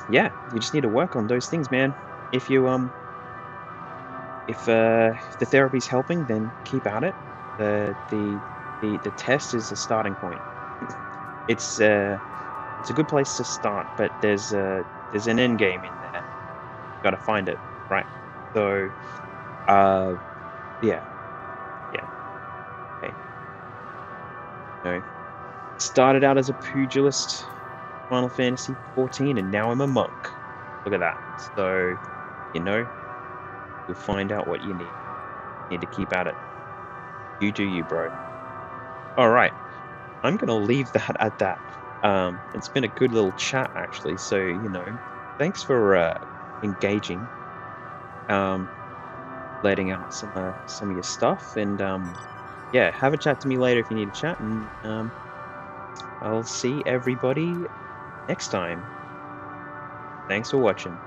yeah, you just need to work on those things, man. If you if the therapy's helping, then keep at it. The test is a starting point. It's a good place to start, but there's an end game in there. Got to find it, right? So uh yeah, yeah, okay. You know, started out as a pugilist, Final Fantasy 14, and now I'm a monk. Look at that. So, you know, you'll find out what you need. Need to keep at it. You do you, bro. All right. I'm gonna leave that at that. It's been a good little chat actually. So, you know, thanks for engaging, um, letting out some of your stuff, and yeah, have a chat to me later if you need to chat, and I'll see everybody next time. Thanks for watching.